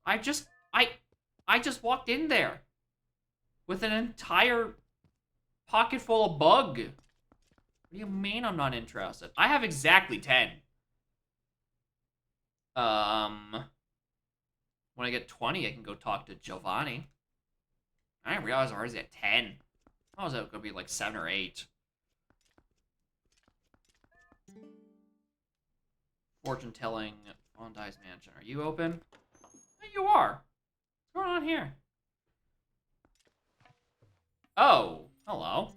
I just walked in there with an entire pocket full of bug. What do you mean I'm not interested? I have exactly 10. When I get 20, I can go talk to Giovanni. I didn't realize I was at 10. I was going to be like 7 or 8. Fortune telling on Dai's Mansion. Are you open? Yeah, you are. What's going on here? Oh, hello.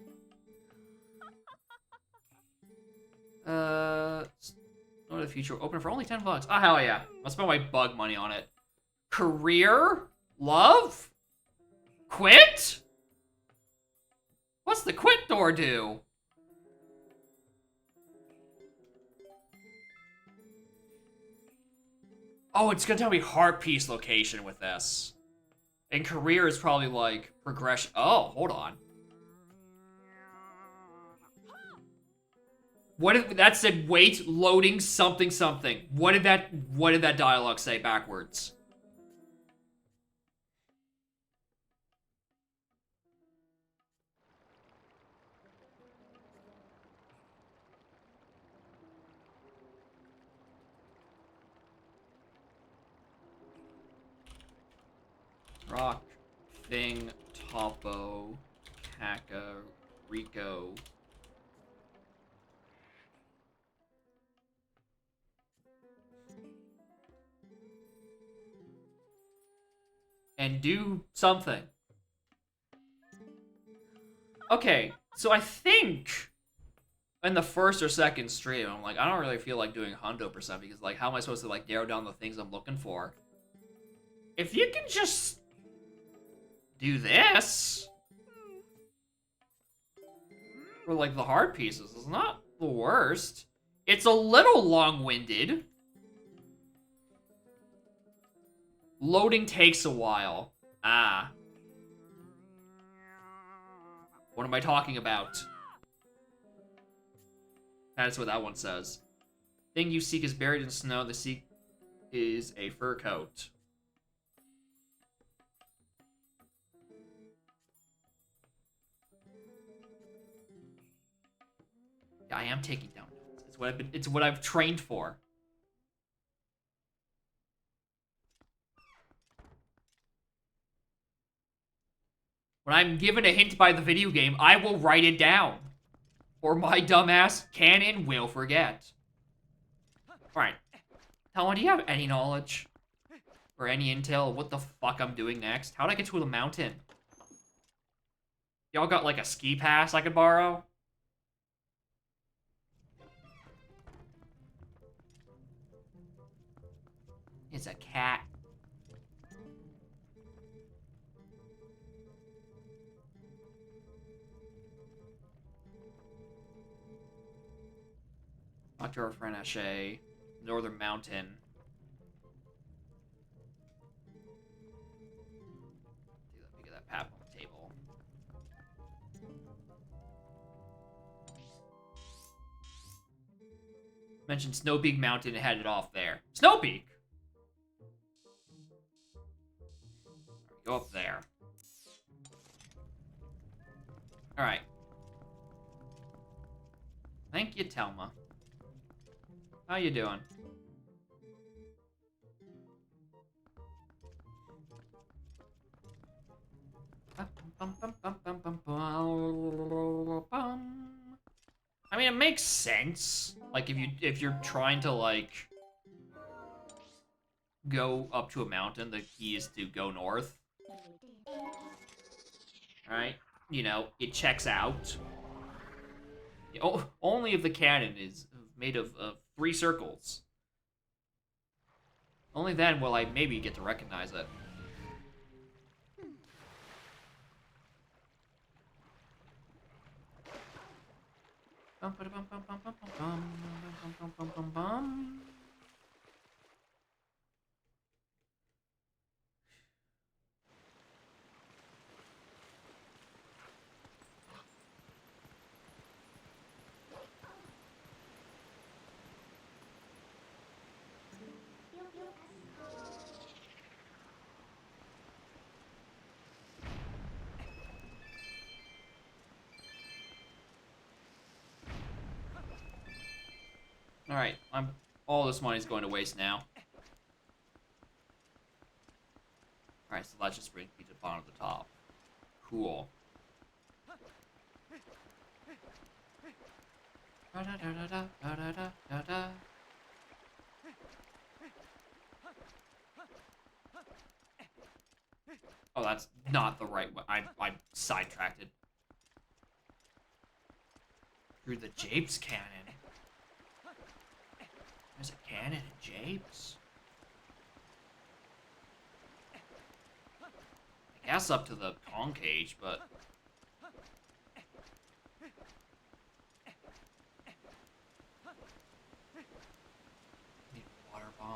Go to the future. Open for only 10 bucks. Oh, hell yeah. I'll spend my bug money on it. Career? Love? Quit? What's the quit door do? Oh, it's gonna tell me heart piece location with this. And career is probably like progression. Oh, hold on. What did that said? Wait, loading something something. What did that dialogue say backwards? Rock, thing, topo, Kaka, Rico. And do something. Okay, so I think in the first or second stream, I'm like, I don't really feel like doing 100% because, like, how am I supposed to, like, narrow down the things I'm looking for? If you can just do this, or, like, the hard pieces, it's not the worst. It's a little long-winded. Loading takes a while. Ah. What am I talking about? That's what that one says. Thing you seek is buried in snow. The seek is a fur coat. Yeah, I am taking down notes. It's what I've trained for. When I'm given a hint by the video game, I will write it down. Or my dumbass can and will forget. Alright. Talon, do you have any knowledge? Or any intel of what the fuck I'm doing next? How'd I get to the mountain? Y'all got like a ski pass I could borrow? It's a cat. Talk to our friend Ashe. Northern Mountain. Let me get that pap on the table. Mentioned Snowpeak Mountain and headed off there. Snowpeak! Go up there. Alright. Thank you, Telma. How you doing? I mean, it makes sense. Like, if you're trying to, like, go up to a mountain, the key is to go north. Right? You know, it checks out. Only if the cannon is made of 3 circles. Only then will I maybe get to recognize it. Alright, all this money's going to waste now. Alright, so let's just bring me to the bottom of the top. Cool. Oh, that's not the right way. I'm sidetracked. Through the Japes cannon. There's a cannon in Japes. I guess up to the concage, but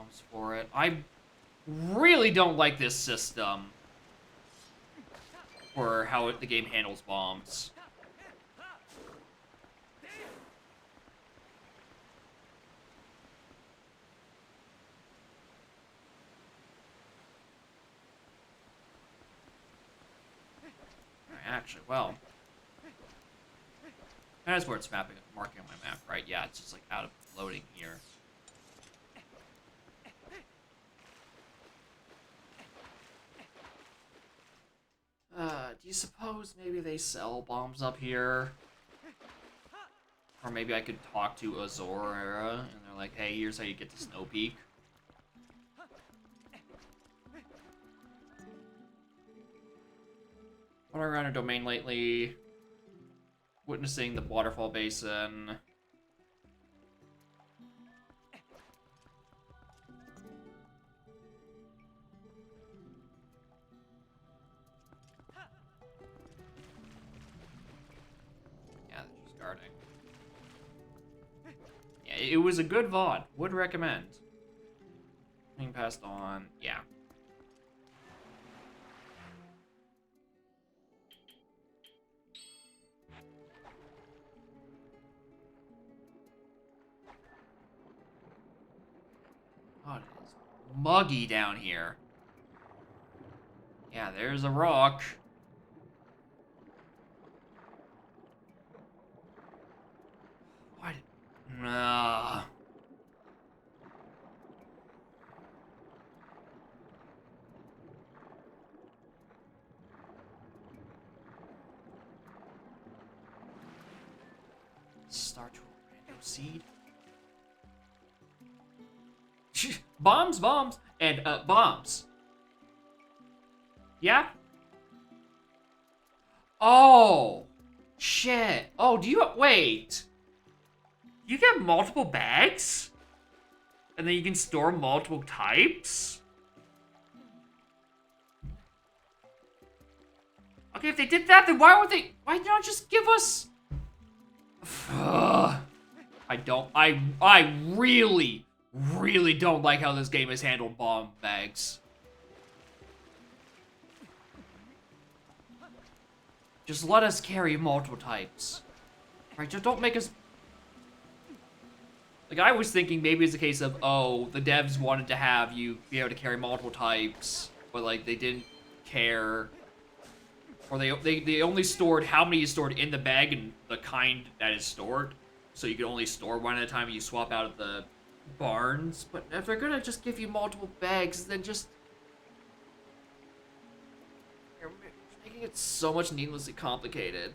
bombs for it. I really don't like this system for how the game handles bombs. Actually, well, that's where it's marking on my map, right? Yeah, it's just like out of loading here. Do you suppose maybe they sell bombs up here? Or maybe I could talk to Azora, and they're like, hey, here's how you get to Snow Peak. What around a domain lately? Witnessing the waterfall basin. Yeah, they're just guarding. Yeah, it was a good VOD. Would recommend. Being passed on. Yeah. God, it is muggy down here. Yeah, there's a rock. What? Nah. Start to a random seed. Bombs, and bombs. Yeah? Oh! Shit. Oh, wait. You get multiple bags? And then you can store multiple types? Okay, if they did that, then why not just give us... I really don't like how this game has handled bomb bags. Just let us carry multiple types. Right, just don't make us... Like, I was thinking maybe it's a case of, oh, the devs wanted to have you be able to carry multiple types, but, like, they didn't care. Or they only stored how many you stored in the bag and the kind that is stored. So you can only store one at a time and you swap out of the barns. But if they're gonna just give you multiple bags, then just... You're making it so much needlessly complicated.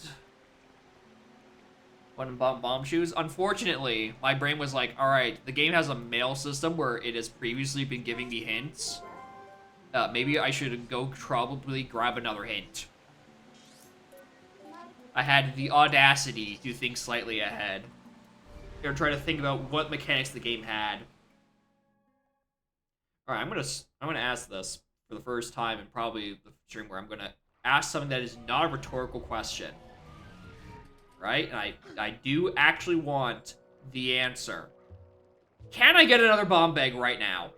When bomb shoes? Unfortunately, my brain was like, alright, the game has a mail system where it has previously been giving me hints. Maybe I should go probably grab another hint. I had the audacity to think slightly ahead. Or try to think about what mechanics the game had. Alright, I'm gonna ask this for the first time in probably the stream where I'm gonna ask something that is not a rhetorical question. Right? And I do actually want the answer. Can I get another bomb bag right now?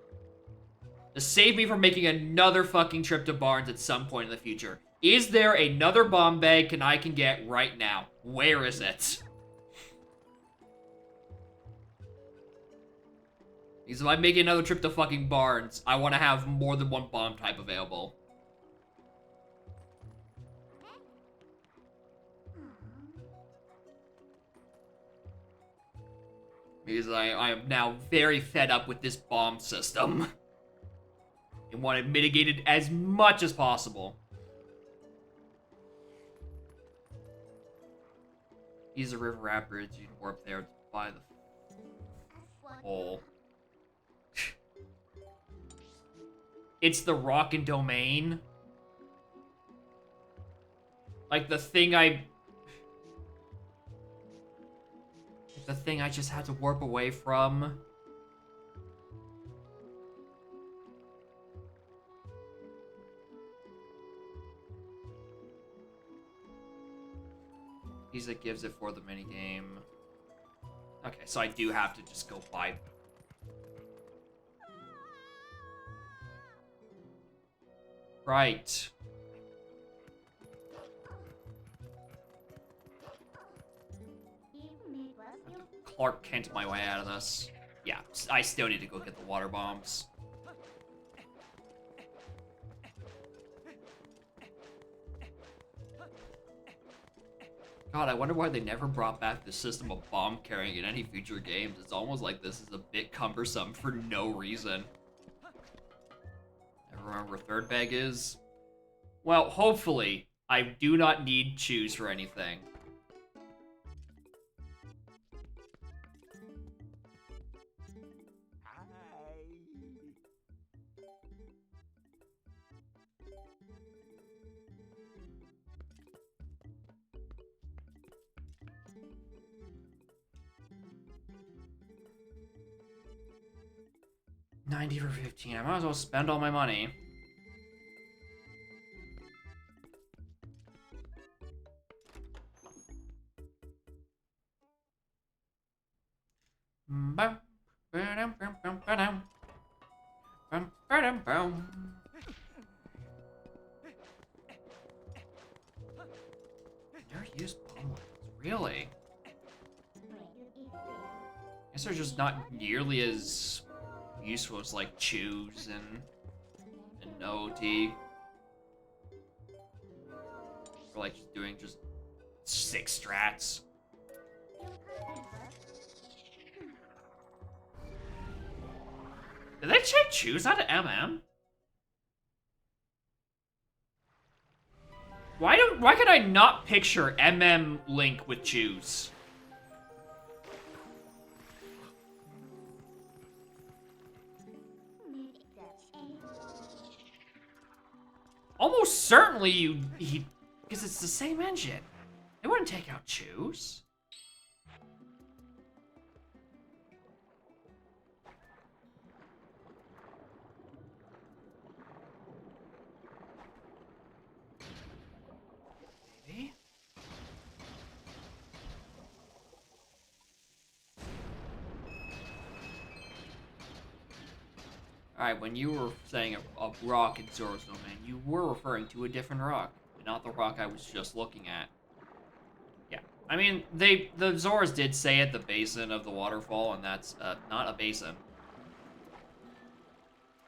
To save me from making another fucking trip to Barnes at some point in the future. Is there another bomb bag I can get right now? Where is it? Because if I make another trip to fucking Barnes, I want to have more than one bomb type available. Because I am now very fed up with this bomb system. And want to mitigate it as much as possible. Use the river rapids, you can warp there by the hole. It's the rockin' domain. Like the thing I just had to warp away from. That gives it for the minigame. Okay, so I do have to just go buy. Right. Clark Kent my way out of this. Yeah, I still need to go get the water bombs. God, I wonder why they never brought back the system of bomb carrying in any future games. It's almost like this is a bit cumbersome for no reason. Ever remember where third bag is? Well, hopefully, I do not need choose for anything. $90 for 15. I might as well spend all my money. Never used bomb weapons, really? Guess they're just not nearly as useful as like choose and OT. Or like doing just 6 strats. Did they check choose out of MM? Why could I not picture MM Link with choose? Almost certainly because it's the same engine. They wouldn't take out choose. Maybe? Alright, when you were saying a rock in Zora's domain, you were referring to a different rock, not the rock I was just looking at. Yeah, I mean, the Zoras did say at the basin of the waterfall, and that's not a basin.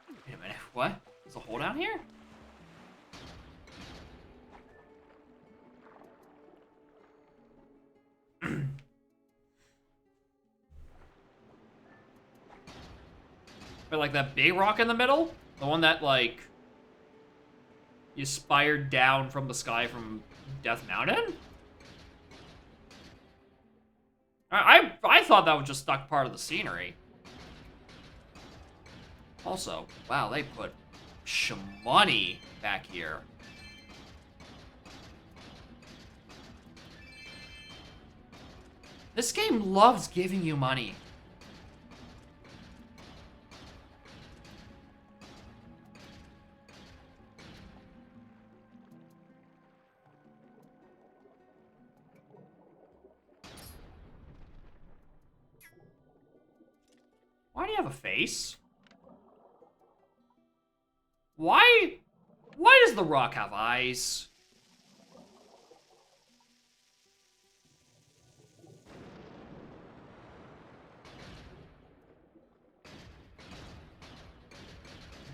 Wait a minute, what? There's a hole down here? But like that big rock in the middle? The one that, like, you spired down from the sky from Death Mountain? I thought that was just stuck part of the scenery. Also, wow, they put shmoney back here. This game loves giving you money. Why do you have a face? Why does the rock have eyes?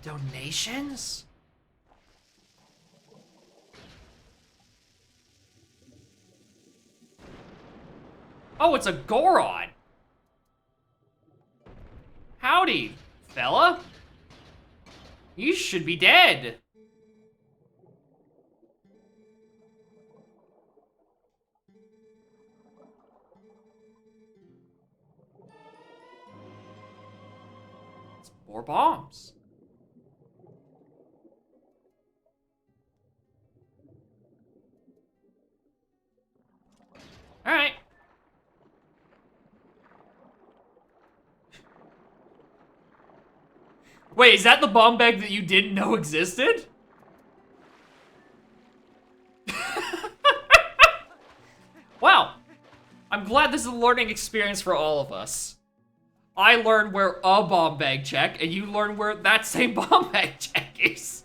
Donations? Oh, it's a Goron. Howdy, fella. You should be dead. It's more bombs. All right. Wait, is that the bomb bag that you didn't know existed? Wow. I'm glad this is a learning experience for all of us. I learned where a bomb bag check, and you learn where that same bomb bag check is.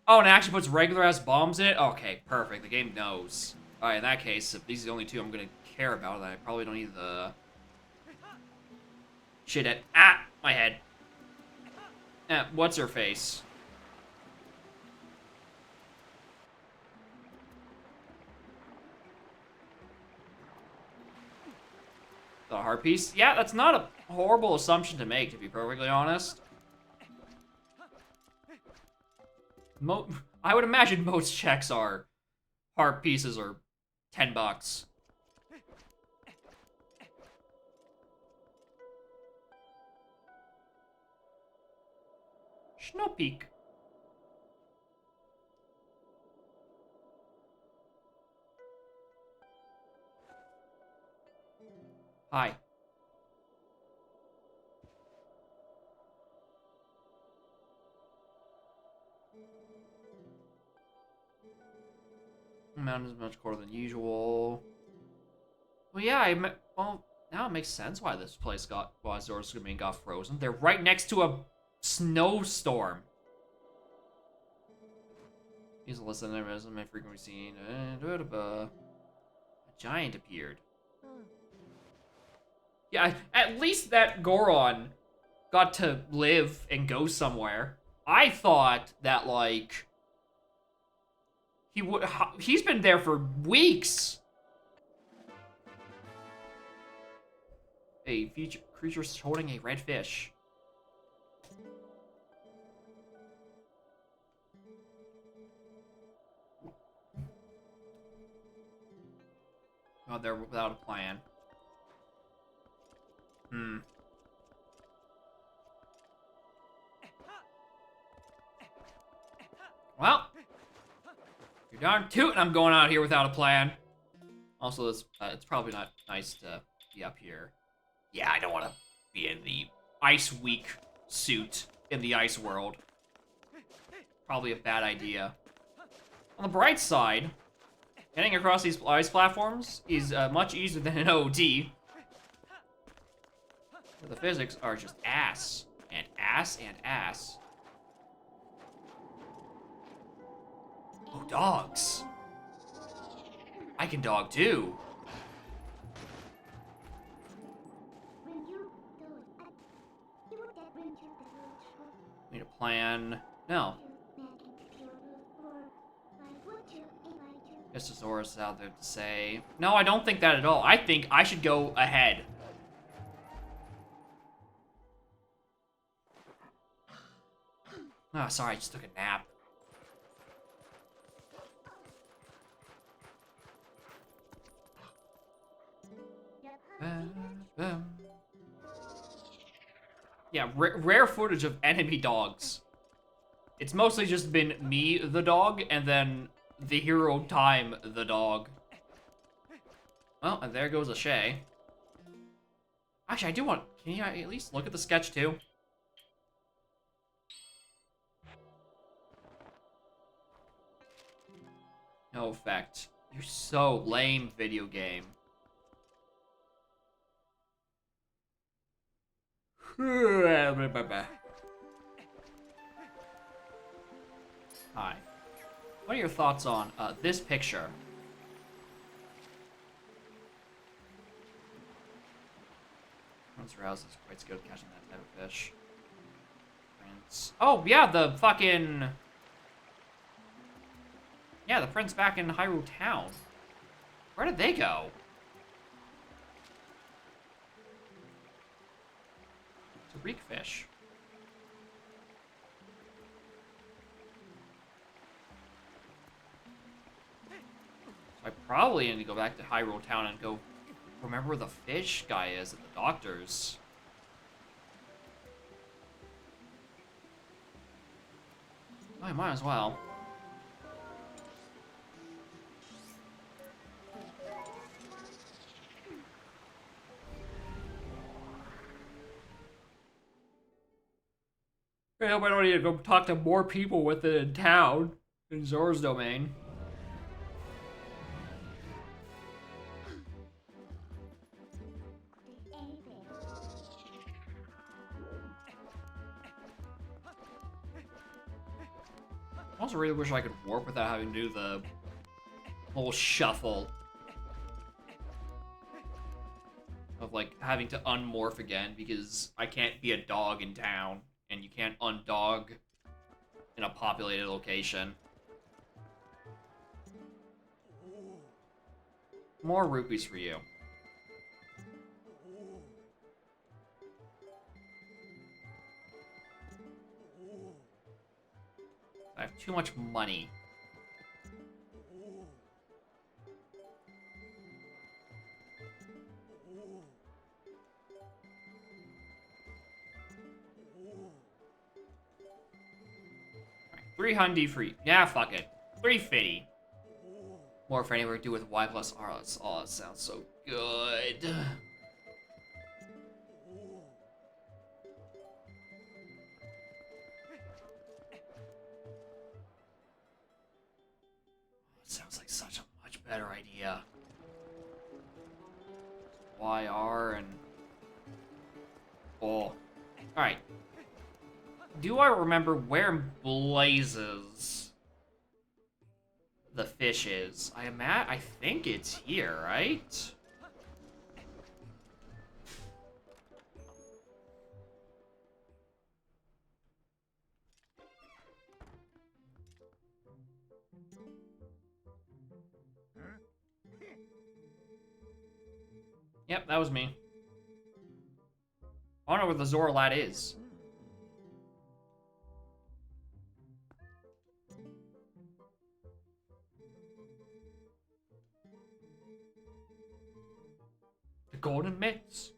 Oh, and it actually puts regular-ass bombs in it? Okay, perfect. The game knows. Alright, in that case, if these are the only two I'm gonna care about, then I probably don't need the... Shit at... Ah! My head. What's her face? The heart piece? Yeah, that's not a horrible assumption to make, to be perfectly honest. I would imagine most checks are heart pieces or $10. Schnoppeek. Hi. Mountain is much colder than usual. Well, yeah, well, now it makes sense why this place why Zora's Domain got frozen. They're right next to a snowstorm. He's a list of enemies may frequently seen. A giant appeared. Yeah, at least that Goron got to live and go somewhere. I thought that, like, he's been there for weeks. A creature holding a red fish. Oh, they're without a plan. Well, you're darn tootin' I'm going out here without a plan. Also, it's probably not nice to be up here. Yeah, I don't want to be in the Ice Week suit in the ice world. Probably a bad idea. On the bright side, getting across these ice platforms is much easier than an OD. But the physics are just ass. And ass and ass. Oh, dogs. I can dog too. Need a plan. No. Guess Zora's out there to say. No, I don't think that at all. I think I should go ahead. Oh, sorry, I just took a nap. Yeah, rare footage of enemy dogs. It's mostly just been me, the dog, and then the hero time, the dog. Well, and there goes a Shay. Actually, I do want... Can you at least look at the sketch, too? No effect. You're so lame, video game. Hi. What are your thoughts on this picture? Once aroused, is quite skilled at catching that type of fish. Prince. Oh, yeah, the fucking... Yeah, the prince back in Hyrule Town. Where did they go? It's a reek fish. So I probably need to go back to Hyrule Town and go remember where the fish guy is at the doctor's. I might as well. I hope I don't need to go talk to more people within town in Zora's Domain. also really wish I could warp without having to do the whole shuffle of like having to unmorph again because I can't be a dog in town and you can't undog in a populated location. More rupees for you. I have too much money. Right, 300 free. Yeah, fuck it. 350. More for anywhere to do with Y plus R. Oh, that sounds so good. It sounds like such a much better idea. YR and... Oh. Alright. Do I remember where in blazes the fish is? I think it's here, right? Yep, that was me. I don't know where the Zora lad is. The golden mitts.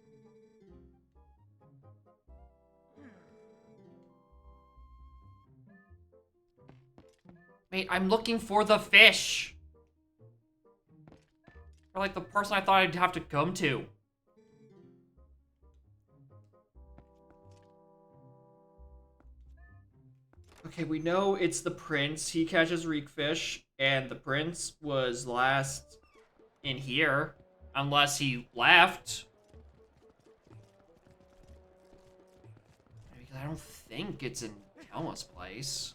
Mate, I'm looking for the fish. Or like the person I thought I'd have to come to. Okay, we know it's the prince. He catches reekfish, and the prince was last in here, unless he left. Because I don't think it's in Kelma's place.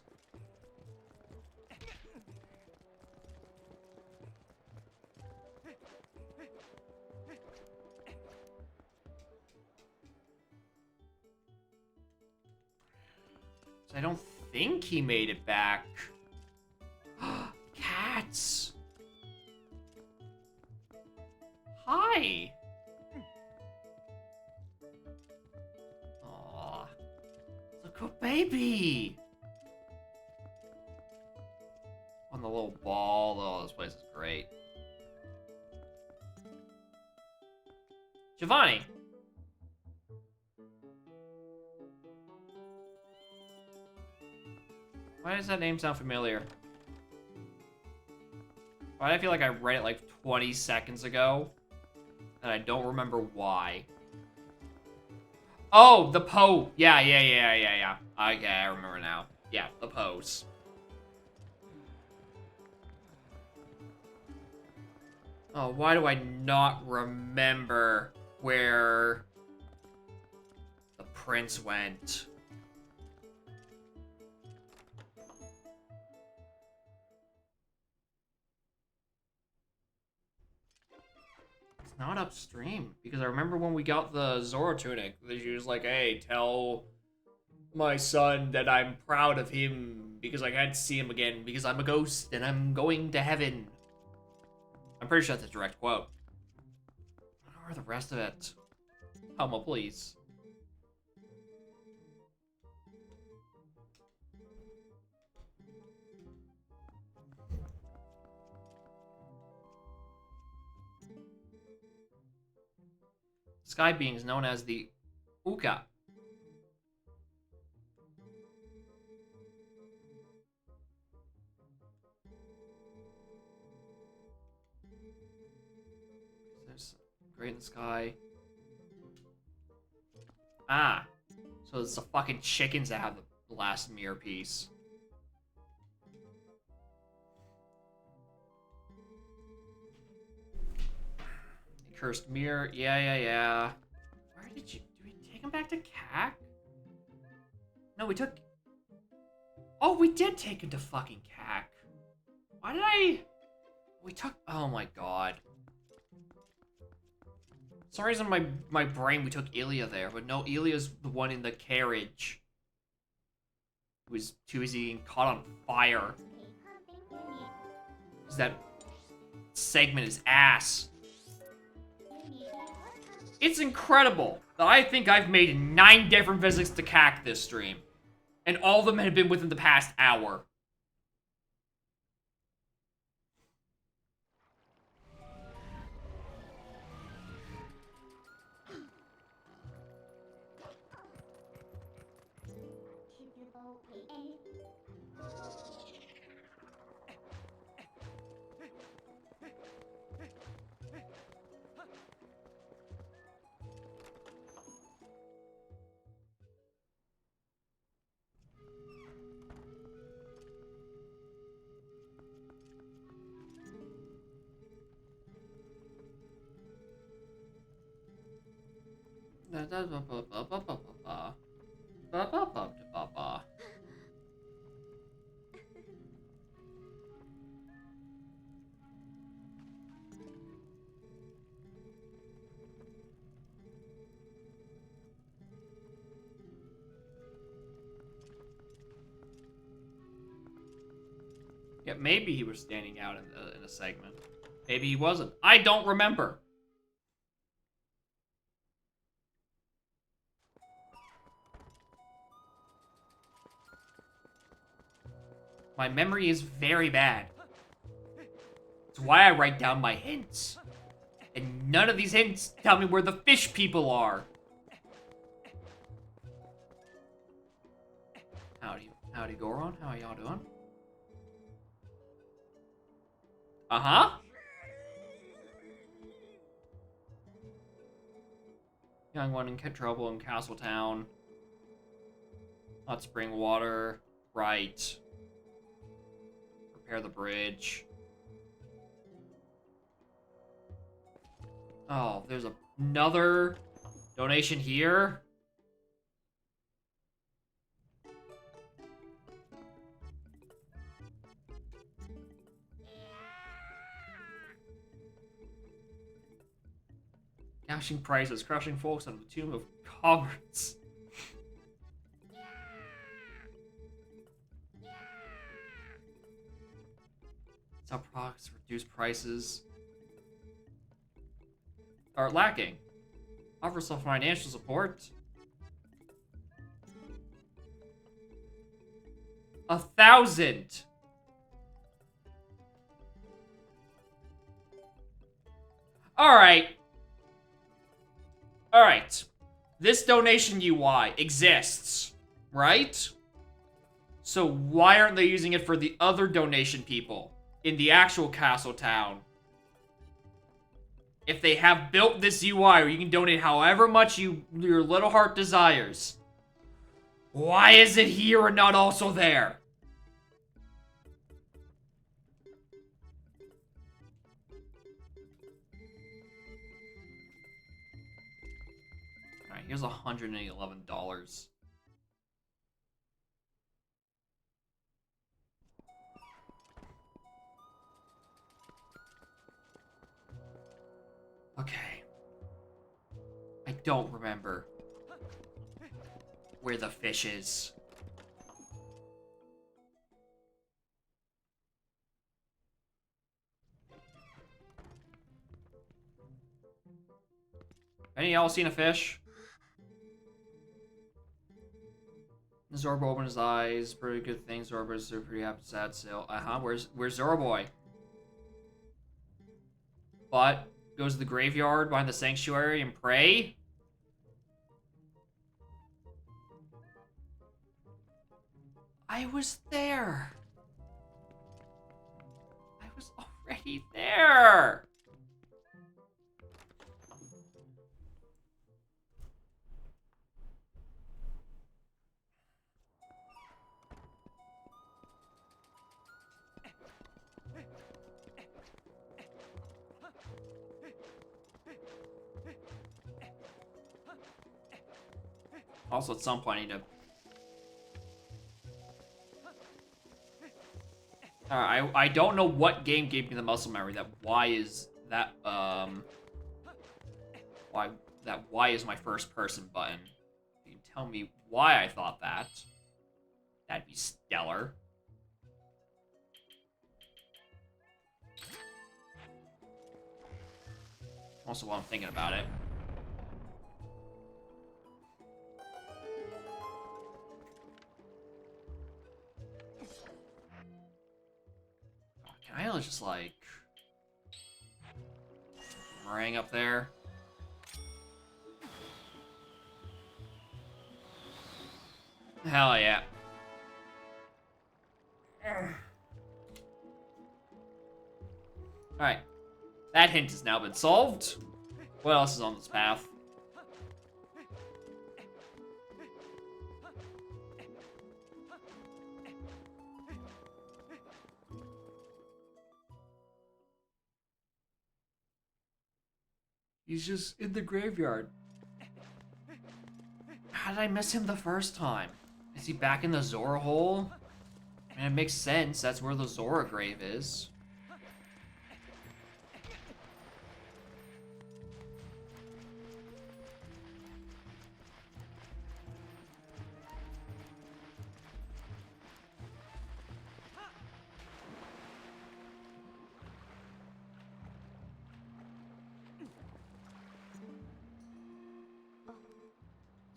So I don't think he made it back. Cats. Hi. Aw. Look, a baby. On the little ball. Oh, this place is great. Giovanni. Why does that name sound familiar? Why do I feel like I read it like 20 seconds ago? And I don't remember why. Oh, the Poe. Yeah. Okay, I remember now. Yeah, the pose. Oh, why do I not remember where the prince went? Not upstream, because I remember when we got the Zoro tunic, she was like, hey, tell my son that I'm proud of him because I can't see him again because I'm a ghost and I'm going to heaven. I'm pretty sure that's a direct quote. I don't know where the rest of it. Helma, please. Sky beings known as the Uka. There's great in the sky. Ah, so it's the fucking chickens that have the last mirror piece. Cursed mirror. Yeah. Where did we take him back to CAC? No, we took... Oh, we did take him to fucking CAC. Why did I... We took... Oh my god. For some reason, my brain, we took Ilya there, but no, Ilya's the one in the carriage. Who was too busy getting caught on fire. Because that segment is ass. It's incredible that I think I've made 9 different visits to CAC this stream. And all of them have been within the past hour. Yeah, maybe he was standing out in a segment. Maybe he wasn't. I don't remember. My memory is very bad. It's why I write down my hints. And none of these hints tell me where the fish people are. Howdy, Goron. How y'all doing? Uh-huh. Young one in trouble in Castletown. Hot spring water. Right. Repair the bridge. Oh, there's another donation here. Gashing prices, crushing folks out of the tomb of commerce. That's how products reduce prices are lacking. Offer some financial support. 1,000. Alright. Alright. This donation UI exists, right? So why aren't they using it for the other donation people in the actual castle town? If they have built this UI where you can donate however much your little heart desires, why is it here and not also there? Alright, here's $111. Okay. I don't remember where the fish is. Any of y'all seen a fish? Zorbo opened his eyes. Pretty good thing. Zorbo's pretty happy, sad still. Where's Zorboy? But goes to the graveyard behind the sanctuary and pray. I was there. I was already there. Also, at some point, I need to I don't know what game gave me the muscle memory that Y is that why is my first person button. You can tell me why I thought that. That'd be stellar. Also while I'm thinking about it. Can I just like meringue up there? Hell yeah. Alright. That hint has now been solved. What else is on this path? He's just in the graveyard. How did I miss him the first time? Is he back in the Zora hole? I mean, it makes sense. That's where the Zora grave is.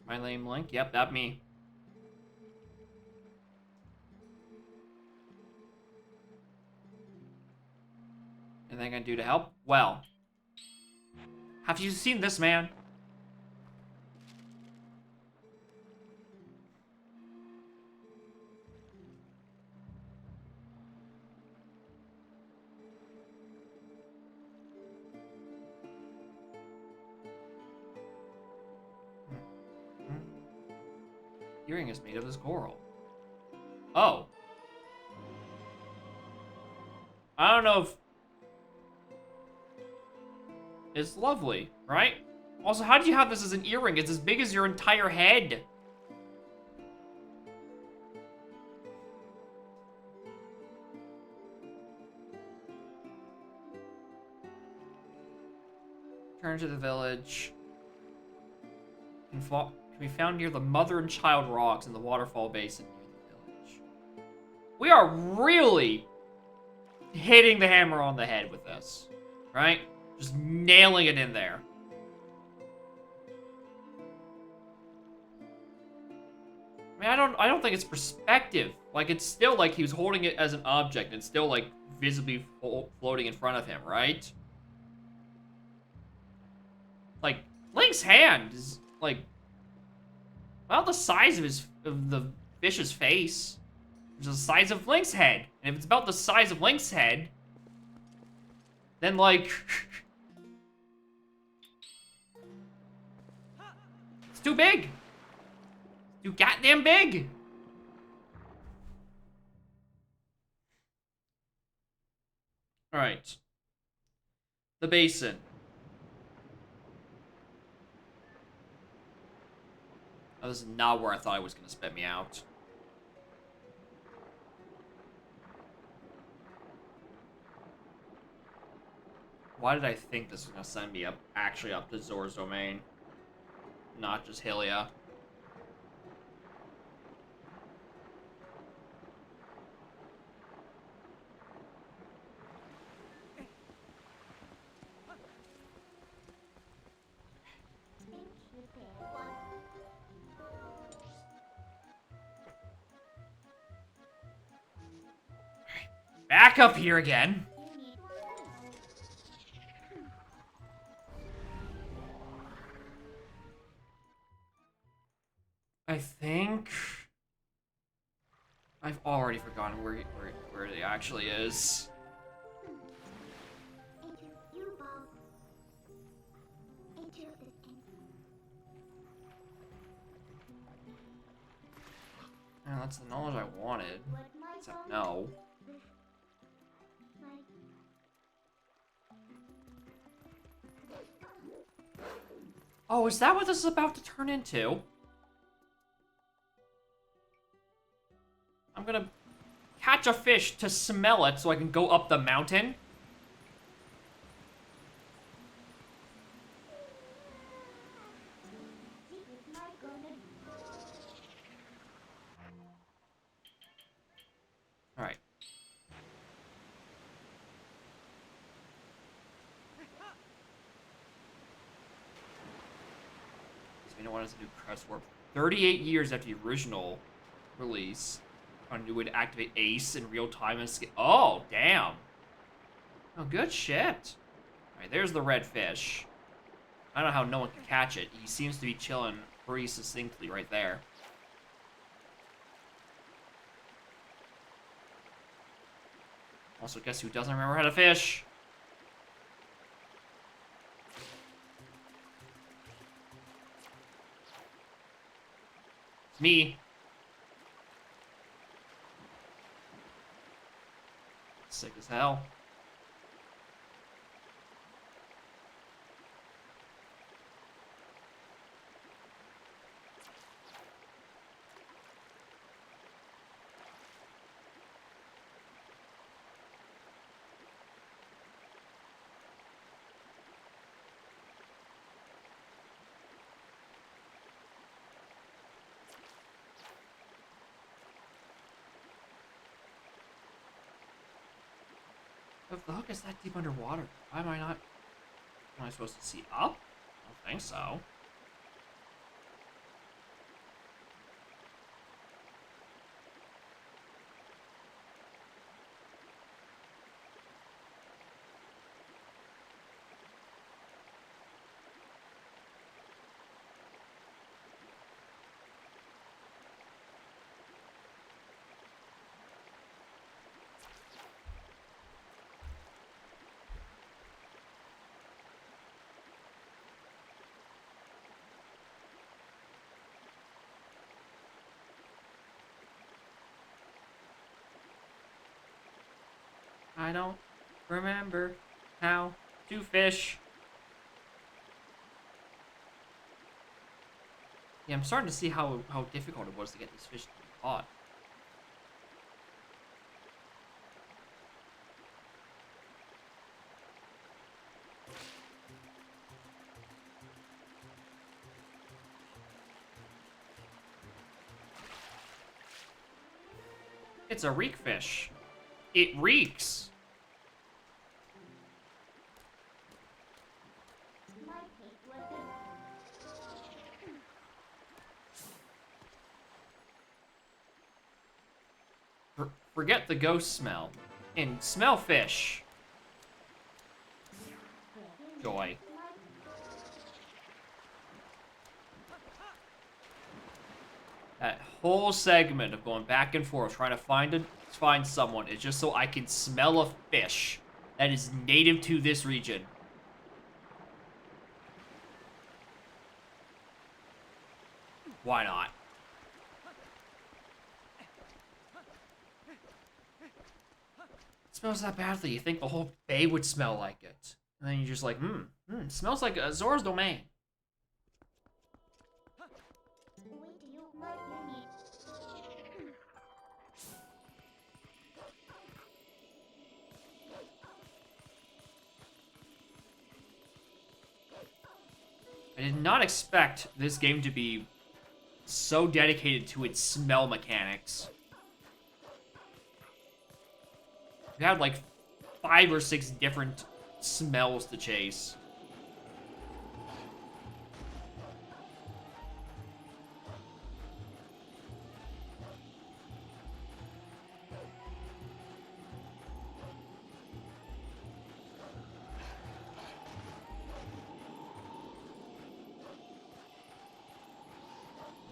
My name Link? Yep, that me. Anything I can do to help? Well, have you seen this man? Earring is made of this coral. Oh. I don't know if... It's lovely, right? Also, how do you have this as an earring? It's as big as your entire head. Return to the village. Can be found near the mother and child rocks in the waterfall basin near the village. We are really hitting the hammer on the head with this, right? Just nailing it in there. I mean, I don't think it's perspective. Like, it's still like he was holding it as an object. It's still like visibly floating in front of him, right? Like, Link's hand is like about the size of the fish's face. It's the size of Link's head. And if it's about the size of Link's head, then like it's too big. Too goddamn big. All right. The basin. Oh, this is not where I thought it was going to spit me out. Why did I think this was going to send me up, actually up to Zora's domain? Not just Hylia. Back up here again. I think I've already forgotten where it actually is. Yeah, that's the knowledge I wanted. Except no. Oh, is that what this is about to turn into? I'm gonna catch catch a fish to smell it so I can go up the mountain. Alright. So we know what is a new crest warp. 38 years after the original release. I knew it would activate Ace in real time and skip. Oh, damn. Oh, good shit. Alright, there's the red fish. I don't know how no one can catch it. He seems to be chilling pretty succinctly right there. Also, guess who doesn't remember how to fish? It's me. Sick as hell. If the hook is that deep underwater, why am I not... Am I supposed to see up? I don't think so. I don't remember how to fish. Yeah, I'm starting to see how difficult it was to get these fish to be caught. It's a reek fish. It reeks. Forget the ghost smell and smell fish. Joy. That whole segment of going back and forth trying to find someone is just so I can smell a fish that is native to this region. Why not? It smells that badly. You think the whole bay would smell like it. And then you're just like, it smells like Zora's domain. I did not expect this game to be so dedicated to its smell mechanics. You had like 5 or 6 different smells to chase.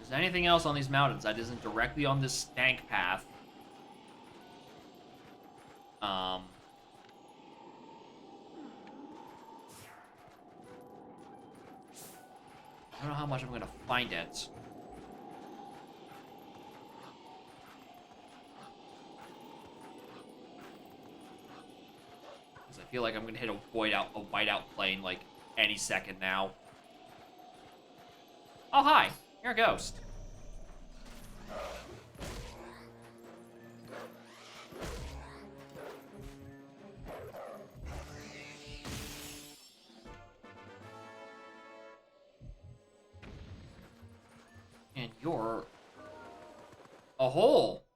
If there's anything else on these mountains that isn't directly on this stank path, I don't know how much I'm gonna find it. Because I feel like I'm gonna hit a whiteout plane like any second now. Oh hi, you're a ghost. And you're a hole.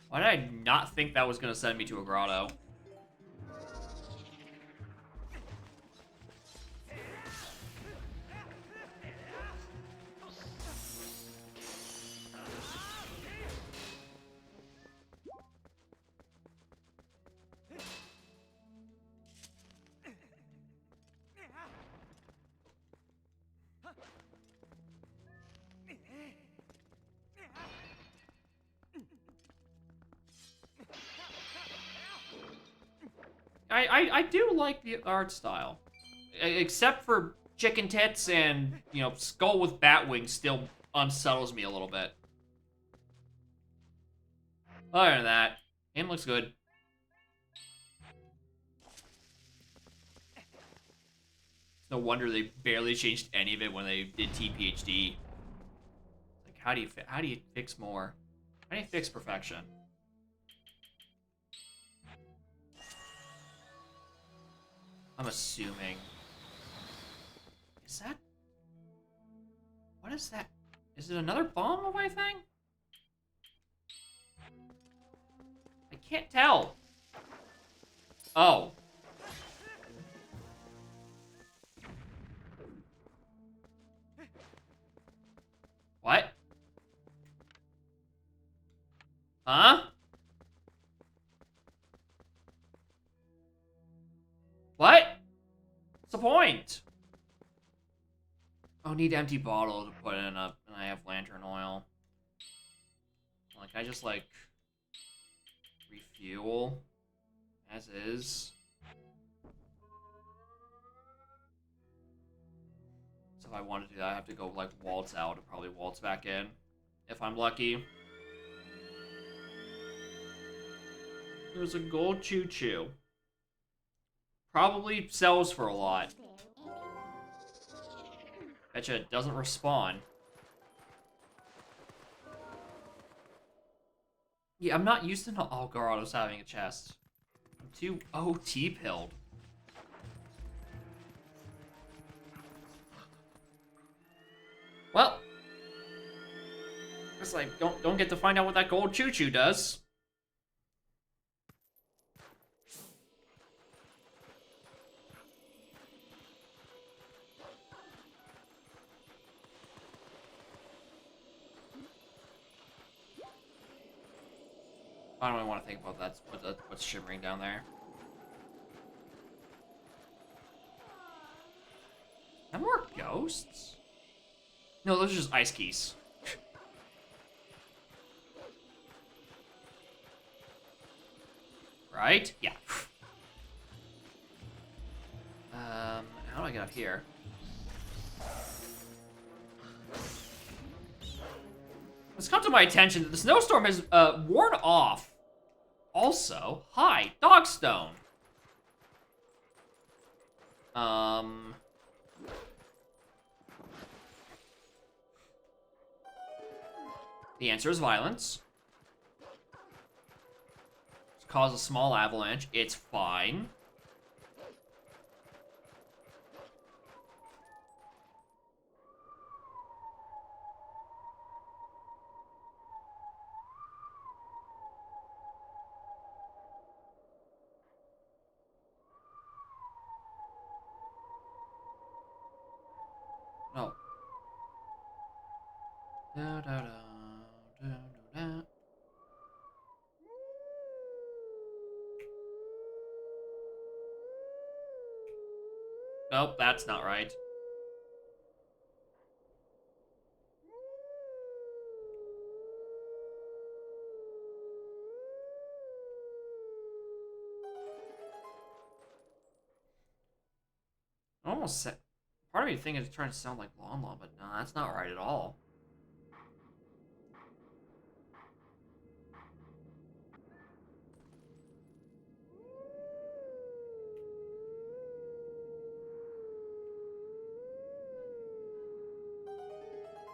Why did I not think that was going to send me to a grotto? I do like the art style. Except for chicken tits and, you know, skull with bat wings still unsettles me a little bit. Other than that, game looks good. It's no wonder they barely changed any of it when they did TPHD. Like, how do you fix more? How do you fix perfection? I'm assuming. Is that? What is that? Is it another bomb of my thing? I can't tell. Oh. What? Huh? What? What's the point? Oh, need empty bottle to put in a, and I have lantern oil. Like, I just, like, refuel as is. So if I want to do that, I have to go, like, waltz out and probably waltz back in, if I'm lucky. There's a gold choo-choo. Probably sells for a lot. Betcha it doesn't respawn. Yeah, I'm not used to all Garados having a chest. I'm too OT pilled. Well, it's like don't get to find out what that gold choo-choo does. I don't really want to think about that. What's shimmering down there? Are there more ghosts? No, those are just ice keys. Right? Yeah. How do I get up here? It's come to my attention that the snowstorm has worn off. Also, hi, Dogstone. The answer is violence. Cause a small avalanche. It's fine. No. Da, da, da, da, da, da. Nope, that's not right. Almost said. Part of me thinking it's trying to sound like Lon Lon, but no, that's not right at all.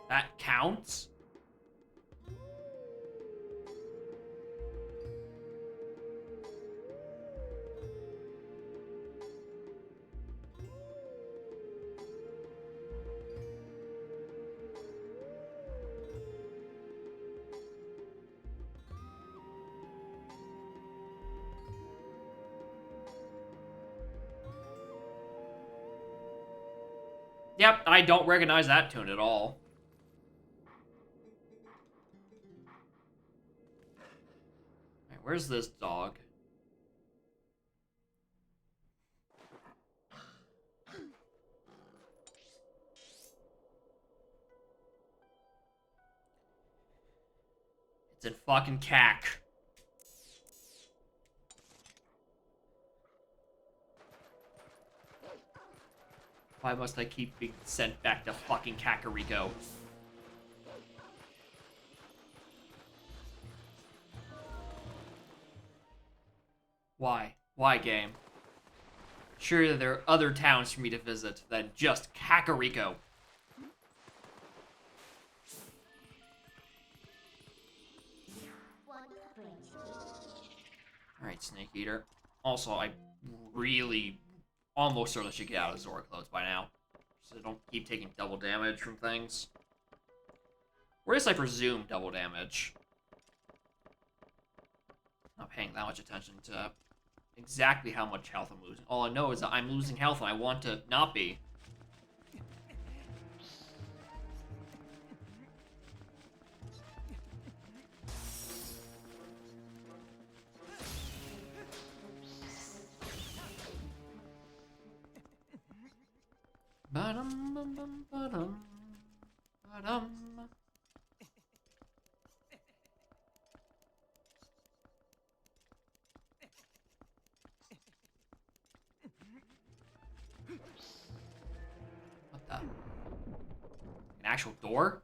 That counts? Yep, I don't recognize that tune at all. Alright, where's this dog? It's in fucking CAC. Why must I keep being sent back to fucking Kakariko? Why? Why, game? Surely there are other towns for me to visit than just Kakariko. Alright, Snake Eater. Also, I really almost certainly should get out of Zora clothes by now, so I don't keep taking double damage from things. Or at least I presume double damage. Not paying that much attention to exactly how much health I'm losing. All I know is that I'm losing health and I want to not be. Ba-dum, bum, bum, ba-dum, ba-dum. What the? An actual door?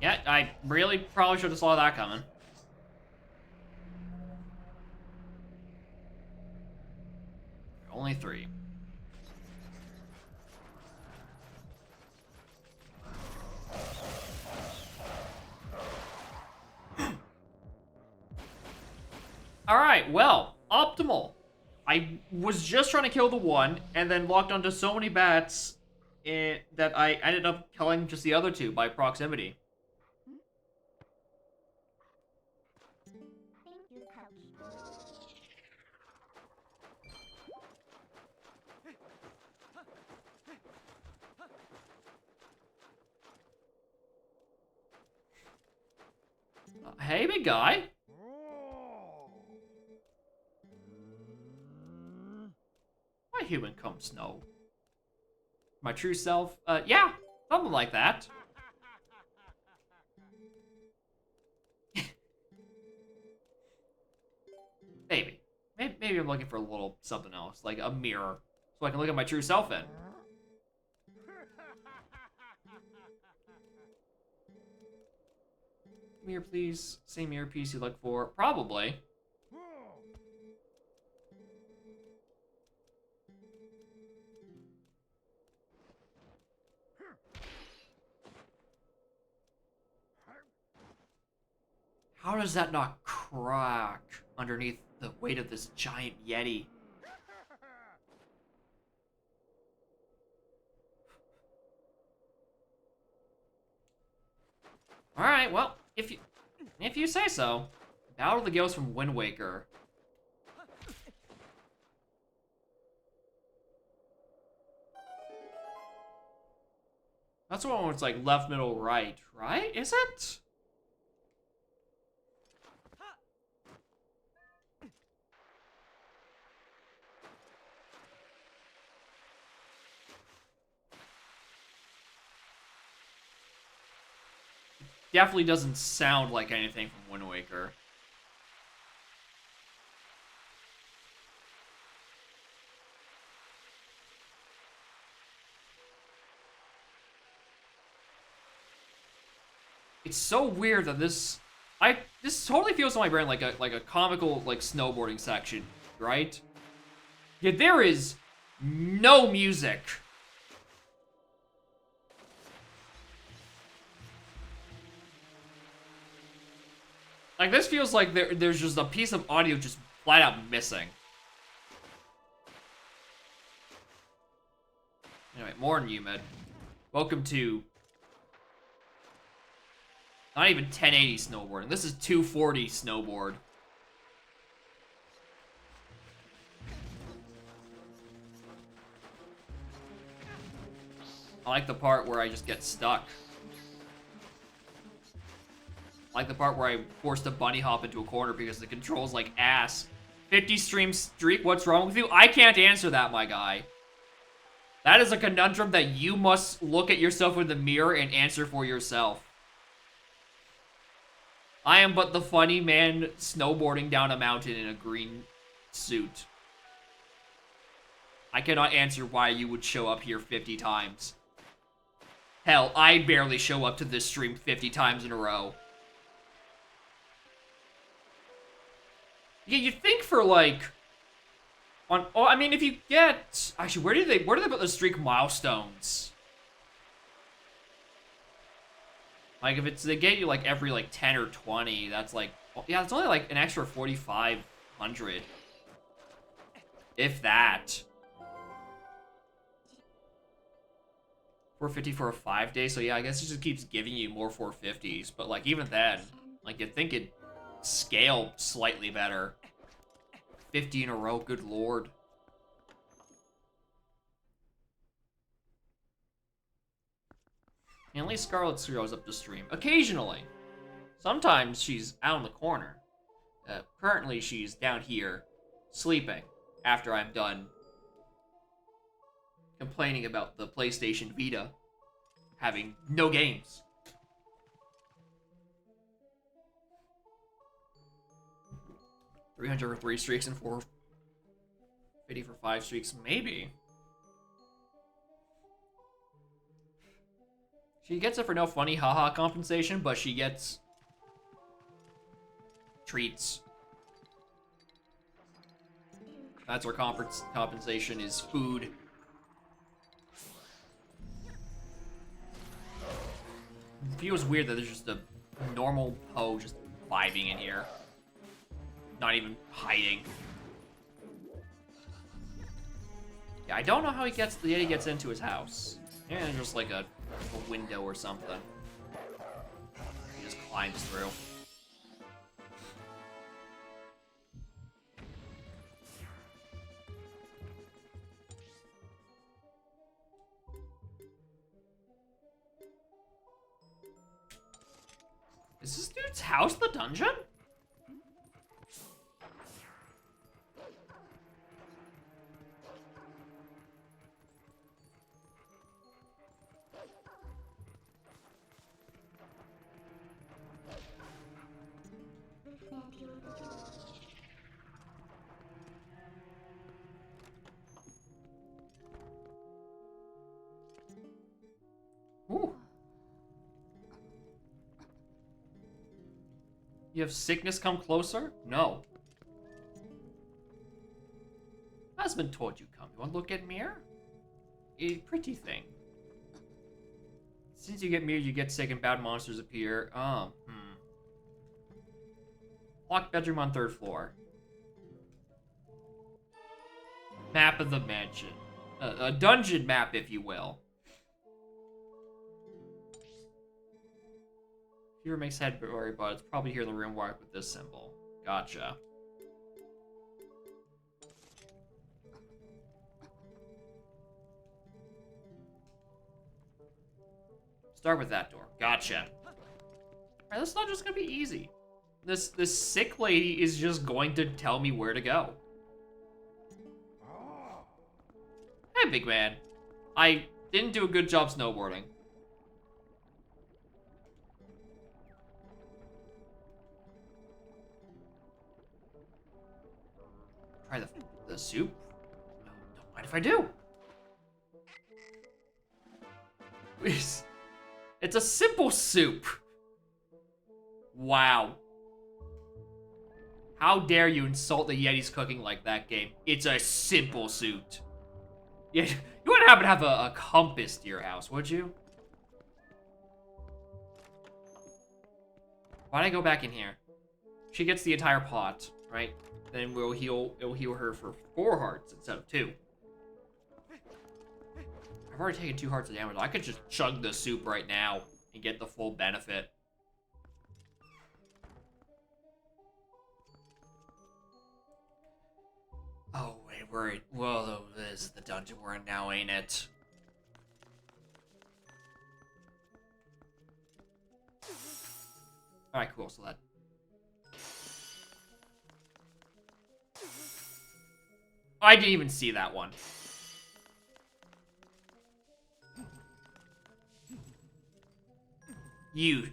Yeah, I really probably should have saw that coming. Only 3. Alright, well, optimal. I was just trying to kill the one, and then locked onto so many bats that I ended up killing just the other 2 by proximity. Hey, big guy. My human come snow. My true self? Yeah, something like that. Maybe. Maybe I'm looking for a little something else, like a mirror, so I can look at my true self in. Mirror, please. Same mirror piece you look for. Probably. How does that not crack underneath the weight of this giant Yeti? Alright, well, if you say so. Battle of the Ghosts from Wind Waker. That's the one where it's like left, middle, right, right? Is it? Definitely doesn't sound like anything from Wind Waker. It's so weird that this totally feels in my brain like a comical like snowboarding section, right? Yet there is no music. Like, this feels like there's just a piece of audio just flat out missing. Anyway, more humid. Welcome to not even 1080 snowboarding. This is 240 snowboard. I like the part where I just get stuck. I like the part where I forced a bunny hop into a corner because the control's like ass. 50 stream streak, what's wrong with you? I can't answer that, my guy. That is a conundrum that you must look at yourself in the mirror and answer for yourself. I am but the funny man snowboarding down a mountain in a green suit. I cannot answer why you would show up here 50 times. Hell, I barely show up to this stream 50 times in a row. Yeah, you'd think for like... Oh, I mean, if you get... Actually, where do they put the streak milestones? Like, if it's... They get you, like, every, like, 10 or 20, that's, like... Yeah, it's only, like, an extra 4,500. If that. 450 for a 5-day, so yeah, I guess it just keeps giving you more 450s. But, like, even then, like, you'd think it'd scale slightly better. 50 in a row, good lord. And at least Scarlet shows up to stream. Occasionally. Sometimes she's out in the corner. Currently, she's down here, sleeping, after I'm done complaining about the PlayStation Vita having no games. $300 for 3 streaks and $450 for 5 streaks, maybe. She gets it for no funny haha compensation, but she gets treats. That's her compensation is food. It feels weird that there's just a normal Poe just vibing in here. Not even hiding. Yeah, I don't know how the Yeti gets into his house. Yeah, just like a window or something. He just climbs through. Is this dude's house the dungeon? Ooh. You have sickness come closer? No. Husband told you come. You want to look at mirror? A pretty thing. Since you get mirror, you get sick and bad monsters appear. Locked bedroom on 3rd floor. Map of the mansion. A dungeon map, if you will. Fever makes head worry, but it's probably here in the room marked with this symbol. Gotcha. Start with that door. Gotcha. Alright, this is not just gonna be easy. This sick lady is just going to tell me where to go. Hey, big man. I didn't do a good job snowboarding. Try the soup? No, don't mind if I do. It's a simple soup. Wow. How dare you insult the Yeti's cooking like that, game? It's a simple soup. Yeah, you wouldn't happen to have a compass to your house, would you? Why'd I go back in here? She gets the entire pot, right? Then it'll heal her for 4 hearts instead of 2. I've already taken 2 hearts of damage. I could just chug the soup right now and get the full benefit. Oh, wait, whoa, this is the dungeon we're in now, ain't it? Alright, cool, so that... I didn't even see that one.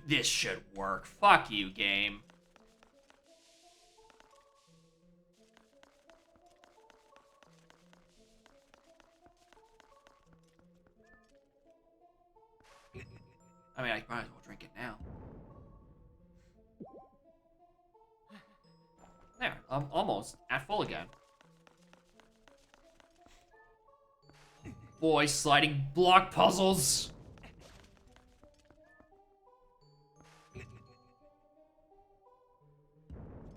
This should work. Fuck you, game. I mean, I might as well drink it now. There, I'm almost at full again. Boy, sliding block puzzles.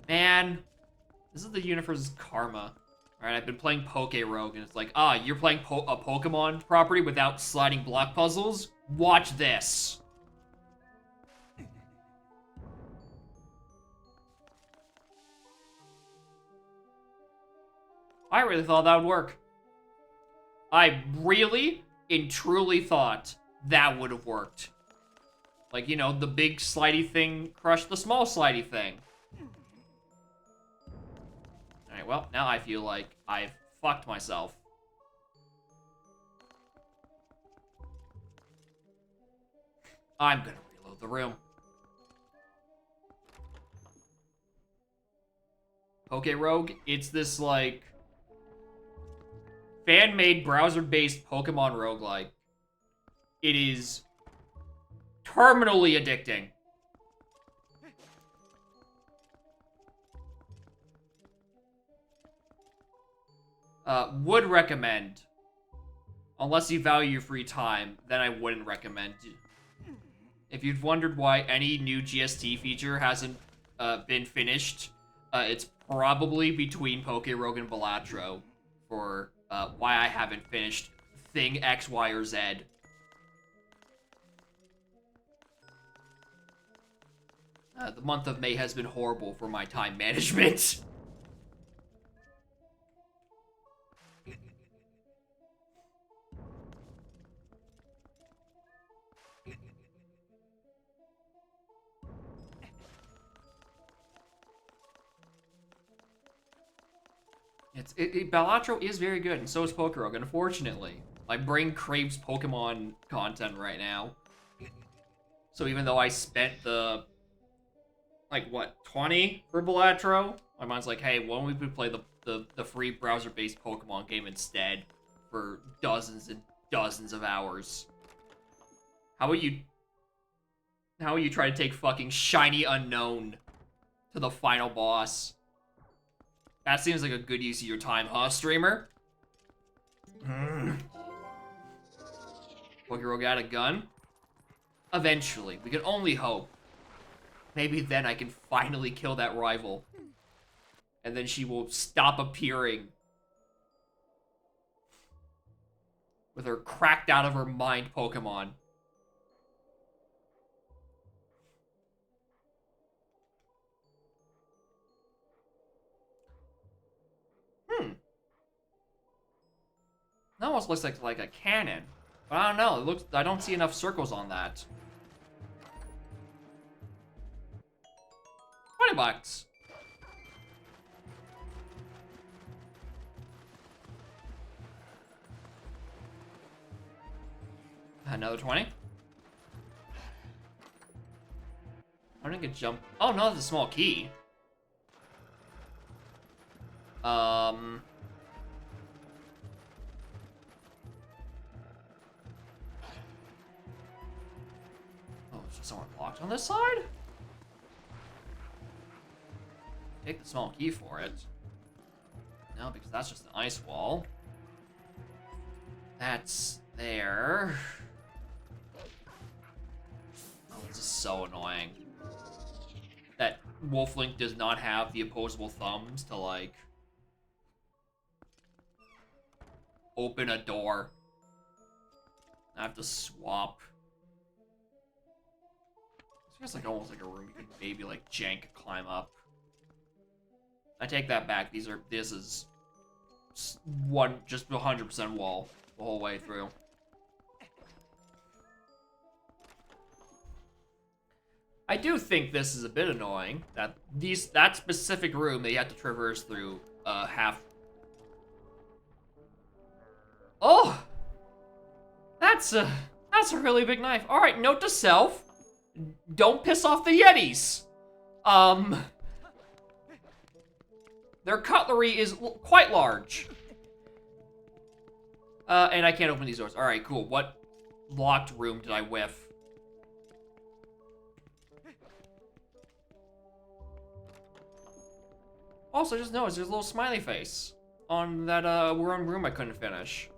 Man, this is the universe's karma. Alright, I've been playing Poke Rogue, and it's like, you're playing a Pokemon property without sliding block puzzles? Watch this. I really thought that would work. I really and truly thought that would have worked. Like, you know, the big slidey thing crushed the small slidey thing. Alright, well, now I feel like I've fucked myself. I'm gonna reload the room. Poke Rogue, it's this, like, fan-made browser-based Pokemon roguelike. It is terminally addicting. Would recommend. Unless you value your free time, then I wouldn't recommend. If you've wondered why any new GST feature hasn't been finished, it's probably between Poke Rogue and Balatro for why I haven't finished thing X, Y, or Z. The month of May has been horrible for my time management. Balatro is very good, and so is Poke Rogue, unfortunately. My brain craves Pokemon content right now. So even though I spent the, like, what, 20 for Balatro? My mind's like, hey, why don't we play the free browser-based Pokemon game instead for dozens and dozens of hours? How about you try to take fucking Shiny Unknown to the final boss? That seems like a good use of your time, huh, streamer? Poke Rogue got a gun? Eventually. We can only hope. Maybe then I can finally kill that rival. And then she will stop appearing. With her cracked out of her mind Pokemon. That almost looks like a cannon. But I don't know. I don't see enough circles on that. $20. Another 20. I didn't get jump. Oh no, that's a small key. Someone blocked on this side? Take the small key for it. No, because that's just an ice wall. That's there. Oh, this is so annoying. That Wolf Link does not have the opposable thumbs to, like, open a door. I have to swap. This feels like almost like a room you could maybe like jank climb up. I take that back. This is just 100% wall the whole way through. I do think this is a bit annoying that that specific room that you have to traverse through half. Oh, that's a really big knife. All right, note to self: don't piss off the Yetis. Their cutlery is quite large. And I can't open these doors. All right, cool. What locked room did I whiff? Also, just noticed there's a little smiley face on that one room I couldn't finish.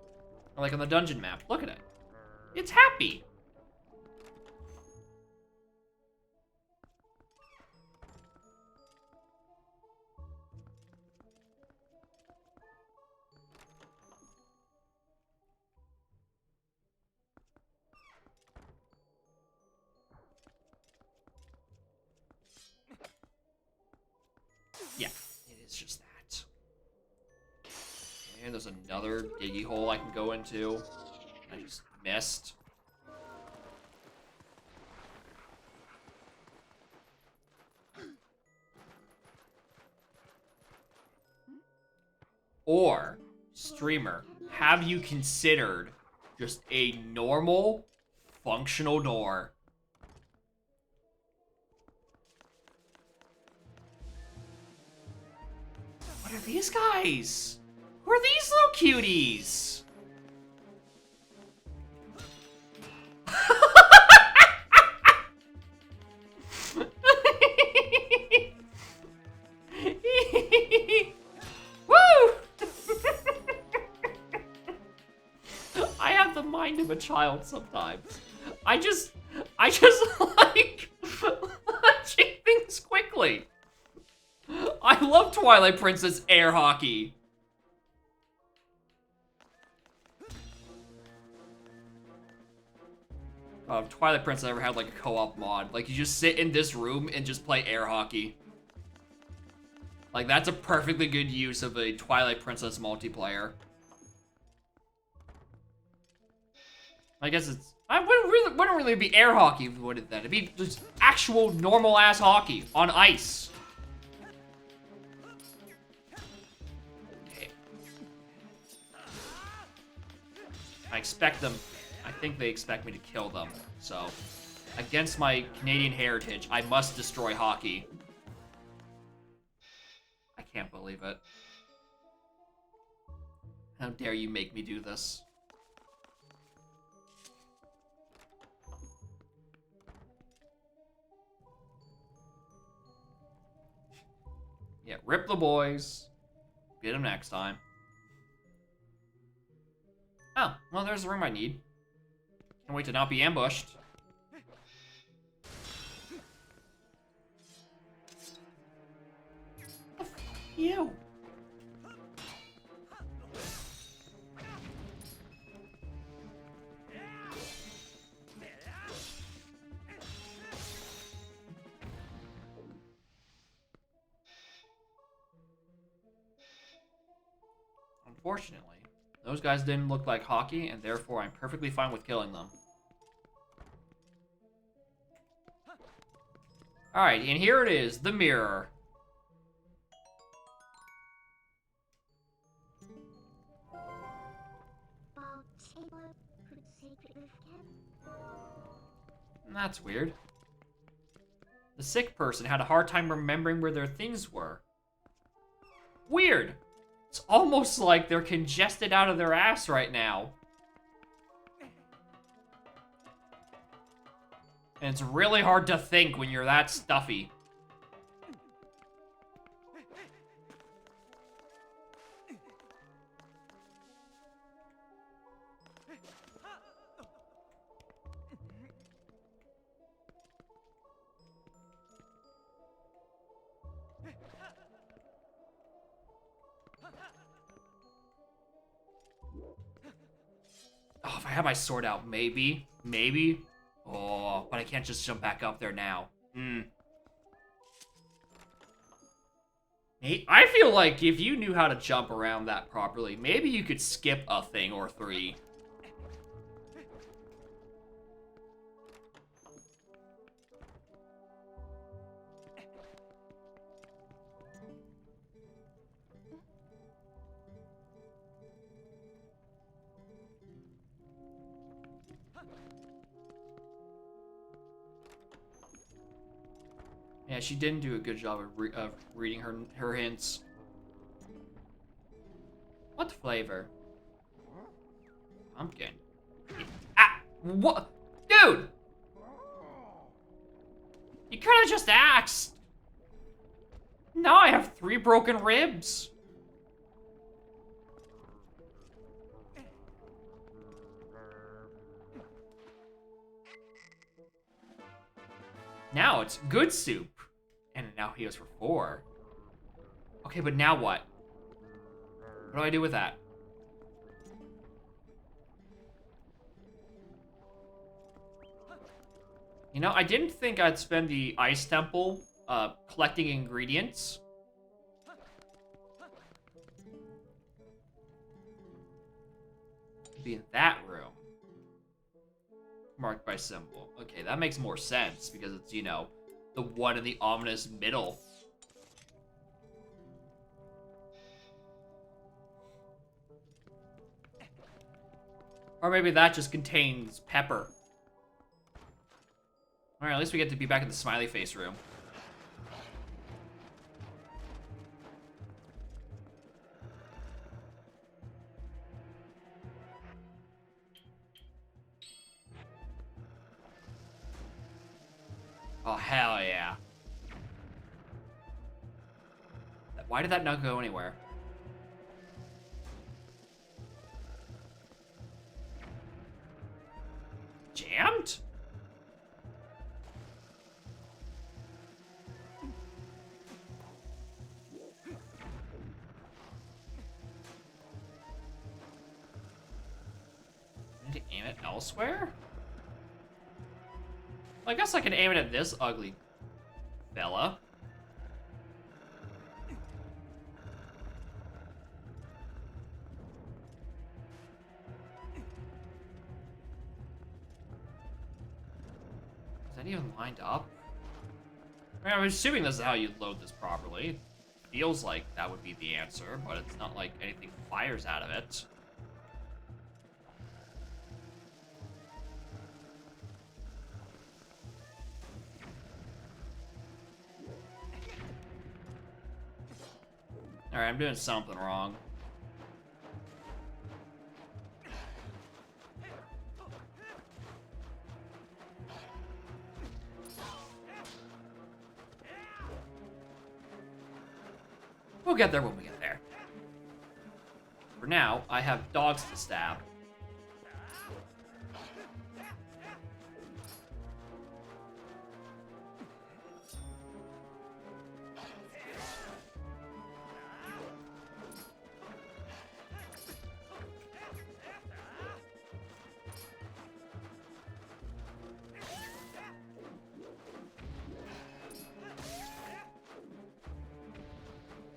Like on the dungeon map. Look at it. It's happy. Yeah, it is just that. And there's another diggy hole I can go into. I just missed. Or, streamer, have you considered just a normal, functional door? What are these guys? Who are these little cuties? Woo! I have the mind of a child sometimes. I just like watching things quickly. I love Twilight Princess air hockey. If Twilight Princess ever had like a co-op mod, like you just sit in this room and just play air hockey. Like that's a perfectly good use of a Twilight Princess multiplayer. I guess it's, wouldn't really be air hockey, would it then? It'd be just actual normal ass hockey on ice. I expect them, I think they expect me to kill them, so against my Canadian heritage, I must destroy hockey. I can't believe it. How dare you make me do this? Yeah, rip the boys. Get them next time. Oh, well, there's the room I need. Can't wait to not be ambushed. You. Unfortunately, those guys didn't look like hockey, and therefore I'm perfectly fine with killing them. Alright, and here it is, the mirror. That's weird. The sick person had a hard time remembering where their things were. Weird. It's almost like they're congested out of their ass right now. And it's really hard to think when you're that stuffy. Oh, if I have my sword out, maybe. Maybe. Oh, but I can't just jump back up there now. I feel like if you knew how to jump around that properly, maybe you could skip a thing or 3. Yeah, she didn't do a good job of reading her hints. What flavor? Pumpkin. Ah! What? Dude! You could have just asked! Now I have 3 broken ribs. Now it's good soup. And now he goes for 4. Okay, but now what? What do I do with that? You know, I didn't think I'd spend the ice temple collecting ingredients. Be in that room. Marked by symbol. Okay, that makes more sense because it's, you know, the one in the ominous middle. Or maybe that just contains pepper. Alright, at least we get to be back in the smiley face room. Oh, hell yeah. Why did that not go anywhere? Jammed? I need to aim it elsewhere? Well, I guess I can aim it at this ugly fella. Is that even lined up? I mean, I'm assuming this is how you load this properly. Feels like that would be the answer, but it's not like anything fires out of it. Alright, I'm doing something wrong. We'll get there when we get there. For now, I have dogs to stab.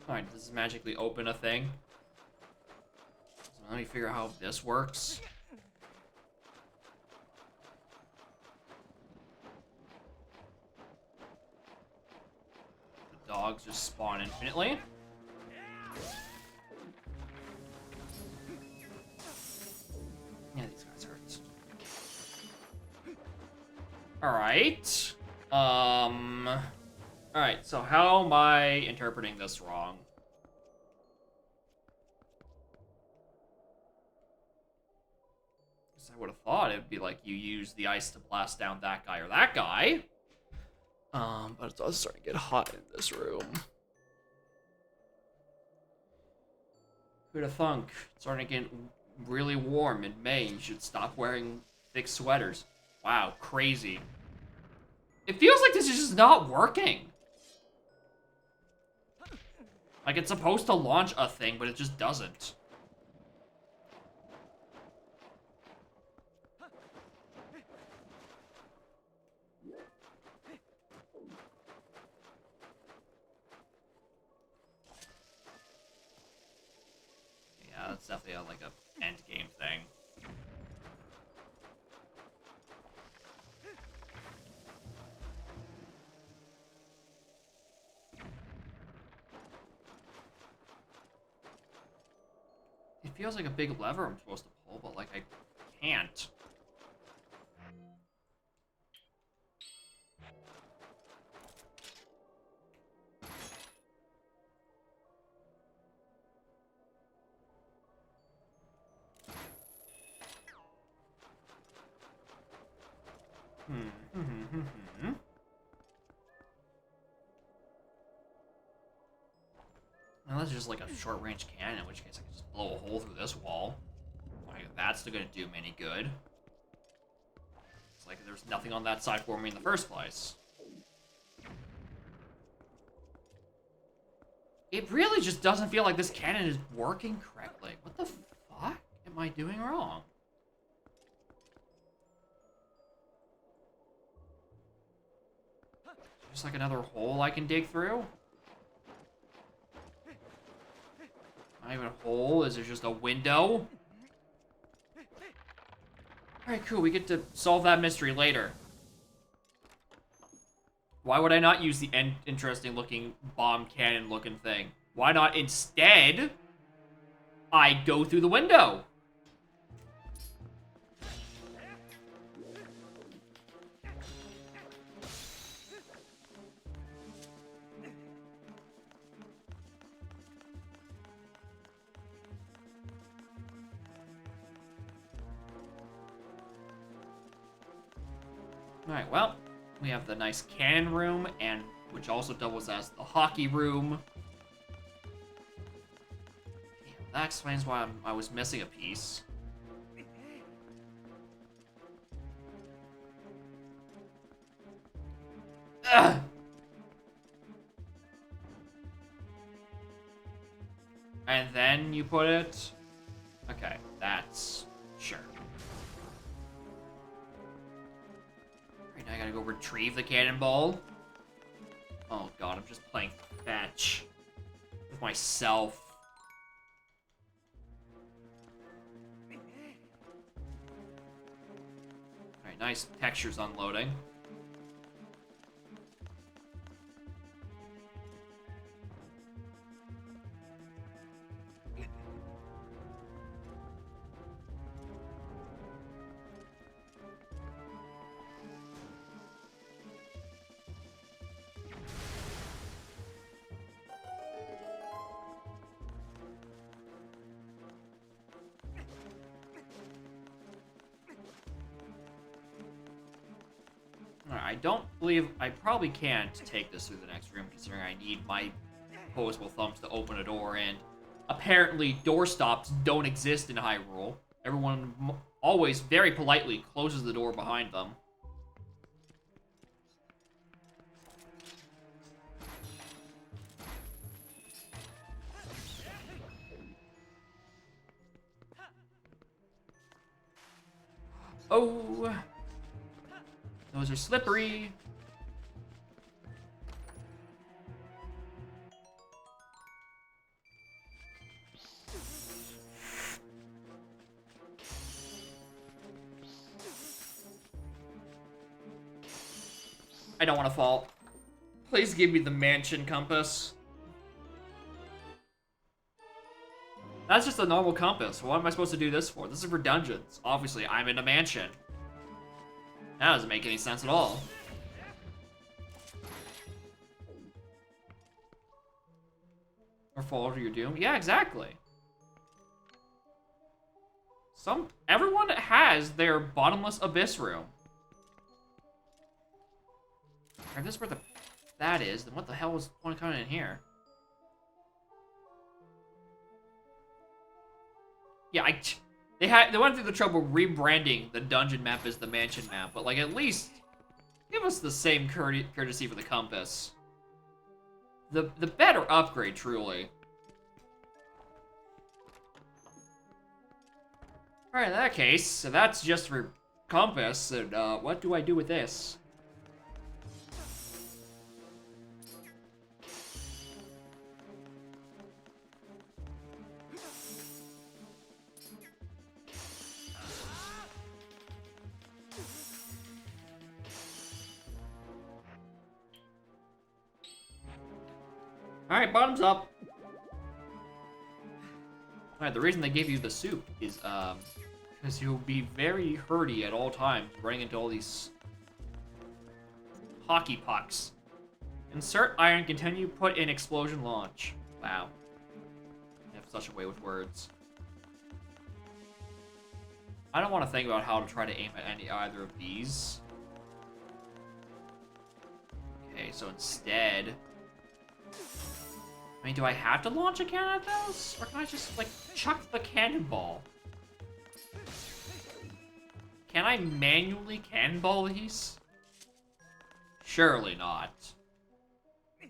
Alright, does this magically open a thing? So let me figure out how this works. The dogs just spawn infinitely. Yeah, these guys hurt. Alright. Alright, so how am I interpreting this wrong? Because I would have thought it'd be like you use the ice to blast down that guy or that guy. But it does start to get hot in this room. Who'd have thunk? It's starting to get really warm in May. You should stop wearing thick sweaters. Wow, crazy. It feels like this is just not working. Like, it's supposed to launch a thing, but it just doesn't. that's definitely like a end game thing. It feels like a big lever I'm supposed to pull, but like I can't. Unless it's just like a short-range cannon, in which case I can just blow a hole through this wall. Like, that's not gonna do me any good. It's like there's nothing on that side for me in the first place. It really just doesn't feel like this cannon is working correctly. What the fuck am I doing wrong? Just like another hole I can dig through? Not even a hole, is there just a window? Alright, cool, we get to solve that mystery later. Why would I not use the interesting looking bomb cannon looking thing? Why not instead I go through the window? Alright, well, we have the nice cannon room, and which also doubles as the hockey room. Yeah, that explains why I was missing a piece. Ugh! And then you put it... Okay, that's... Sure. Right, now I gotta go retrieve the cannonball. Oh god, I'm just playing fetch with myself. Alright, nice textures unloading. I don't believe... I probably can't take this through the next room, considering I need my opposable thumbs to open a door, and apparently doorstops don't exist in Hyrule. Everyone always very politely closes the door behind them. Oh... Those are slippery. I don't want to fall. Please give me the mansion compass. That's just a normal compass. What am I supposed to do this for? This is for dungeons. Obviously, I'm in a mansion. That doesn't make any sense at all. Or fall to your doom? Yeah, exactly. Everyone has their bottomless abyss room. If this is where that is, then what the hell was the point of coming in here? Yeah, they went through the trouble rebranding the dungeon map as the mansion map, but like at least give us the same courtesy for the compass. The better upgrade, truly. Alright, in that case, so that's just for compass, and what do I do with this? Alright, bottoms up. Alright, the reason they gave you the soup is, because you'll be very hurty at all times, running into all these hockey pucks. Insert iron, continue, put in explosion launch. Wow. I have such a way with words. I don't want to think about how to try to aim at either of these. Okay, so instead... I mean, do I have to launch a cannon at those? Or can I just, like, chuck the cannonball? Can I manually cannonball these? Surely not. Okay,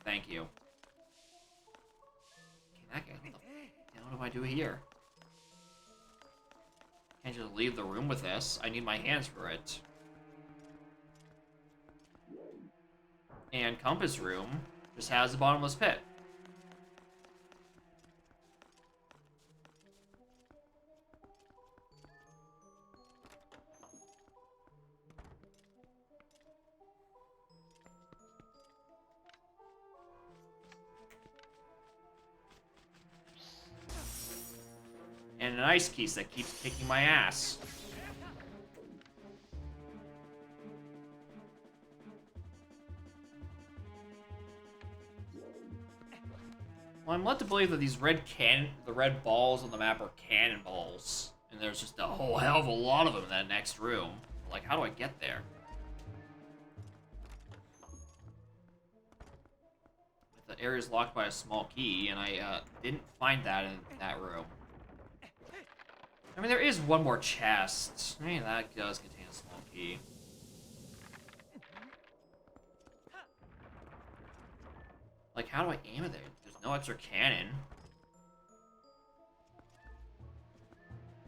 thank you. Okay, that guy, what do I do here? Can't just leave the room with this. I need my hands for it. And compass room just has a bottomless pit. And an ice piece that keeps kicking my ass. Well, I'm led to believe that these the red balls on the map are cannonballs. And there's just a whole hell of a lot of them in that next room. Like, how do I get there? The area's locked by a small key, and I didn't find that in that room. I mean, there is one more chest. I mean, that does contain a small key. Like, how do I aim it there? There's no extra cannon.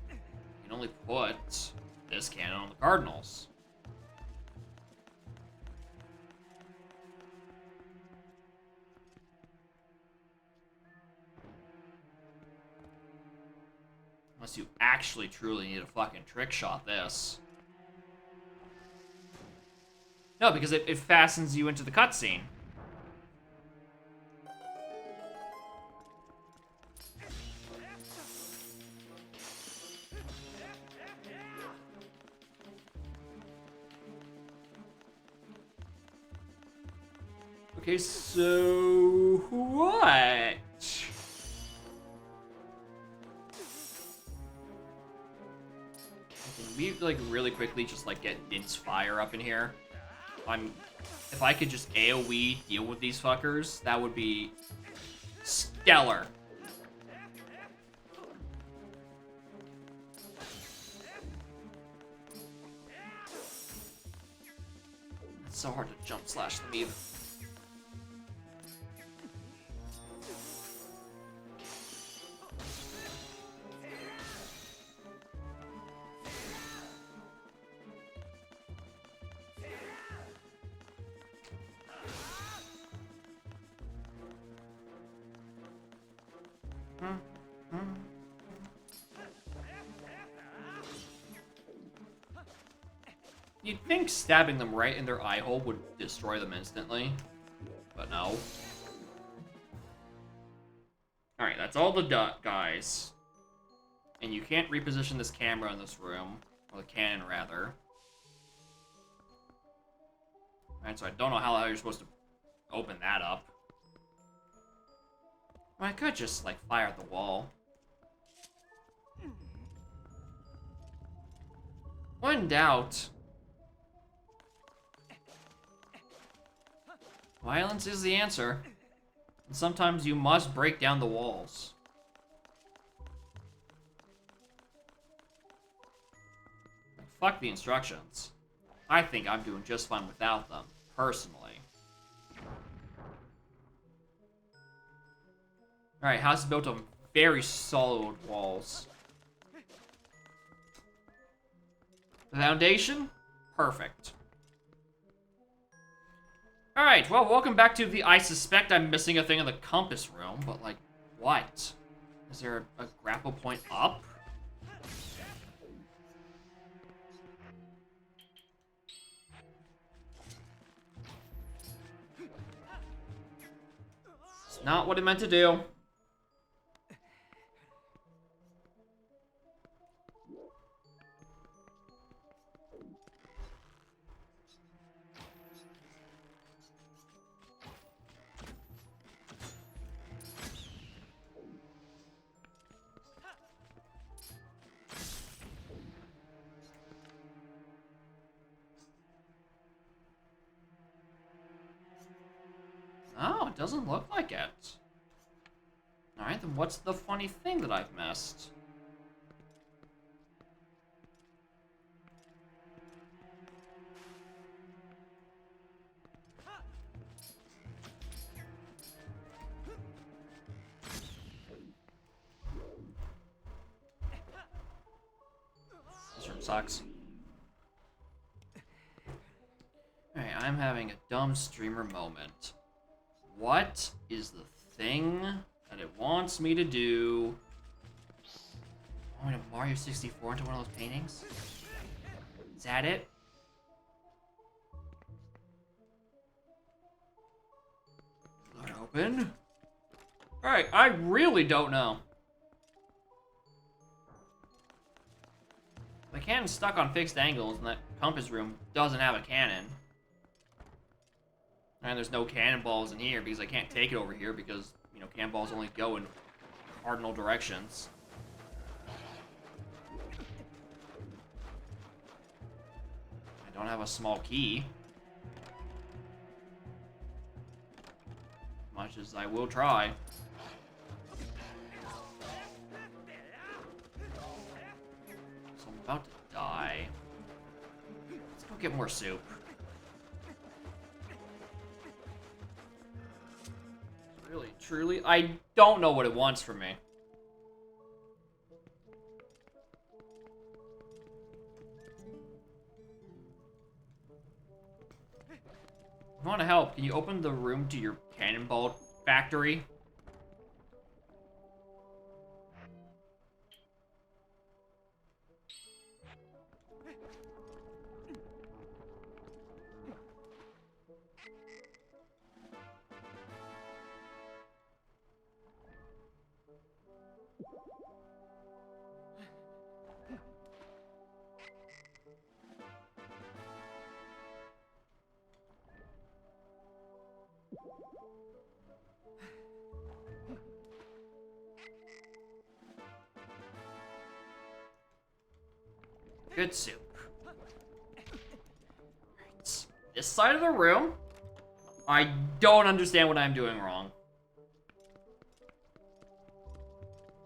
You can only put this cannon on the Cardinals. Unless you actually truly need a fucking trick shot this. No, because it fastens you into the cutscene. Okay, so what? Can we, like, really quickly just, like, get Dint's fire up in here? If I could just AoE deal with these fuckers, that would be stellar. It's so hard to jump slash them even. You'd think stabbing them right in their eye hole would destroy them instantly, but no. Alright, that's all the guys. And you can't reposition this camera in this room, or the cannon rather. Alright, so I don't know how you're supposed to open that up. Well, I could just, like, fire at the wall. When in doubt, violence is the answer. And sometimes you must break down the walls. Fuck the instructions. I think I'm doing just fine without them, personally. Alright, house is built on very solid walls. The foundation? Perfect. Alright, well, welcome back to the I suspect I'm missing a thing in the compass room, but, like, what? Is there a grapple point up? Not what it meant to do. Oh, it doesn't look like it. Alright, then what's the funny thing that I've missed? This room sucks. Alright, I'm having a dumb streamer moment. What is the thing that it wants me to do? I want to Mario 64 into one of those paintings? Is that it? Door open. Alright, I really don't know. The cannon's stuck on fixed angles, and that compass room doesn't have a cannon. And there's no cannonballs in here because I can't take it over here because, you know, cannonballs only go in cardinal directions. I don't have a small key. Much as I will try. So I'm about to die. Let's go get more soup. Really, truly, I don't know what it wants from me. I want to help. Can you open the room to your cannonball factory? Good soup. Right. This side of the room, I don't understand what I'm doing wrong.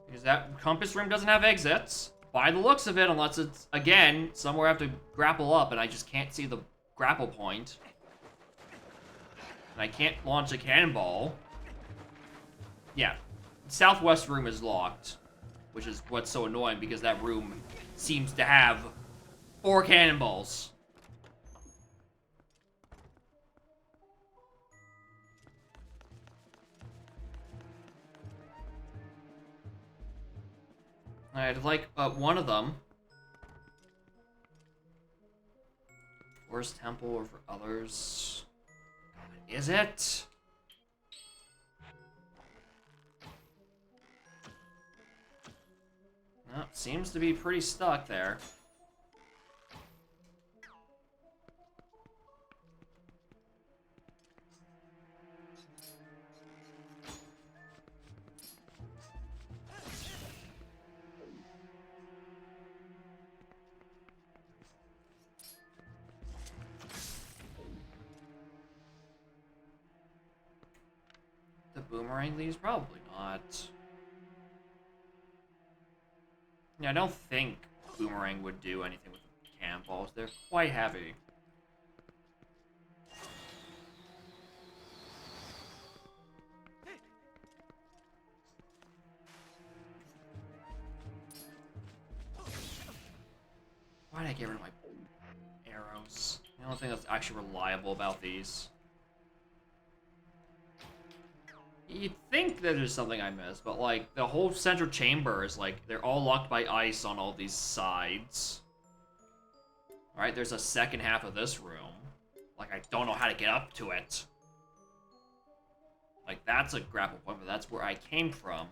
Because that compass room doesn't have exits, by the looks of it, unless it's, again, somewhere I have to grapple up and I just can't see the grapple point. And I can't launch a cannonball. Yeah, southwest room is locked, which is what's so annoying because that room seems to have 4 cannonballs. I'd like one of them. Worst temple or for others? Is it? No, seems to be pretty stuck there. The boomerang leaves? Probably not. Yeah, I don't think boomerang would do anything with the cannonballs. They're quite heavy. Why did I get rid of my arrows? The only thing that's actually reliable about these. You'd think that there's something I missed, but like the whole central chamber is like they're all locked by ice on all these sides. Alright, there's a second half of this room. Like I don't know how to get up to it. Like, that's a grapple point, but that's where I came from.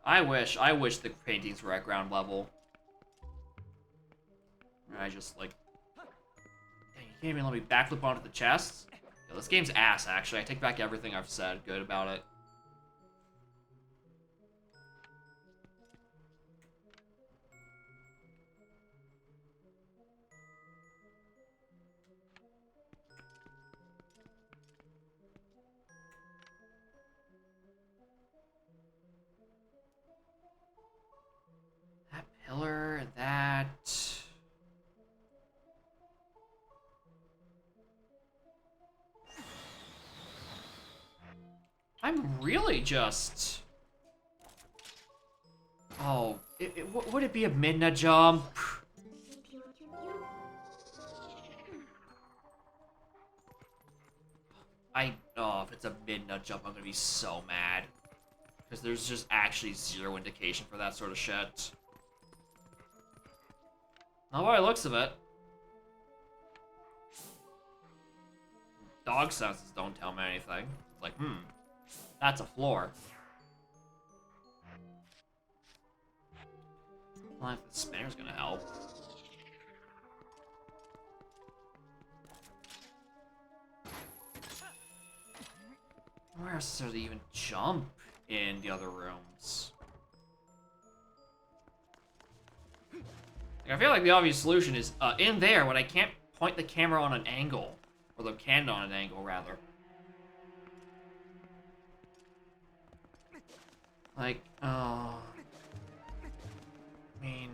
I wish the paintings were at ground level. I just, like... Dang, you can't even let me backflip onto the chest? Yeah, this game's ass, actually. I take back everything I've said good about it. That pillar, that... I'm really just... Oh, would it be a midna jump? Oh, if it's a midna jump, I'm gonna be so mad. Because there's just actually zero indication for that sort of shit. Not by the looks of it. Dog senses don't tell me anything. It's like, that's a floor. Well, if the spinner's gonna help. Where else does there even jump in the other rooms? Like, I feel like the obvious solution is in there when I can't point the camera on an angle. Or the cannon on an angle, rather. Like, I mean...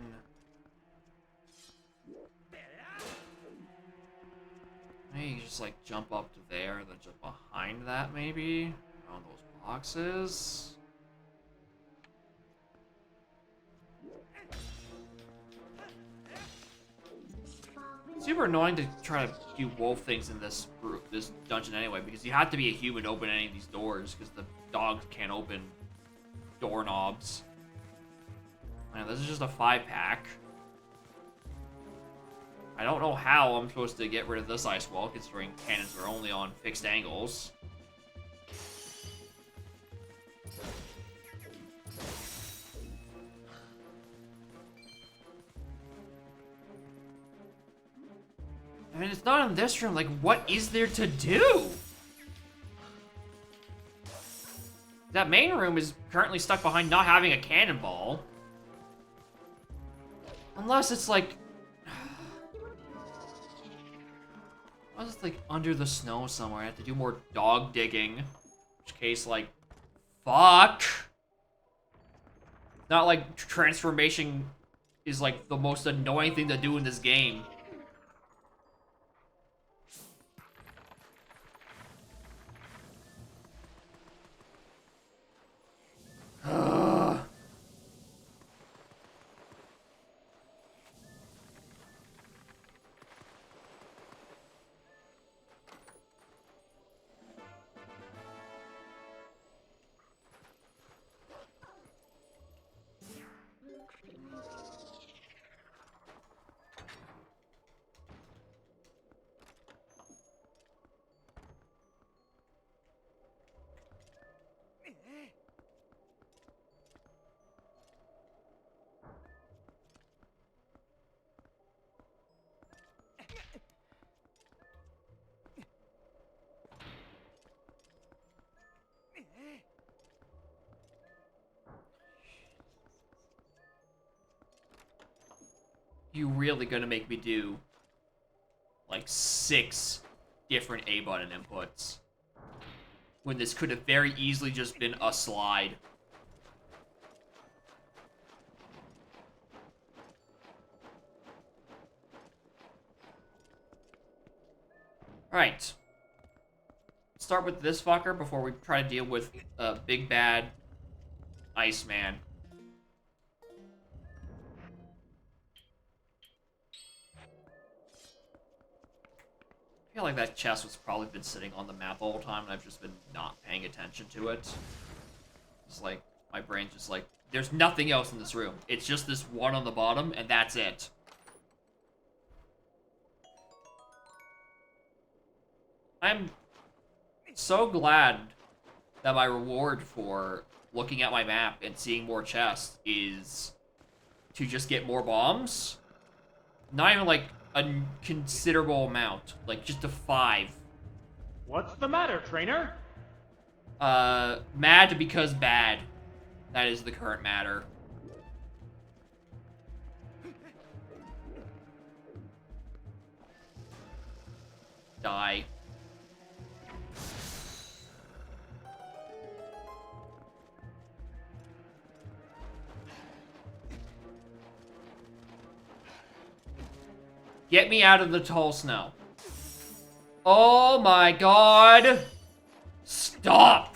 Maybe you just, like, jump up to there, and then jump behind that, maybe? On those boxes? Super annoying to try to do wolf things in this dungeon anyway, because you have to be a human to open any of these doors, because the dogs can't open doorknobs. Man, this is just a 5-pack. I don't know how I'm supposed to get rid of this ice wall, considering cannons are only on fixed angles. I mean, it's not in this room. Like, what is there to do? That main room is currently stuck behind not having a cannonball. Unless it's like... Unless it's like under the snow somewhere. I have to do more dog digging. In which case, like... Fuck! Not like transformation is like the most annoying thing to do in this game. You really gonna make me do like 6 different A button inputs when this could have very easily just been a slide. Alright. Start with this fucker before we try to deal with Big Bad Iceman. feel like that chest was probably been sitting on the map the whole time, and I've just been not paying attention to it. It's like, my brain's just like, there's nothing else in this room. It's just this one on the bottom, and that's it. I'm so glad that my reward for looking at my map and seeing more chests is to just get more bombs. Not even like a considerable amount, like just a 5. What's the matter, trainer? Mad because bad. That is the current matter. Die. Get me out of the tall snow. Oh my god! Stop!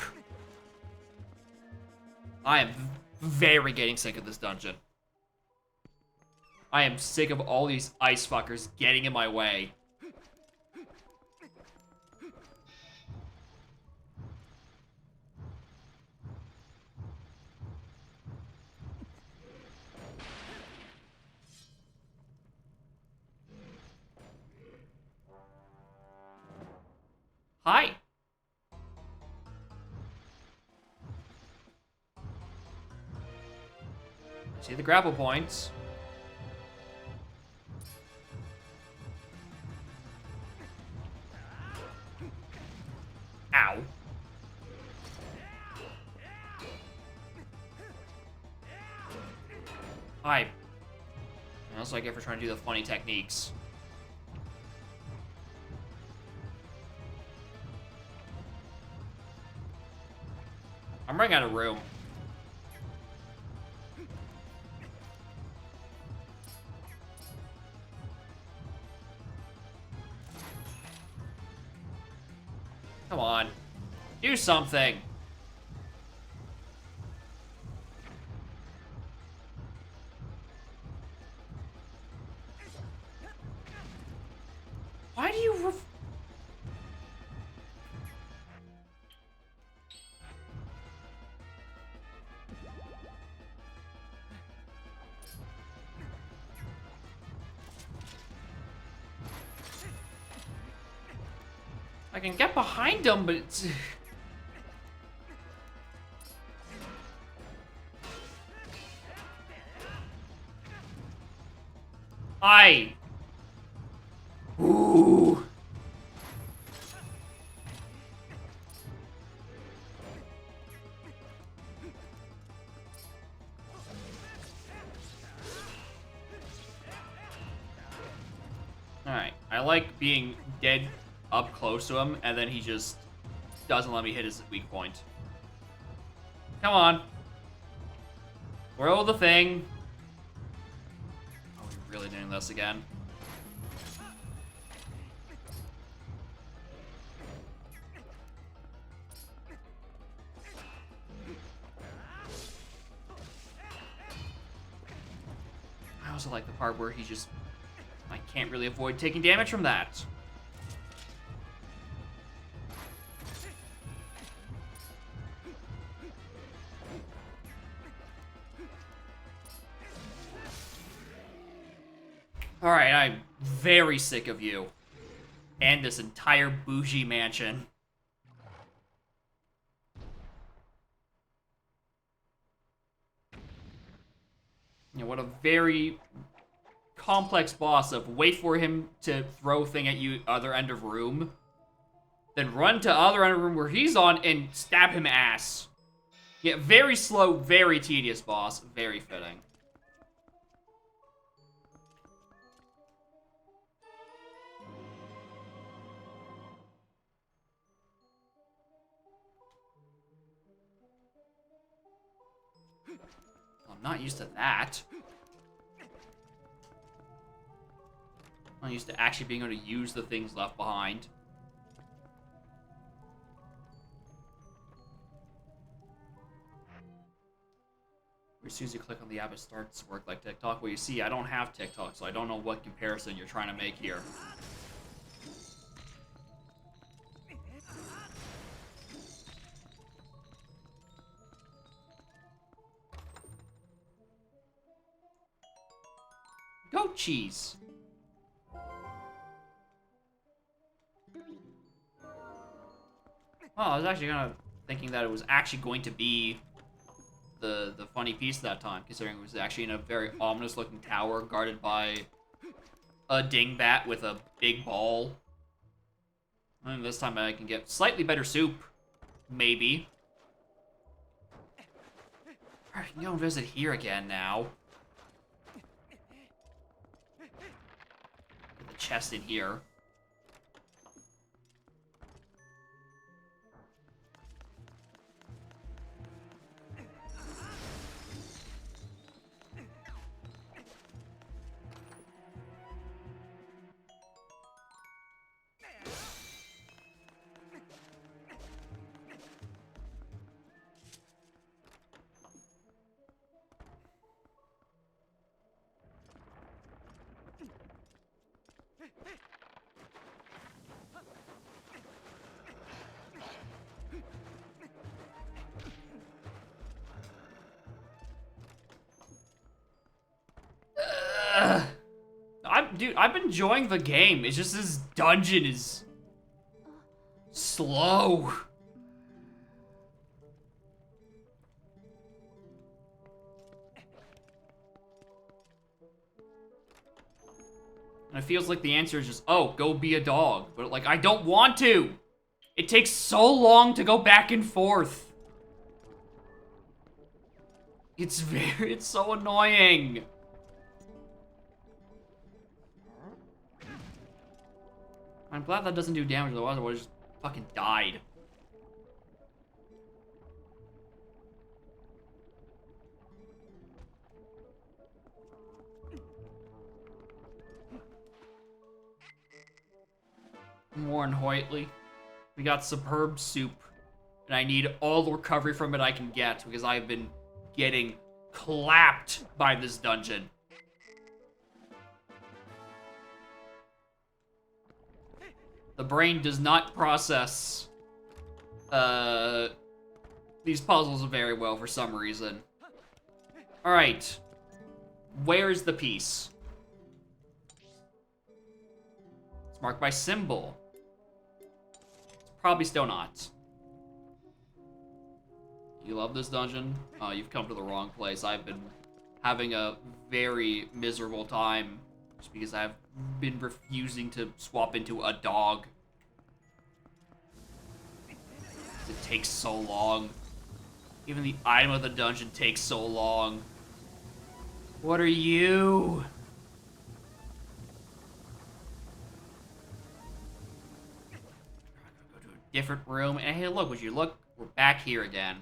I am very getting sick of this dungeon. I am sick of all these ice fuckers getting in my way. Hi. See the grapple points. Ow. Hi. That's what I get for trying to do the funny techniques. I'm running out of room. Come on. Do something. Why do you I can get behind him, but it's... Ooh. Alright, I like being dead up close to him, and then he just doesn't let me hit his weak point. Come on. Throw the thing. Oh, we're really doing this again. I also like the part where he just... I can't really avoid taking damage from that. Alright, I'm very sick of you. And this entire bougie mansion. You know, what a very complex boss of wait for him to throw thing at you other end of room. Then run to other end of room where he's on and stab him ass. Yeah, very slow, very tedious boss. Very fitting. I'm not used to that. I'm not used to actually being able to use the things left behind. As soon as you click on the app, it starts to work like TikTok. Well, you see, I don't have TikTok, so I don't know what comparison you're trying to make here. Goat cheese. Oh, I was actually kind of thinking that it was actually going to be the funny piece that time, considering it was actually in a very ominous-looking tower guarded by a dingbat with a big ball. And this time I can get slightly better soup, maybe. Alright, I can go and visit here again now. Get the chest in here. Dude, I'm enjoying the game. It's just this dungeon is slow. And it feels like the answer is just, oh, go be a dog. But, like, I don't want to. It takes so long to go back and forth. It's so annoying. I'm glad that doesn't do damage, otherwise I would have just fucking died. Warren Hoytley. We got superb soup. And I need all the recovery from it I can get, because I've been getting clapped by this dungeon. The brain does not process these puzzles very well for some reason. Alright. Where's the piece? It's marked by symbol. It's probably still not. You love this dungeon? You've come to the wrong place. I've been having a very miserable time just because I've been refusing to swap into a dog. It takes so long. Even the item of the dungeon takes so long. What are you? Go to a different room. And hey, look, would you look? We're back here again.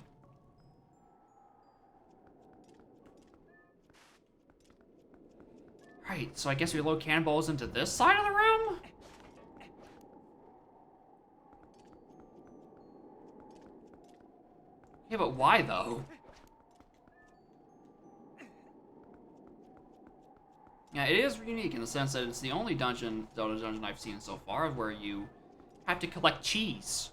Right, so I guess we load cannonballs into this side of the room? Yeah, but why, though? Yeah, it is unique in the sense that it's the only Zelda dungeon I've seen so far where you have to collect cheese.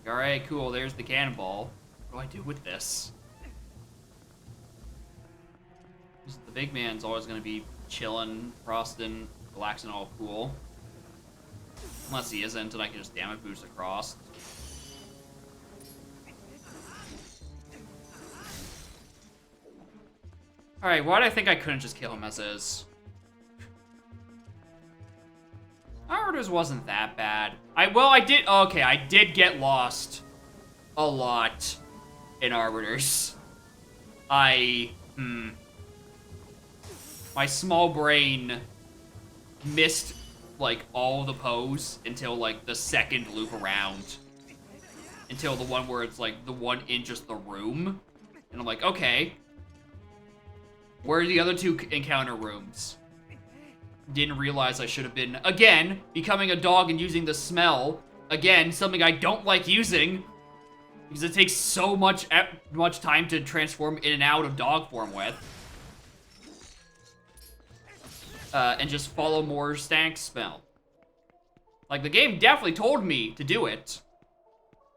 Alright, cool, there's the cannonball. What do I do with this? The big man's always gonna be chilling, frosting, relaxing, all cool. Unless he isn't, and I can just damage boost across. Alright, why do I think I couldn't just kill him as is? Arbiters wasn't that bad. I did get lost a lot in Arbiters. My small brain missed, like, all the pose until, like, the second loop around. Until the one where it's, like, the 1 inch is the room. And I'm like, okay. Where are the other 2 encounter rooms? Didn't realize I should have been, again, becoming a dog and using the smell. Again, something I don't like using. Because it takes so much time to transform in and out of dog form with. and just follow more Stank's spell. Like, the game definitely told me to do it.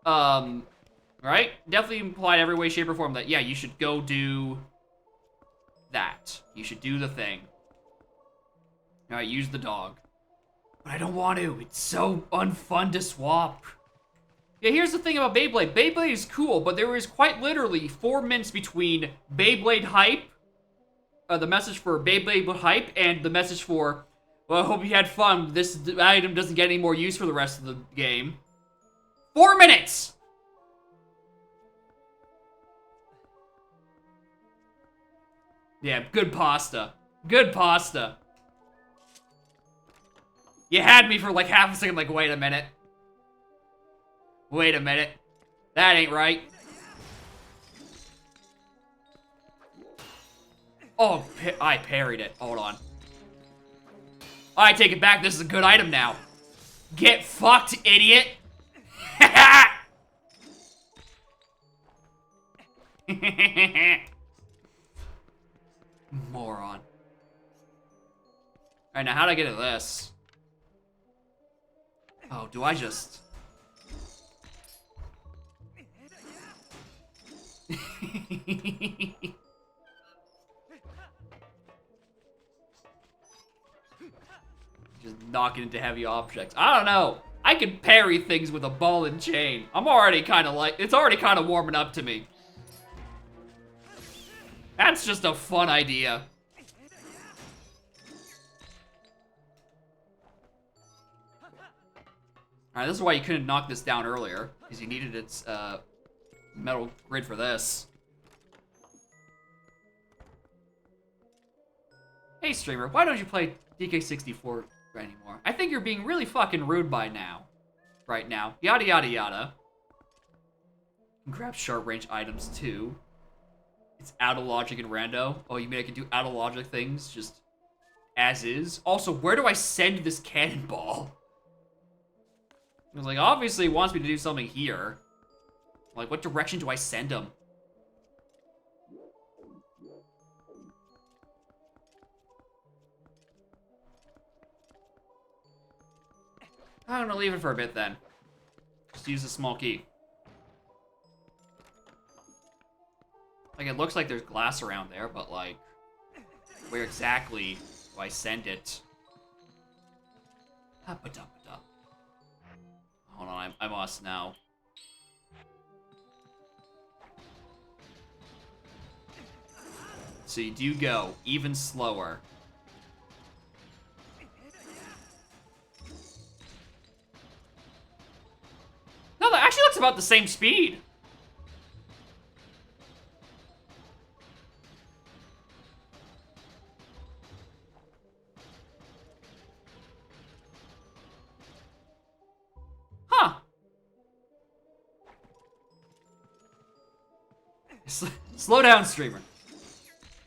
Right? Definitely implied every way, shape, or form that, yeah, you should go do that. You should do the thing. Alright, use the dog. But I don't want to. It's so unfun to swap. Yeah, here's the thing about Beyblade. Beyblade is cool, but there is quite literally 4 minutes between Beyblade hype, the message for Beyblade hype, and the message for, well, I hope you had fun. This item doesn't get any more use for the rest of the game. 4 minutes! Yeah, good pasta. Good pasta. You had me for like half a second, like, wait a minute. Wait a minute. That ain't right. Oh, I parried it. Hold on. I take it back. This is a good item now. Get fucked, idiot. Moron. Alright, now how do I get to this? Oh, do I just... Just knocking into heavy objects. I don't know. I can parry things with a ball and chain. I'm already kind of like... It's already kind of warming up to me. That's just a fun idea. Alright, this is why you couldn't knock this down earlier. Because you needed its, metal grid for this. Hey, streamer, why don't you play DK64 anymore? I think you're being really fucking rude right now. Yada yada yada. Grab sharp range items too. It's out of logic and rando. Oh, you mean I can do out of logic things just as is? Also, where do I send this cannonball? I was like, obviously it wants me to do something here. Like, what direction do I send him? I'm gonna leave it for a bit then. Just use the small key. Like, it looks like there's glass around there, but like, where exactly do I send it? Hold on, I must now. So you do go even slower. No, that actually looks about the same speed. Huh. Slow down, streamer.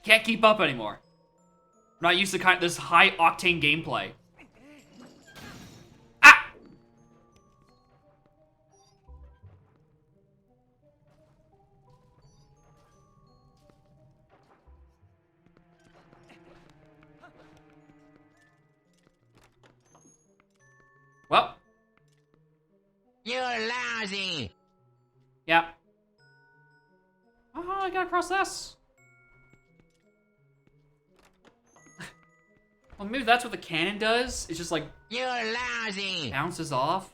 Can't keep up anymore. I'm not used to this high-octane gameplay. Ah! Well. You're lousy. Yeah. Oh, I gotta cross this. Well, maybe that's what the cannon does. It's just like... You're lousy. Bounces off.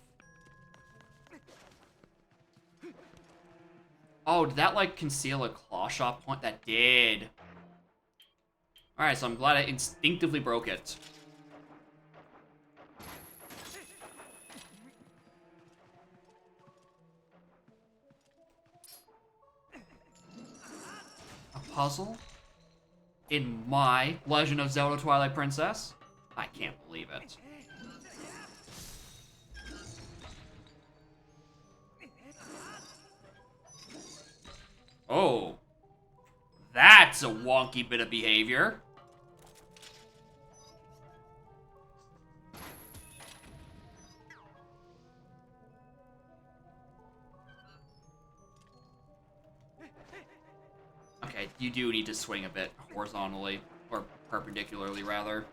Oh, did that, like, conceal a claw shot point? That did. Alright, so I'm glad I instinctively broke it. A puzzle? In my Legend of Zelda Twilight Princess? I can't believe it. Oh. That's a wonky bit of behavior. Okay, you do need to swing a bit horizontally, or perpendicularly, rather.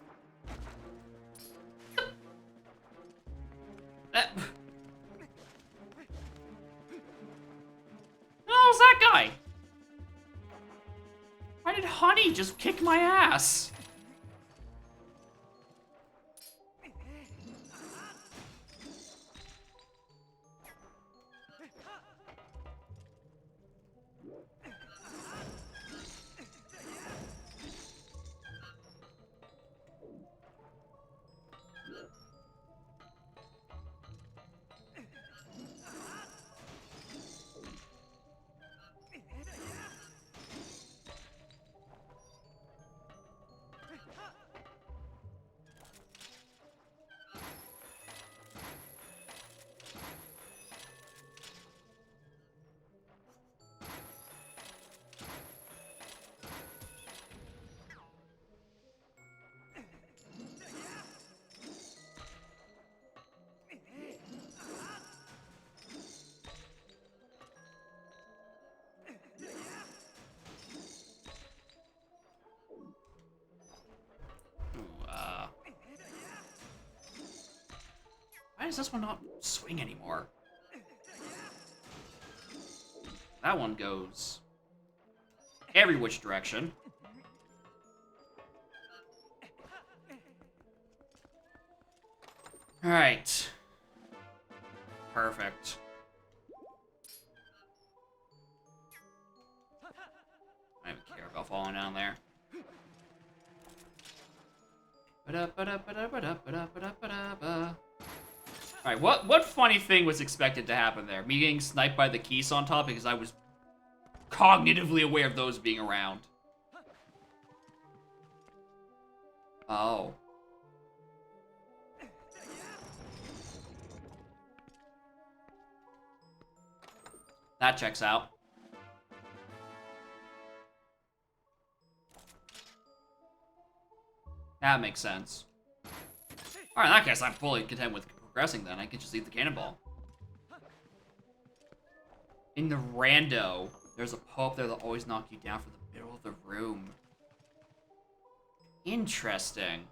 was that guy? Why did Honey just kick my ass? Why does this one not swing anymore? That one goes every which direction. Alright. Perfect. I don't care about falling down there. Alright, what funny thing was expected to happen there? Me getting sniped by the keys on top because I was cognitively aware of those being around. Oh. That checks out. That makes sense. Alright, in that case, I'm fully content with progressing then. I can just eat the cannonball. In the rando, there's a Poe up there that'll always knock you down from the middle of the room. Interesting.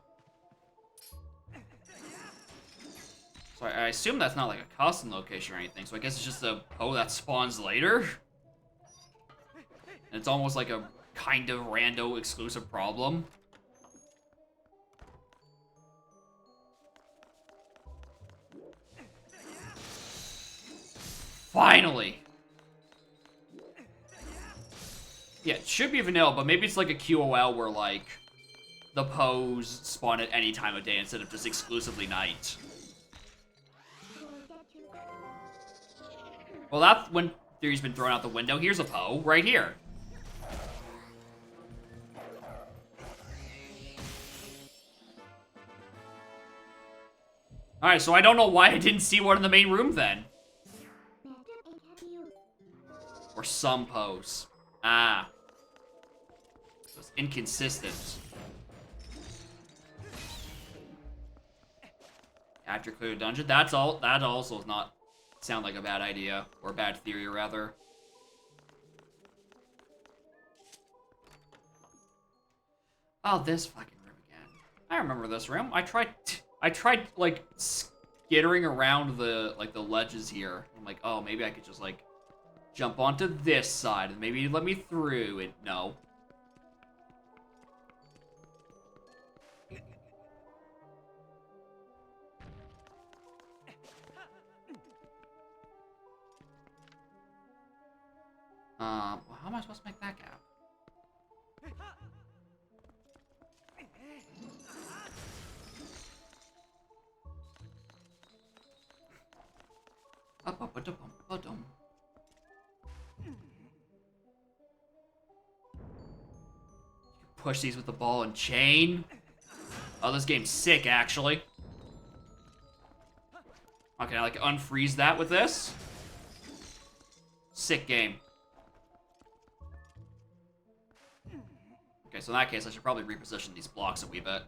So I assume that's not like a custom location or anything, so I guess it's just a Poe that spawns later? And it's almost like a kind of rando exclusive problem. Finally! Yeah, it should be vanilla, but maybe it's like a QOL where, like, the Poes spawn at any time of day instead of just exclusively night. Well, that's when theory's been thrown out the window. Here's a Poe, right here. Alright, so I don't know why I didn't see one in the main room then. Or some Poes. Ah. So it's inconsistent. After clear the dungeon. That's all. That also does not sound like a bad idea. Or a bad theory, rather. Oh, this fucking room again. I remember this room. I tried, like, skittering around the ledges here. I'm like, oh, maybe I could just, like, jump onto this side and maybe let me through it. No. Well, how am I supposed to make that gap? Up-up-a-dum-dum. Push these with the ball and chain. Oh, this game's sick, actually. Okay, I like unfreeze that with this. Sick game. Okay, so in that case, I should probably reposition these blocks a wee bit.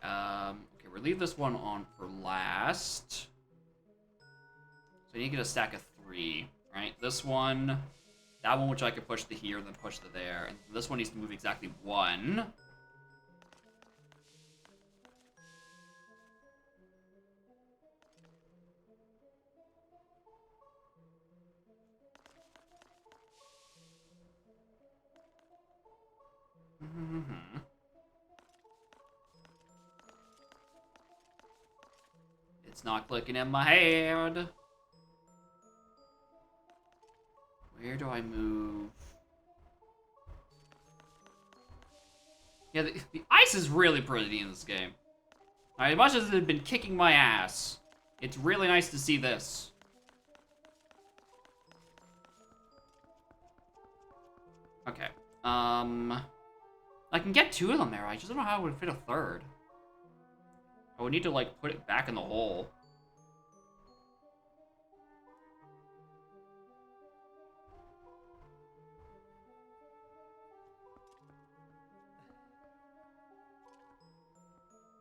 Okay, we'll leave this one on for last. So I need to get a stack of 3, right? This one, that one which I could push to here and then push to there. And this one needs to move exactly 1. It's not clicking in my head. Where do I move? Yeah, the ice is really pretty in this game. As much as it had been kicking my ass, it's really nice to see this. Okay. I can get 2 of them there. I just don't know how I would fit a 3rd. I would need to, like, put it back in the hole.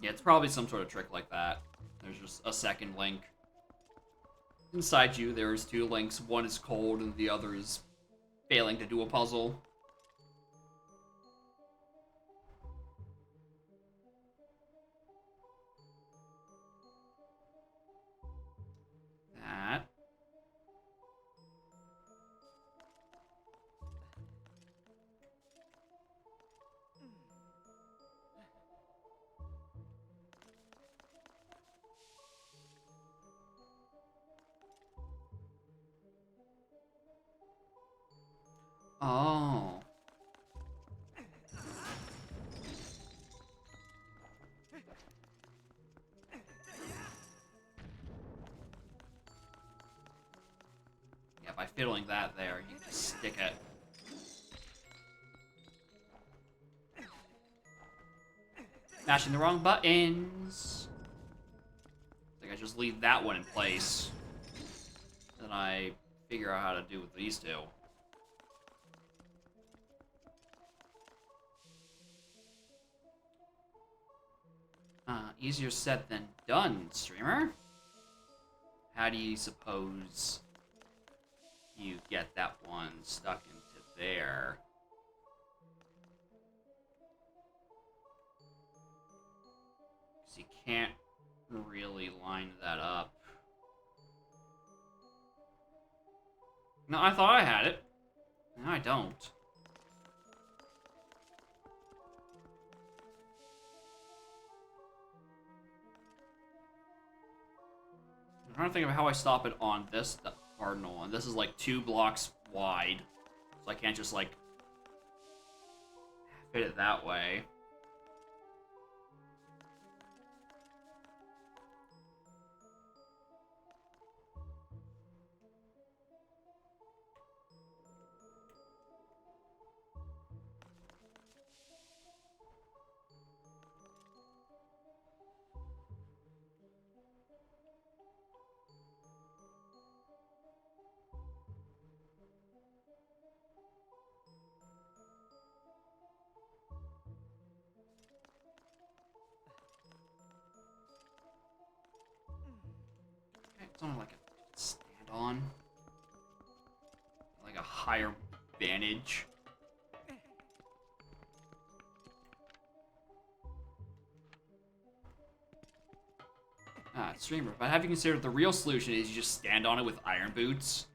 Yeah, it's probably some sort of trick like that. There's just a second link. Inside you, there's 2 links. One is cold and the other is failing to do a puzzle. That. Oh. Yeah, by fiddling that there, you just stick it. Mashing the wrong buttons. I think I just leave that one in place. Then I figure out how to do with these 2. Easier said than done, streamer. How do you suppose you get that one stuck into there? Because you can't really line that up. No, I thought I had it. No, I don't. I'm trying to think of how I stop it on this cardinal, and this is like 2 blocks wide, so I can't just like fit it that way. Something like a stand on. Like a higher vantage. Streamer, but have you considered the real solution is you just stand on it with iron boots?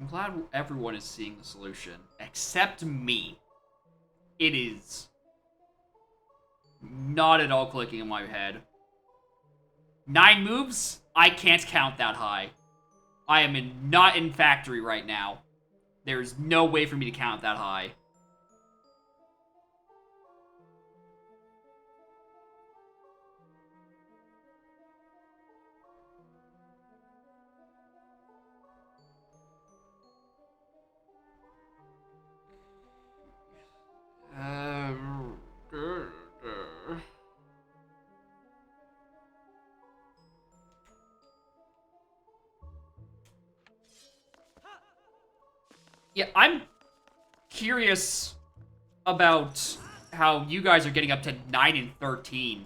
I'm glad everyone is seeing the solution, except me. It is not at all clicking in my head. 9 moves? I can't count that high. I am not in factory right now. There's no way for me to count that high. Yeah, I'm curious about how you guys are getting up to 9 and 13.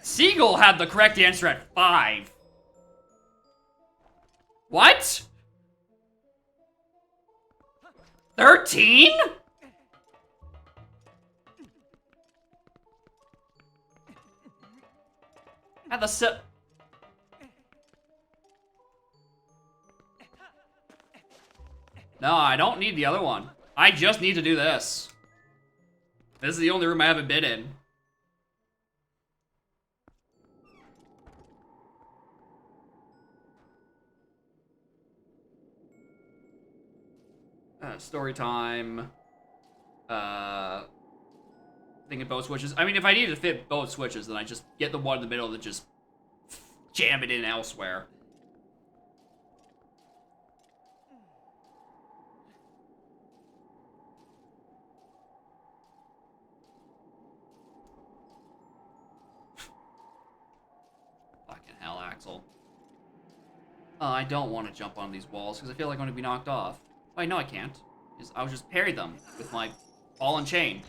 Seagull had the correct answer at 5. What? 13? At the No, I don't need the other one. I just need to do this. This is the only room I haven't been in. Story time. Thinking both switches. I mean, if I needed to fit both switches, then I just get the one in the middle and just jam it in elsewhere. Fucking hell, Axel. I don't want to jump on these walls because I feel like I'm going to be knocked off. Wait, no, I can't. I'll just parry them with my ball and chain.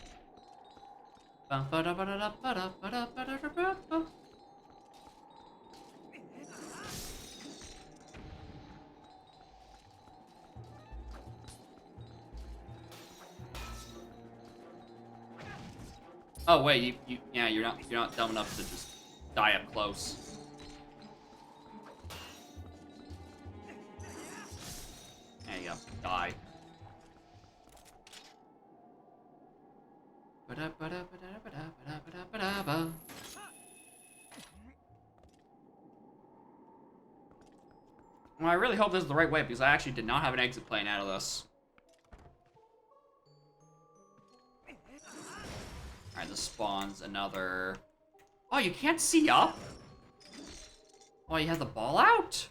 Oh wait, yeah, you're not dumb enough to just die up close. There you go, die. Well, I really hope this is the right way because I actually did not have an exit plan out of this. Alright, this spawns another... Oh, you can't see up? Oh, you have the ball out?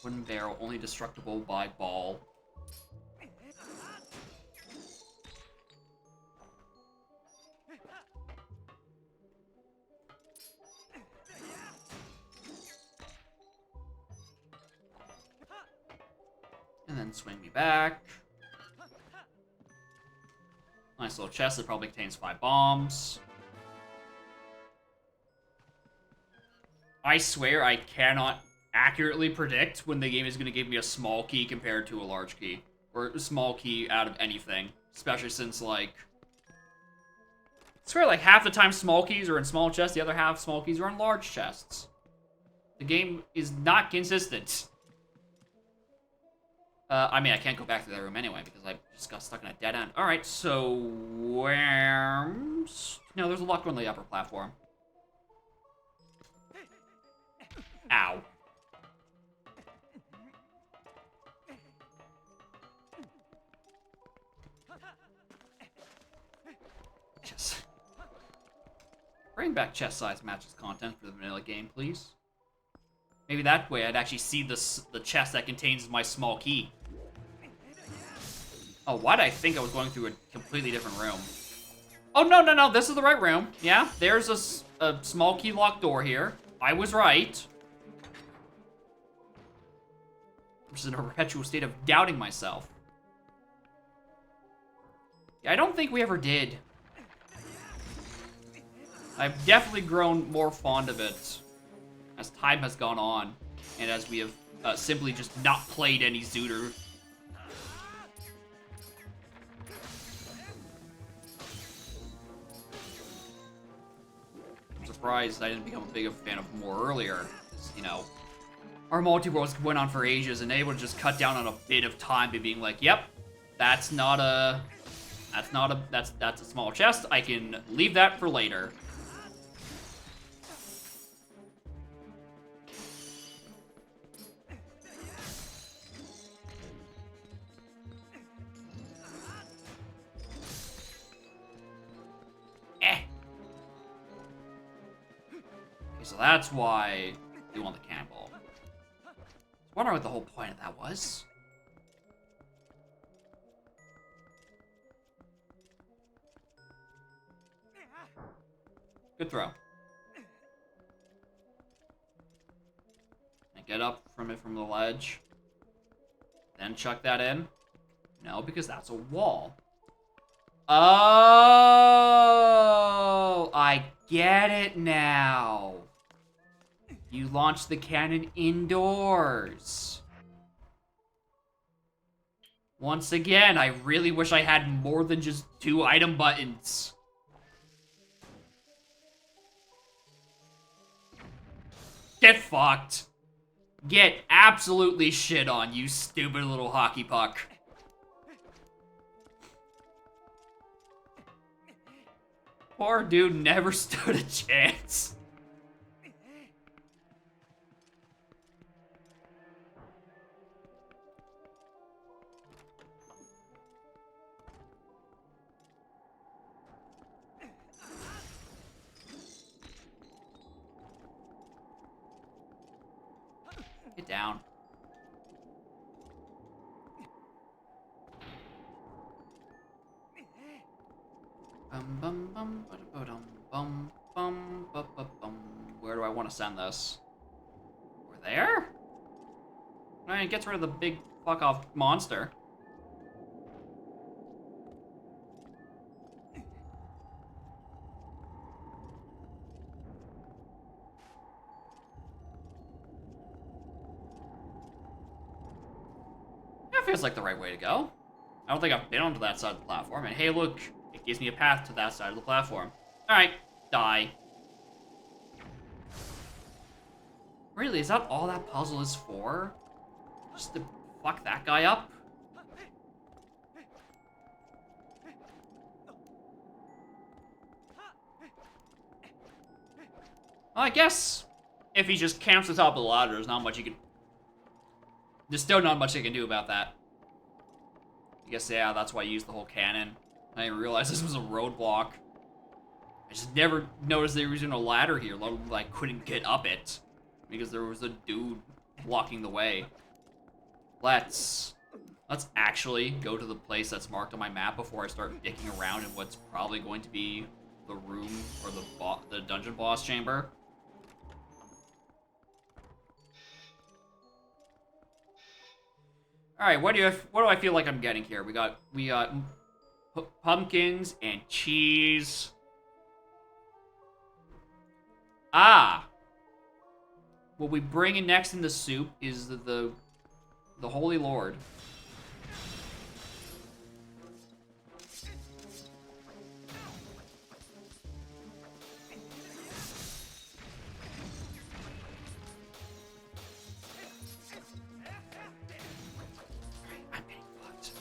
Wooden barrel, only destructible by ball. And then swing me back. Nice little chest that probably contains 5 bombs. I swear I cannot accurately predict when the game is going to give me a small key compared to a large key. Or a small key out of anything. Especially since, like... I swear, like, half the time small keys are in small chests, the other half small keys are in large chests. The game is not consistent. I mean, I can't go back to that room anyway, because I just got stuck in a dead end. Alright, so... Worms... No, there's a locker on the upper platform. Ow. Yes. Bring back chest size matches content for the vanilla game, please. Maybe that way I'd actually see the chest that contains my small key. Oh, why did I think I was going through a completely different room? Oh, no, this is the right room. Yeah, there's a small key locked door here. I was right. I'm just in a perpetual state of doubting myself. Yeah, I don't think we ever did. I've definitely grown more fond of it as time has gone on, and as we have simply just not played any Zooter. I'm surprised I didn't become a big fan of more earlier. You know, our multi-worlds went on for ages, and they would just cut down on a bit of time by being like, "Yep, that's a small chest. I can leave that for later." So that's why they want the cannonball. I was wondering what the whole point of that was. Good throw. And get up from it from the ledge. Then chuck that in. No, because that's a wall. Oh, I get it now. You launch the cannon indoors. Once again, I really wish I had more than just 2 item buttons. Get fucked. Get absolutely shit on, you stupid little hockey puck. Poor dude never stood a chance. Get down. Where do I want to send this? Over there? I mean, it gets rid of the big fuck off monster. That feels like the right way to go. I don't think I've been onto that side of the platform, and hey, look, it gives me a path to that side of the platform. Alright, die. Really, is that all that puzzle is for? Just to fuck that guy up? Well, I guess if he just camps on top of the ladder, there's not much you can... There's still not much you can do about that. I guess, yeah, that's why I used the whole cannon. I didn't realize this was a roadblock. I just never noticed there was even a ladder here, let alone I couldn't get up it. Because there was a dude blocking the way. Let's actually go to the place that's marked on my map before I start dicking around in what's probably going to be the room or the dungeon boss chamber. All right, what do I feel like I'm getting here? We got pumpkins and cheese. Ah. What we bring in next in the soup is the Holy Lord. I'm getting fucked.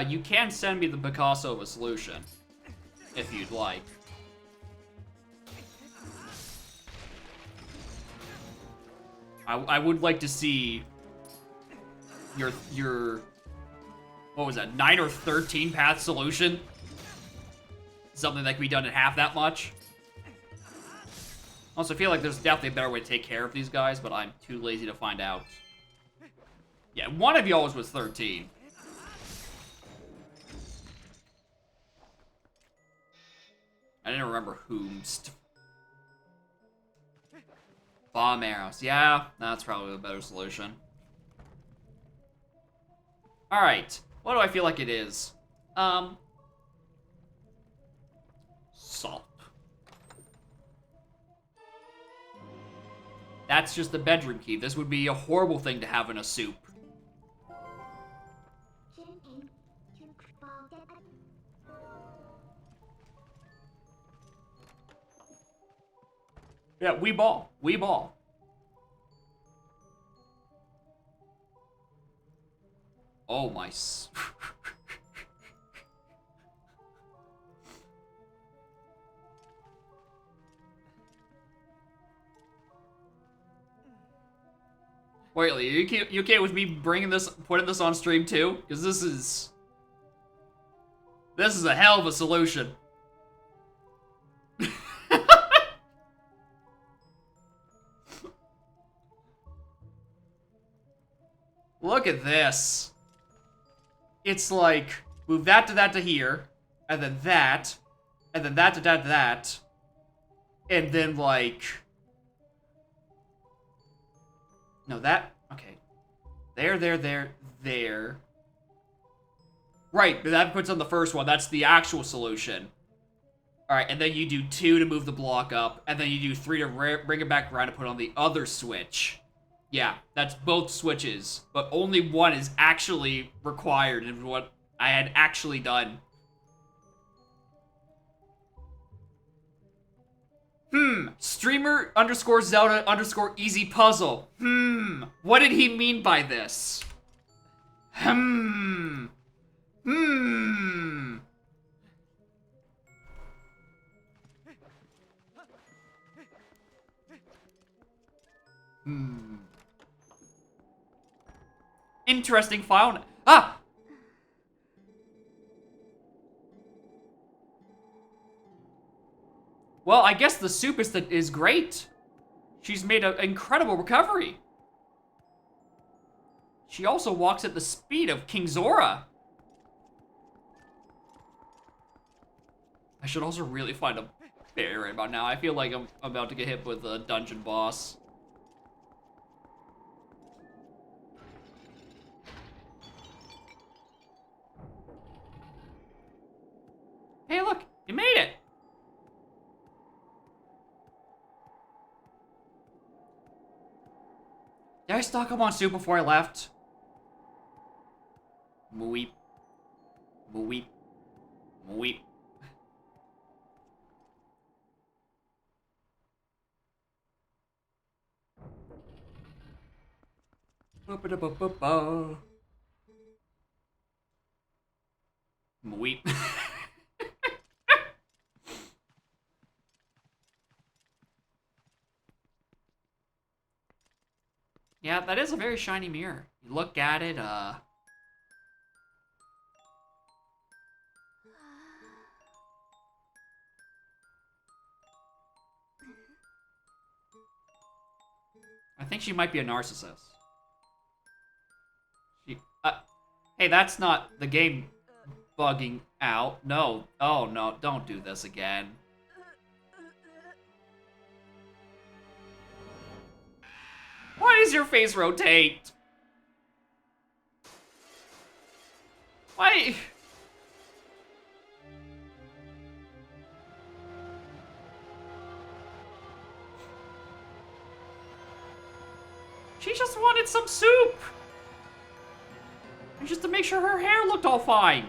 You can send me the Picasso of a solution, if you'd like. I would like to see your what was that, 9 or 13 path solution? Something that can be done in half that much. Also, I feel like there's definitely a better way to take care of these guys, but I'm too lazy to find out. Yeah, one of y'all was 13. I didn't remember whom's. Bomb arrows. Yeah, that's probably the better solution. Alright. What do I feel like it is? Salt. That's just the bedroom key. This would be a horrible thing to have in a soup. Yeah, we ball. We ball. Oh my. Wait, you okay with me bringing this, putting this on stream too? Because this is... This is a hell of a solution. Look at this. It's like, move that to here, and then that, and then that to that to that, and then like... No, that, okay. There. Right, but that puts on the first one, that's the actual solution. Alright, and then you do 2 to move the block up, and then you do 3 to bring it back around to put on the other switch. Yeah, that's both switches, but only one is actually required in what I had actually done. Streamer _ Zelda _ easy puzzle. What did he mean by this? Interesting file. Ah! Well, I guess the soup is great. She's made an incredible recovery. She also walks at the speed of King Zora. I should also really find a berry right about now. I feel like I'm about to get hit with a dungeon boss. Hey, look, you made it. Did I stock up on soup before I left? Moop. Moop. Moop. Ba-ba-da-ba-ba-ba. Moop. Yeah, that is a very shiny mirror. You look at it, I think she might be a narcissist. Hey, that's not the game bugging out. No. Oh, no, don't do this again. Why does your face rotate? Why? She just wanted some soup. And just to make sure her hair looked all fine.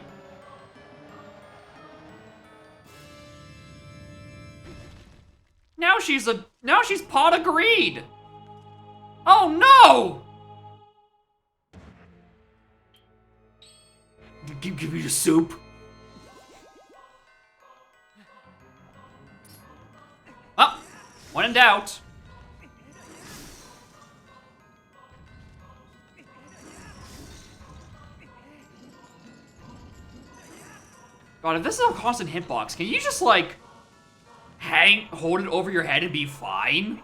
Now she's pot of greed. Oh no! Give me the soup. Oh, when in doubt. God, if this is a constant hitbox, can you just like hold it over your head and be fine?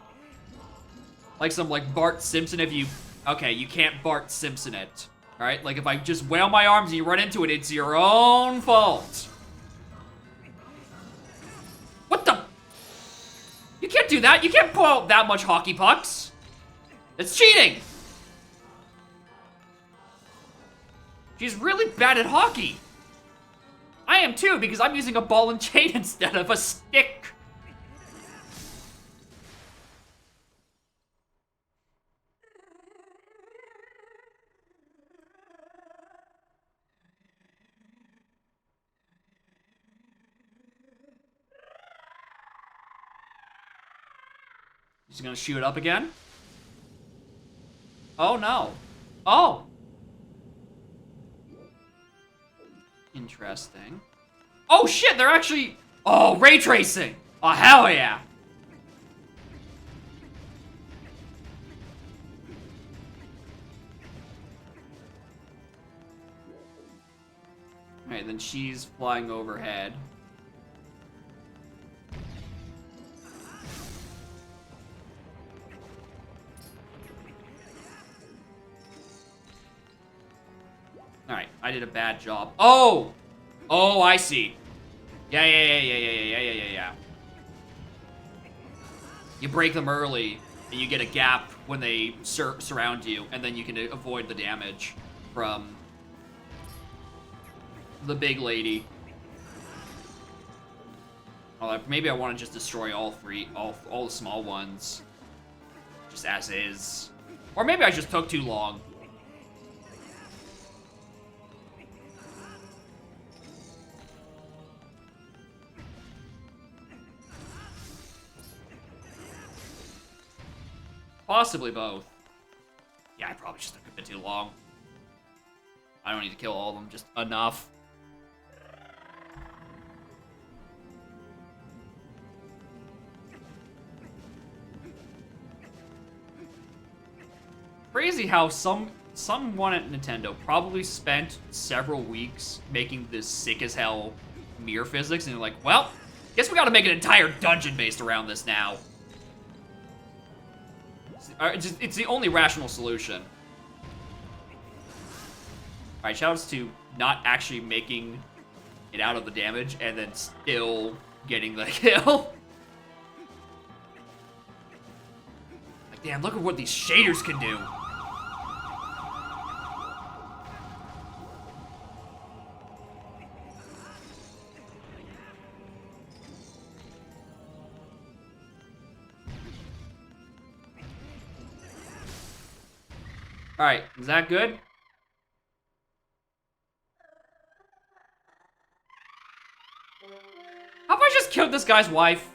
Like some, like, Bart Simpson if you... Okay, you can't Bart Simpson it. Alright? Like, if I just wail my arms and you run into it, it's your own fault. What the... You can't do that. You can't pull out that much hockey pucks. It's cheating. She's really bad at hockey. I am too, because I'm using a ball and chain instead of a stick. He's gonna shoot it up again? Oh no. Oh! Interesting. Oh shit, they're actually... Oh, ray tracing! Oh, hell yeah! Alright, Okay, then she's flying overhead. Alright, I did a bad job. Oh! Oh, I see. Yeah. You break them early, and you get a gap when they surround you, and then you can avoid the damage from the big lady. Maybe I want to just destroy all the small ones, just as is. Or maybe I just took too long. Possibly both. Yeah, I probably just took a bit too long. I don't need to kill all of them, just enough. Crazy how someone at Nintendo probably spent several weeks making this sick as hell mirror physics, and they're like, well, guess we gotta make an entire dungeon based around this now. It's the only rational solution. Alright, shoutouts to not actually making it out of the damage and then still getting the kill. Like, damn, look at what these shaders can do. Alright, is that good? How about I just killed this guy's wife?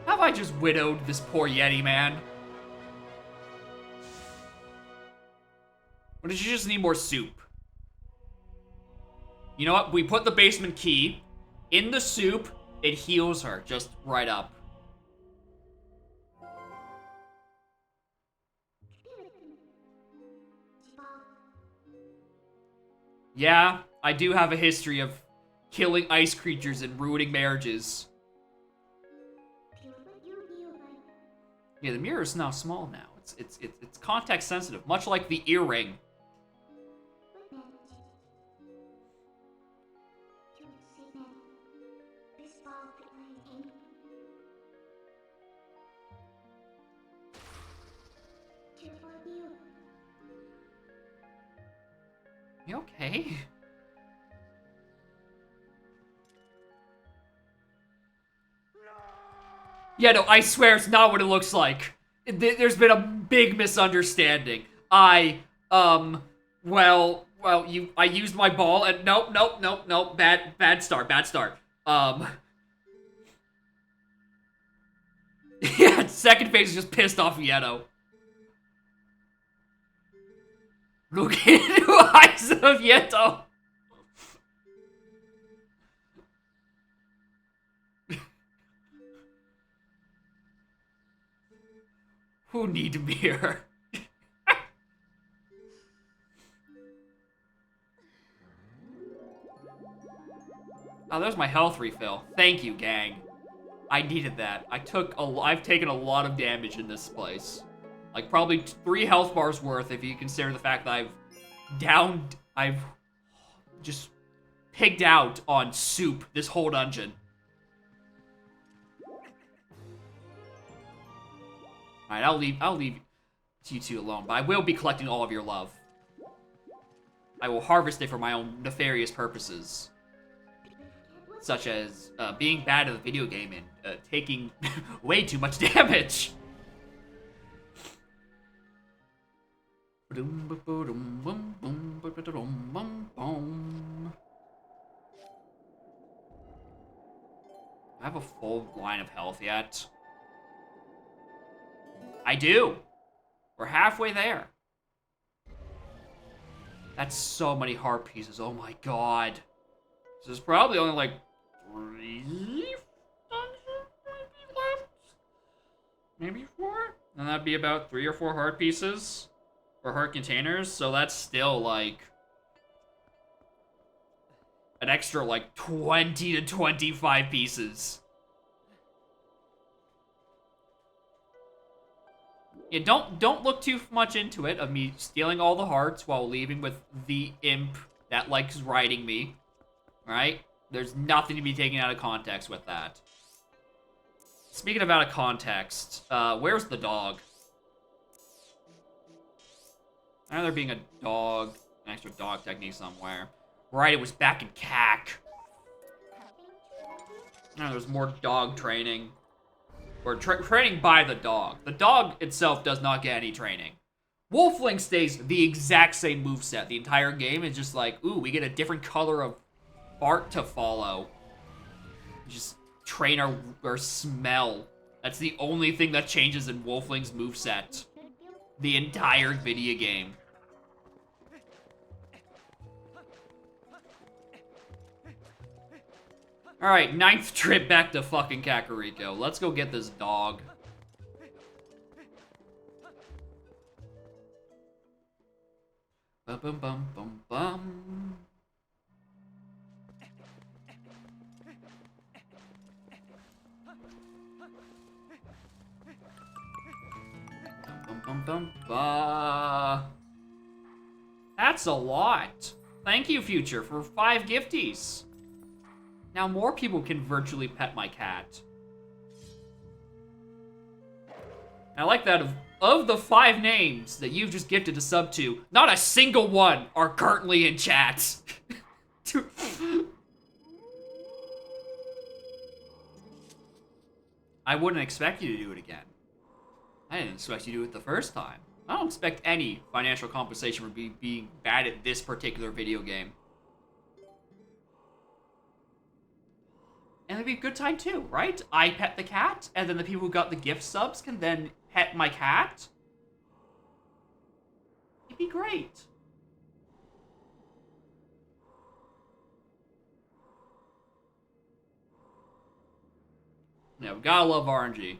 How have I just widowed this poor Yeti, man? Or did you just need more soup? You know what? We put the basement key in the soup. It heals her just right up. Yeah, I do have a history of killing ice creatures and ruining marriages. Yeah, the mirror is now small now. It's context sensitive, much like the earring. You okay? Yeah, no, I swear it's not what it looks like. There's been a big misunderstanding. I used my ball and nope, bad start. Yeah, second phase is just pissed off Yeto. Look into the eyes of Yeto. Who need a mirror? Oh, there's my health refill. Thank you, gang. I needed that. I've taken a lot of damage in this place. Like, probably 3 health bars worth if you consider the fact that I've just pigged out on soup this whole dungeon. Alright, I'll leave you two alone, but I will be collecting all of your love. I will harvest it for my own nefarious purposes. Such as being bad at the video game and taking way too much damage. I have a full line of health yet. I do. We're halfway there. That's so many heart pieces. Oh my god. So there's probably only like 3 dungeons maybe left. Maybe 4. And that'd be about 3 or 4 heart pieces. Or heart containers. So that's still, like, an extra, like, 20 to 25 pieces. Yeah, don't look too much into it of me stealing all the hearts while leaving with the imp that likes riding me. Right? There's nothing to be taken out of context with that. Speaking of out of context, where's the dog? I know there being a dog, an extra dog technique somewhere. Right, it was back in CAC. No, there's more dog training. Or training by the dog. The dog itself does not get any training. Wolfling stays the exact same moveset. The entire game is just like, ooh, we get a different color of fart to follow. Just train our smell. That's the only thing that changes in Wolfling's moveset. The entire video game. Alright, 9th trip back to fucking Kakariko. Let's go get this dog. Bum bum bum bum bum. Bum bum bum bum. That's a lot. Thank you, Future, for 5 gifties. Now more people can virtually pet my cat. I like that of the 5 names that you've just gifted a sub to, not a single one are currently in chat. I wouldn't expect you to do it again. I didn't expect you to do it the first time. I don't expect any financial compensation for being bad at this particular video game. And it'd be a good time too, right? I pet the cat, and then the people who got the gift subs can then pet my cat. It'd be great. Yeah, we gotta love RNG.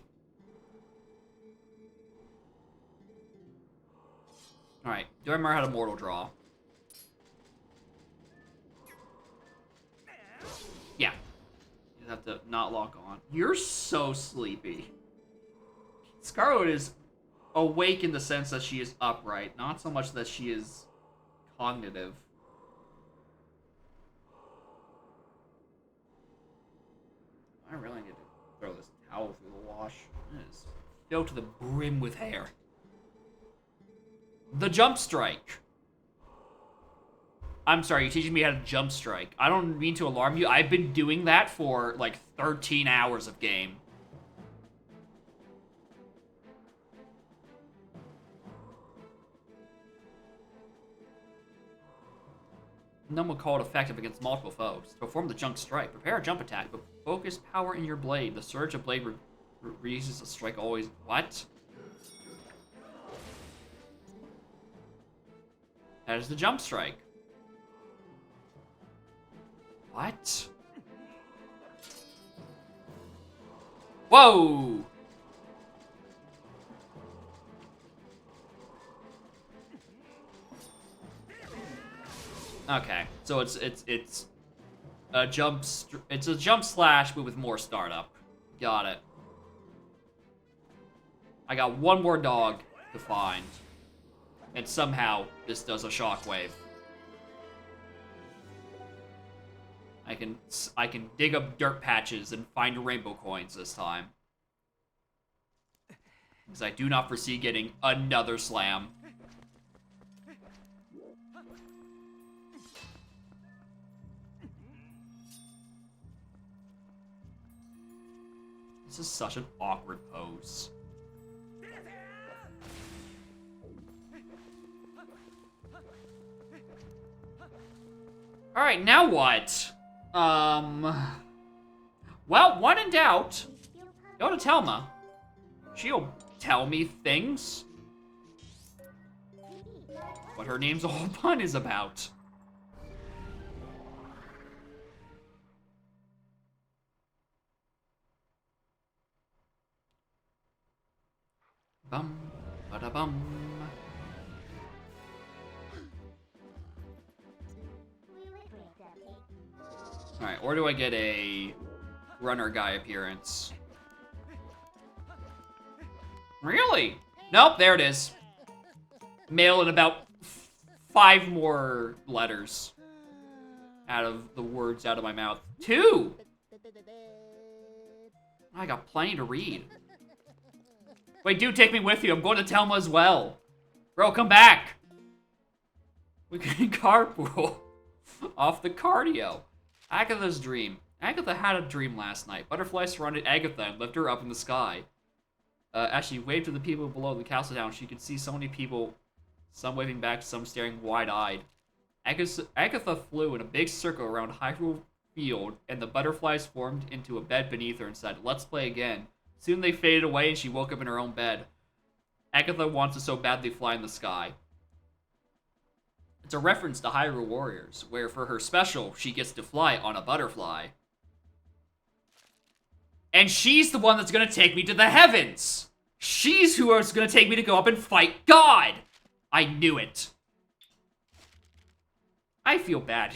Alright, do I remember how to mortal draw? Yeah. You have to not lock on. You're so sleepy. Scarlet is awake in the sense that she is upright, not so much that she is cognitive. I really need to throw this towel through the wash. It is filled to the brim with hair. The jump strike. I'm sorry, you're teaching me how to jump strike. I don't mean to alarm you. I've been doing that for like 13 hours of game. None will call it effective against multiple foes. To perform the jump strike, prepare a jump attack, but focus power in your blade. The surge of blade reuses the strike always. What? That is the jump strike. What? Whoa! Okay, so it's a jump slash, but with more startup. Got it. I got one more dog to find, and somehow this does a shockwave. I can dig up dirt patches and find rainbow coins this time, because I do not foresee getting another slam. This is such an awkward pose. Alright, now what? Well, when in doubt, go to Telma. She'll tell me things. What her name's whole pun is about. Bum, bada bum. Alright, or do I get a runner guy appearance? Really? Nope, there it is. Mail in about 5 more letters out of the words out of my mouth. 2! I got plenty to read. Wait, dude, take me with you. I'm going to Telma as well. Bro, come back. We can carpool off the cardio. Agatha's dream. Agatha had a dream last night. Butterflies surrounded Agatha and lifted her up in the sky. As she waved to the people below the castle town, she could see so many people, some waving back, some staring wide-eyed. Agatha flew in a big circle around Hyrule Field, and the butterflies formed into a bed beneath her and said, "Let's play again." Soon they faded away and she woke up in her own bed. Agatha wants to so badly fly in the sky. It's a reference to Hyrule Warriors, where for her special, she gets to fly on a butterfly. And she's the one that's gonna take me to the heavens! She's who is gonna take me to go up and fight God! I knew it. I feel bad.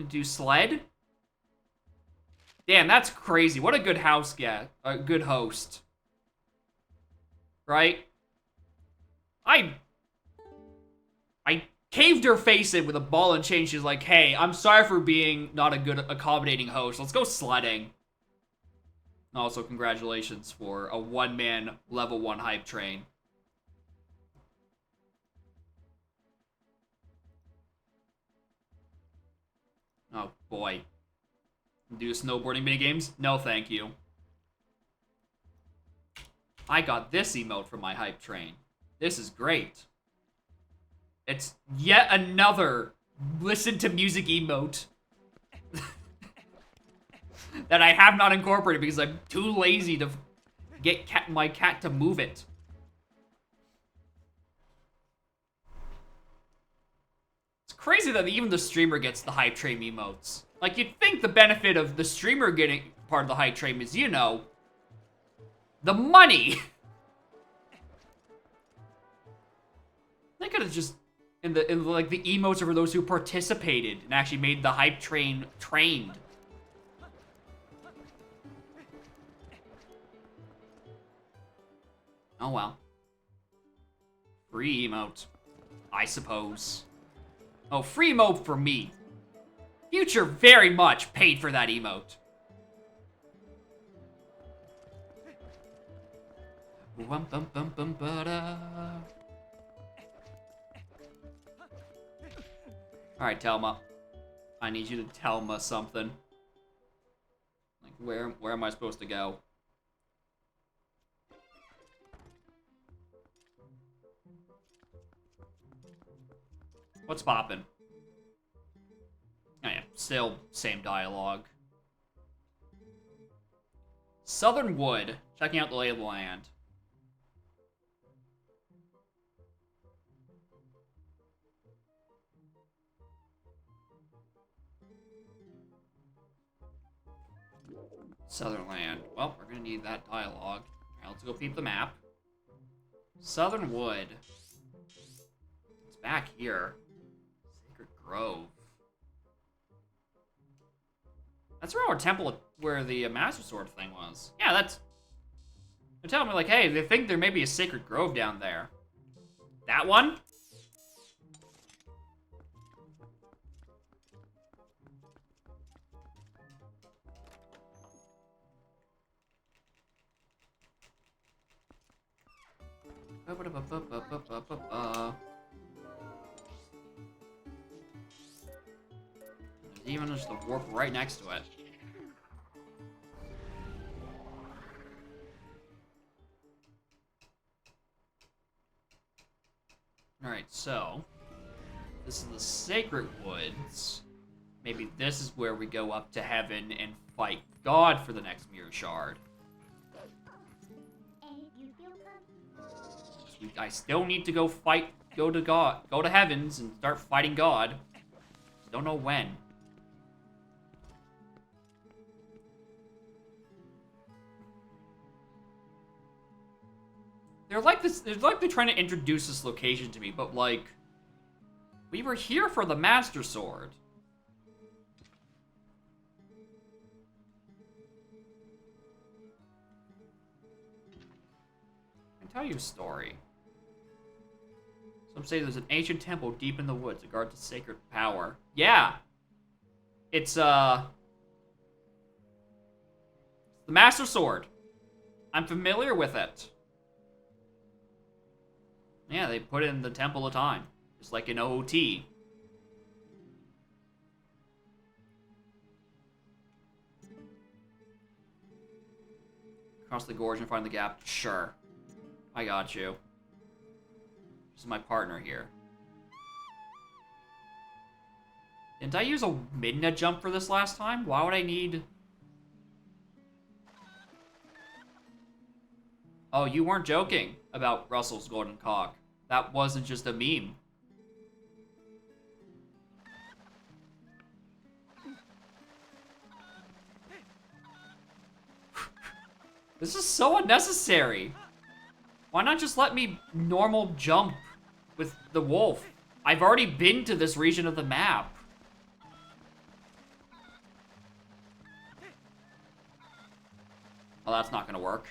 Do sled? Damn, that's crazy. What a good house guest. A good host. Right? I caved her face in with a ball and chain. She's like, hey, I'm sorry for being not a good accommodating host. Let's go sledding. Also, congratulations for a one-man level 1 hype train. Oh, boy. Do snowboarding minigames? No, thank you. I got this emote from my hype train. This is great. It's yet another listen to music emote that I have not incorporated because I'm too lazy to get my cat to move it. It's crazy that even the streamer gets the hype train emotes. Like, you'd think the benefit of the streamer getting part of the hype train is, you know, the money. They could have just, in like the emotes are for those who participated and actually made the hype train trained. Oh well. Free emote, I suppose. Oh, free emote for me. Future very much paid for that emote. Alright, Telma. I need you to tell me something. Like, where am I supposed to go? What's poppin'? Oh yeah, still same dialogue. Southern Wood, checking out the lay of the land. Southern Land. Well, we're gonna need that dialogue. Alright, let's go peep the map. Southern Wood. It's back here. Sacred Grove. That's around our temple where the Master Sword thing was. Yeah, that's... They're telling me, like, hey, they think there may be a Sacred Grove down there. That one? There's even just the warp right next to it. Alright, so this is the Sacred Woods. Maybe this is where we go up to heaven and fight God for the next Mirror Shard. I still need to go go to heavens and start fighting God. Just don't know when. They're like this. They're like they're trying to introduce this location to me, but like, we were here for the Master Sword. I can tell you a story. Some say there's an ancient temple deep in the woods that guards the sacred power. Yeah, it's the Master Sword. I'm familiar with it. Yeah, they put it in the Temple of Time. Just like in OOT. Cross the gorge and find the gap. Sure. I got you. This is my partner here. Didn't I use a Midna jump for this last time? Why would I need... Oh, you weren't joking about Russell's golden cock. That wasn't just a meme. This is so unnecessary. Why not just let me normal jump with the wolf? I've already been to this region of the map. Oh, that's not gonna work.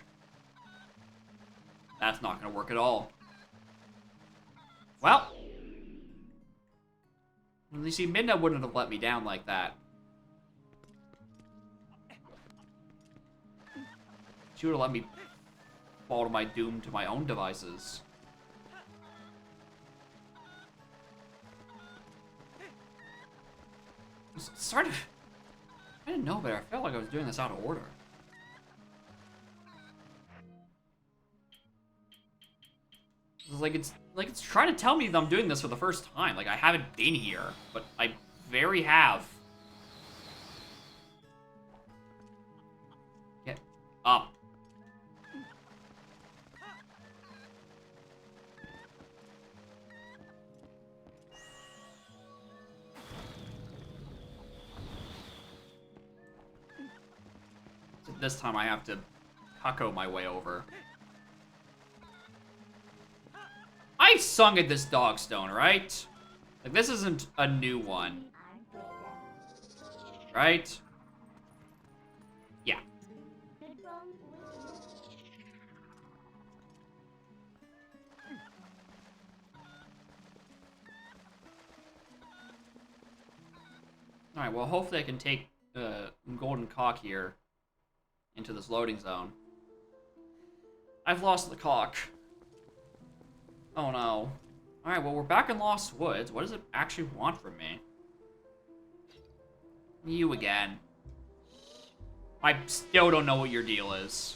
That's not gonna work at all. Well. You see, Midna wouldn't have let me down like that. She would have let me fall to my doom to my own devices. I didn't know better. I felt like I was doing this out of order. It's trying to tell me that I'm doing this for the first time. Like, I haven't been here, but I very have. Get up. So this time I have to Hucko my way over. I sung at this Dogstone, right? Like, this isn't a new one. Right? Yeah. Alright, well, hopefully I can take Golden Cock here into this loading zone. I've lost the cock. Oh no. Alright, well, we're back in Lost Woods. What does it actually want from me? You again. I still don't know what your deal is.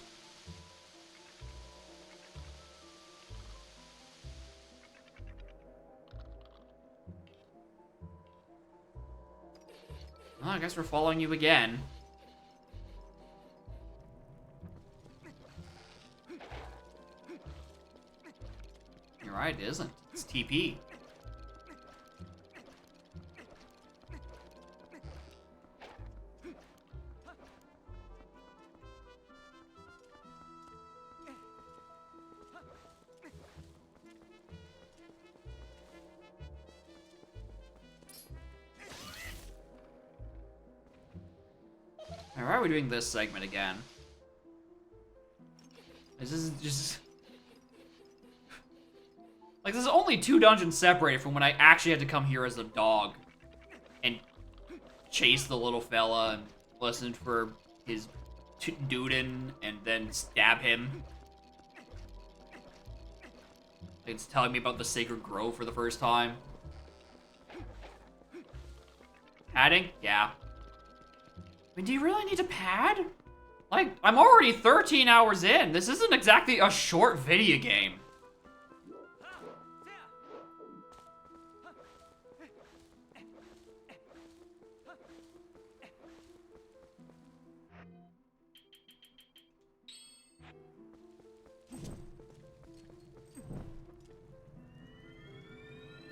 Well, I guess we're following you again. You're right, it isn't. It's TP. Why are we doing this segment again? This is just... Like, there's only 2 dungeons separated from when I actually had to come here as a dog and chase the little fella and listen for his doodin and then stab him. It's telling me about the Sacred Grove for the first time. Padding? Yeah. I mean, do you really need to pad? Like, I'm already 13 hours in. This isn't exactly a short video game.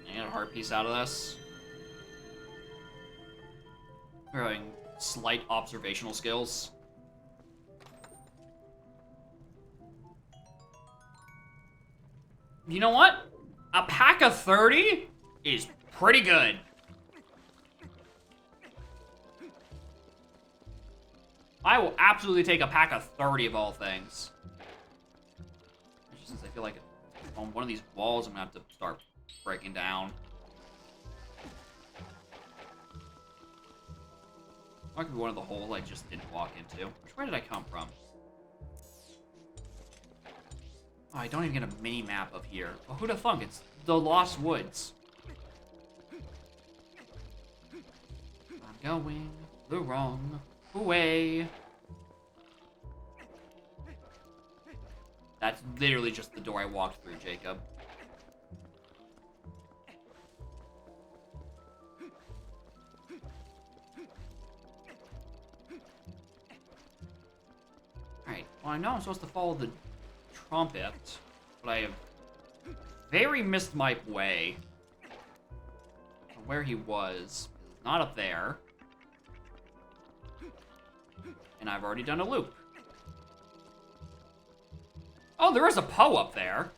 I got a heart piece out of this. We're having slight observational skills. You know what? A pack of 30 is pretty good. I will absolutely take a pack of 30 of all things. Since I feel like on one of these walls I'm gonna have to start breaking down. That could be one of the holes I just didn't walk into. Which way did I come from? Oh, I don't even get a mini map of here. Oh, who'd have thunk? It's the Lost Woods. I'm going the wrong way. That's literally just the door I walked through, Jacob. Alright, well I know I'm supposed to follow the trumpet, but I have very missed my way from where he was. It's not up there. And I've already done a loop. Oh, there is a Poe up there.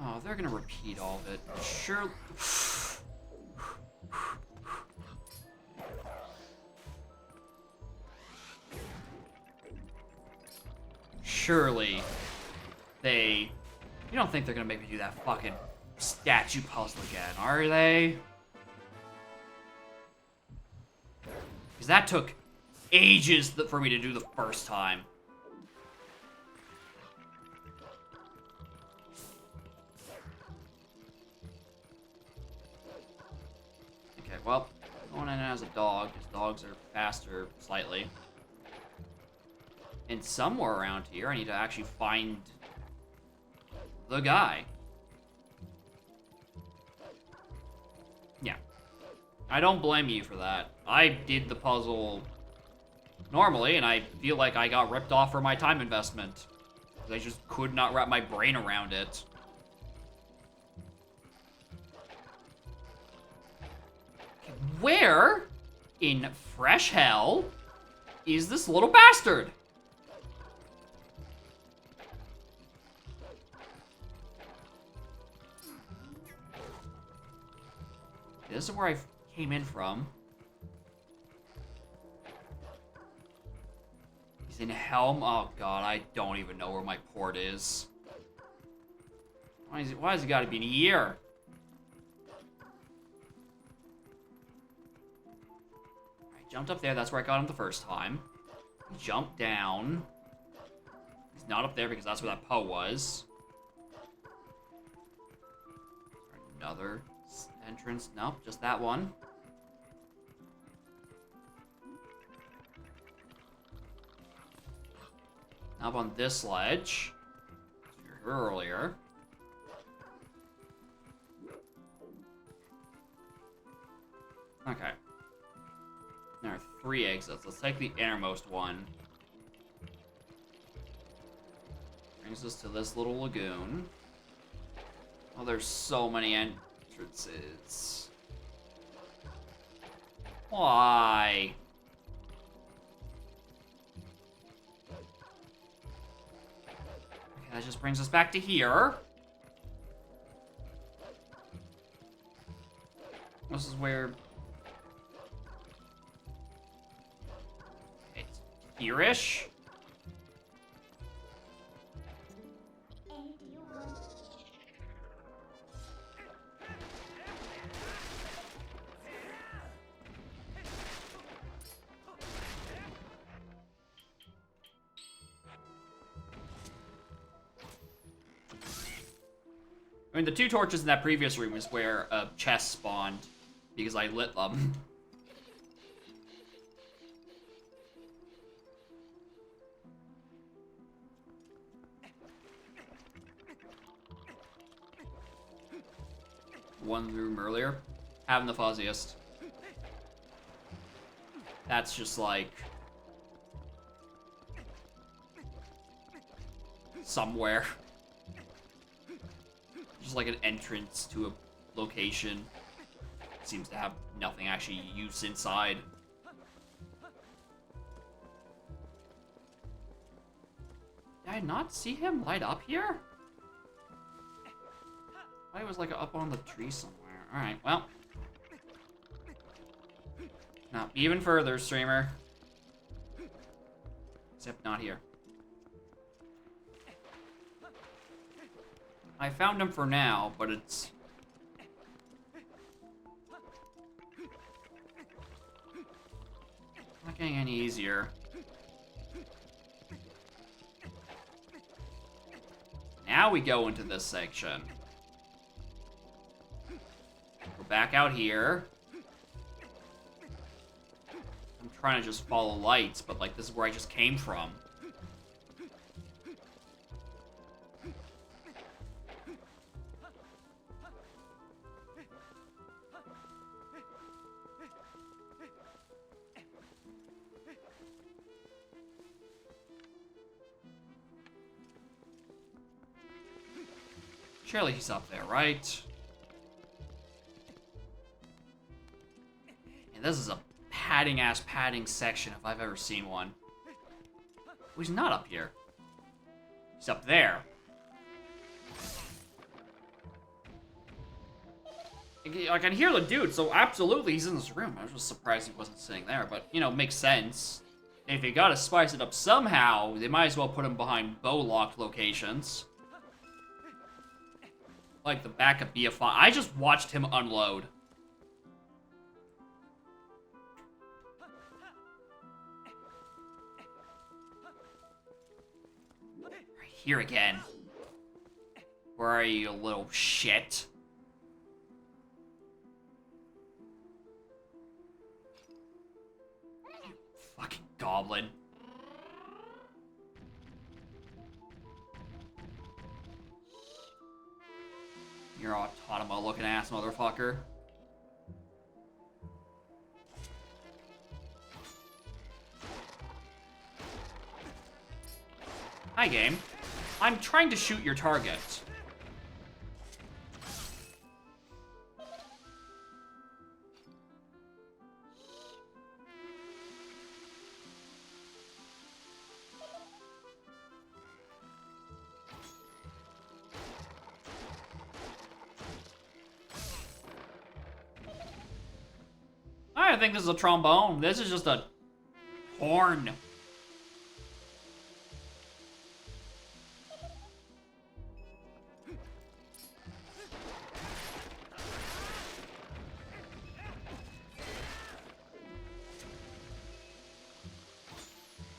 Oh, they're gonna repeat all of it. Sure. Surely they... You don't think they're gonna make me do that fucking statue puzzle again, are they? Because that took ages for me to do the first time. Okay, well, going in as a dog, because dogs are faster slightly. And somewhere around here, I need to actually find the guy. Yeah. I don't blame you for that. I did the puzzle normally, and I feel like I got ripped off for my time investment. I just could not wrap my brain around it. Where in fresh hell is this little bastard? This is where I came in from. He's in Helm. Oh god, I don't even know where my port is. Why has it got to be in here? I jumped up there. That's where I got him the first time. Jumped down. He's not up there because that's where that Poe was. Another entrance. Nope, just that one. Up on this ledge. You were here earlier. Okay. There are 3 exits. Let's take the innermost one. Brings us to this little lagoon. Oh, there's so many entrances. Why? Okay, that just brings us back to here. This is where... It's here-ish. I mean, the 2 torches in that previous room is where a chest spawned, because I lit them. One room earlier, having the fuzziest. That's just like... somewhere. just like an entrance to a location. Seems to have nothing actually used inside. Did I not see him light up here? I thought he was like up on the tree somewhere. Alright, well. Not even further, streamer. Except not here. I found him for now, but it's... not getting any easier. Now we go into this section. Go back out here. I'm trying to just follow lights, but like this is where I just came from. Surely he's up there, right? And this is a padding-ass padding section if I've ever seen one. Oh, he's not up here. He's up there. I can hear the dude, so absolutely he's in this room. I was just surprised he wasn't sitting there, but, you know, makes sense. If they gotta spice it up somehow, they might as well put him behind bow-locked locations. Like the back of BF5. I just watched him unload. Right here again. Where are you, little shit? You fucking goblin. You're automa looking ass motherfucker. Hi, game. I'm trying to shoot your target. I don't think this is a trombone. This is just a horn.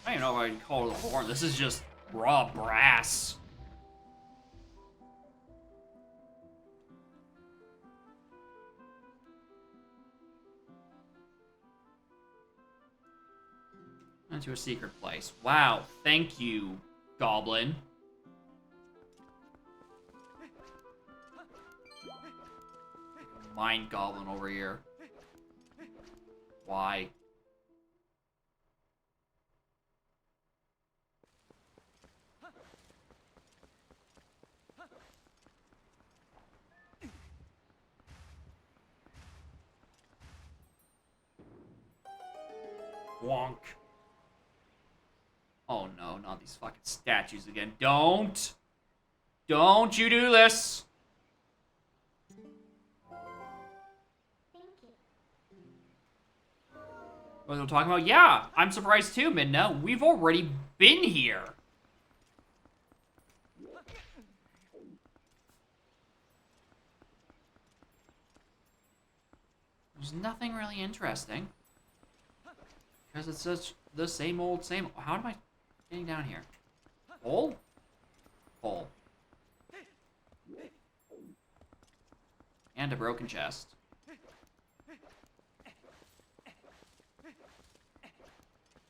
I don't even know if I can call it a horn. This is just raw brass. Into a secret place. Wow, thank you, goblin. Mind goblin over here. Why? Wonk. Oh no, not these fucking statues again. Don't! Don't you do this! What are they talking about? Yeah, I'm surprised too, Midna. We've already been here. There's nothing really interesting. Because it's such the same old, same... How am I getting down here? Hole? Hole. And a broken chest.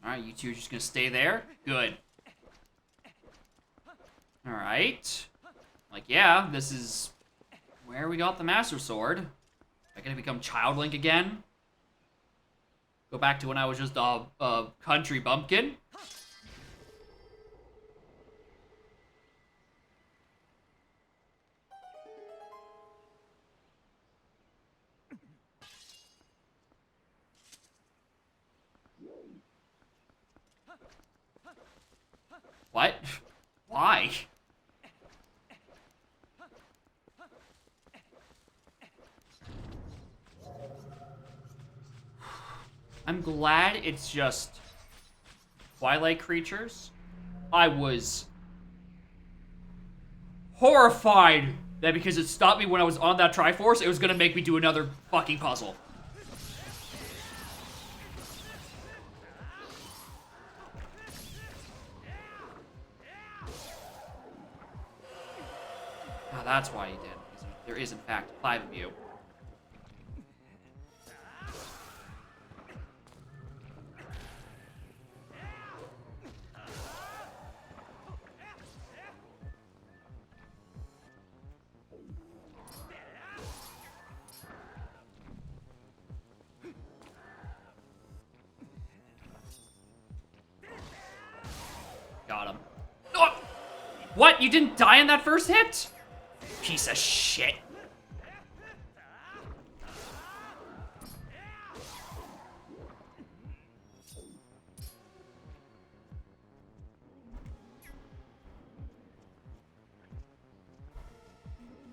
Alright, you two are just gonna stay there? Good. Alright. Like, yeah, this is where we got the Master Sword. Am I gonna become Child Link again? Go back to when I was just a country bumpkin? What? Why? I'm glad it's just Twilight creatures. I was horrified that because it stopped me when I was on that Triforce, it was gonna make me do another fucking puzzle. Ah, that's why you did. Because there is, in fact, 5 of you. Got him. Oh! What? You didn't die in that first hit? Piece of shit.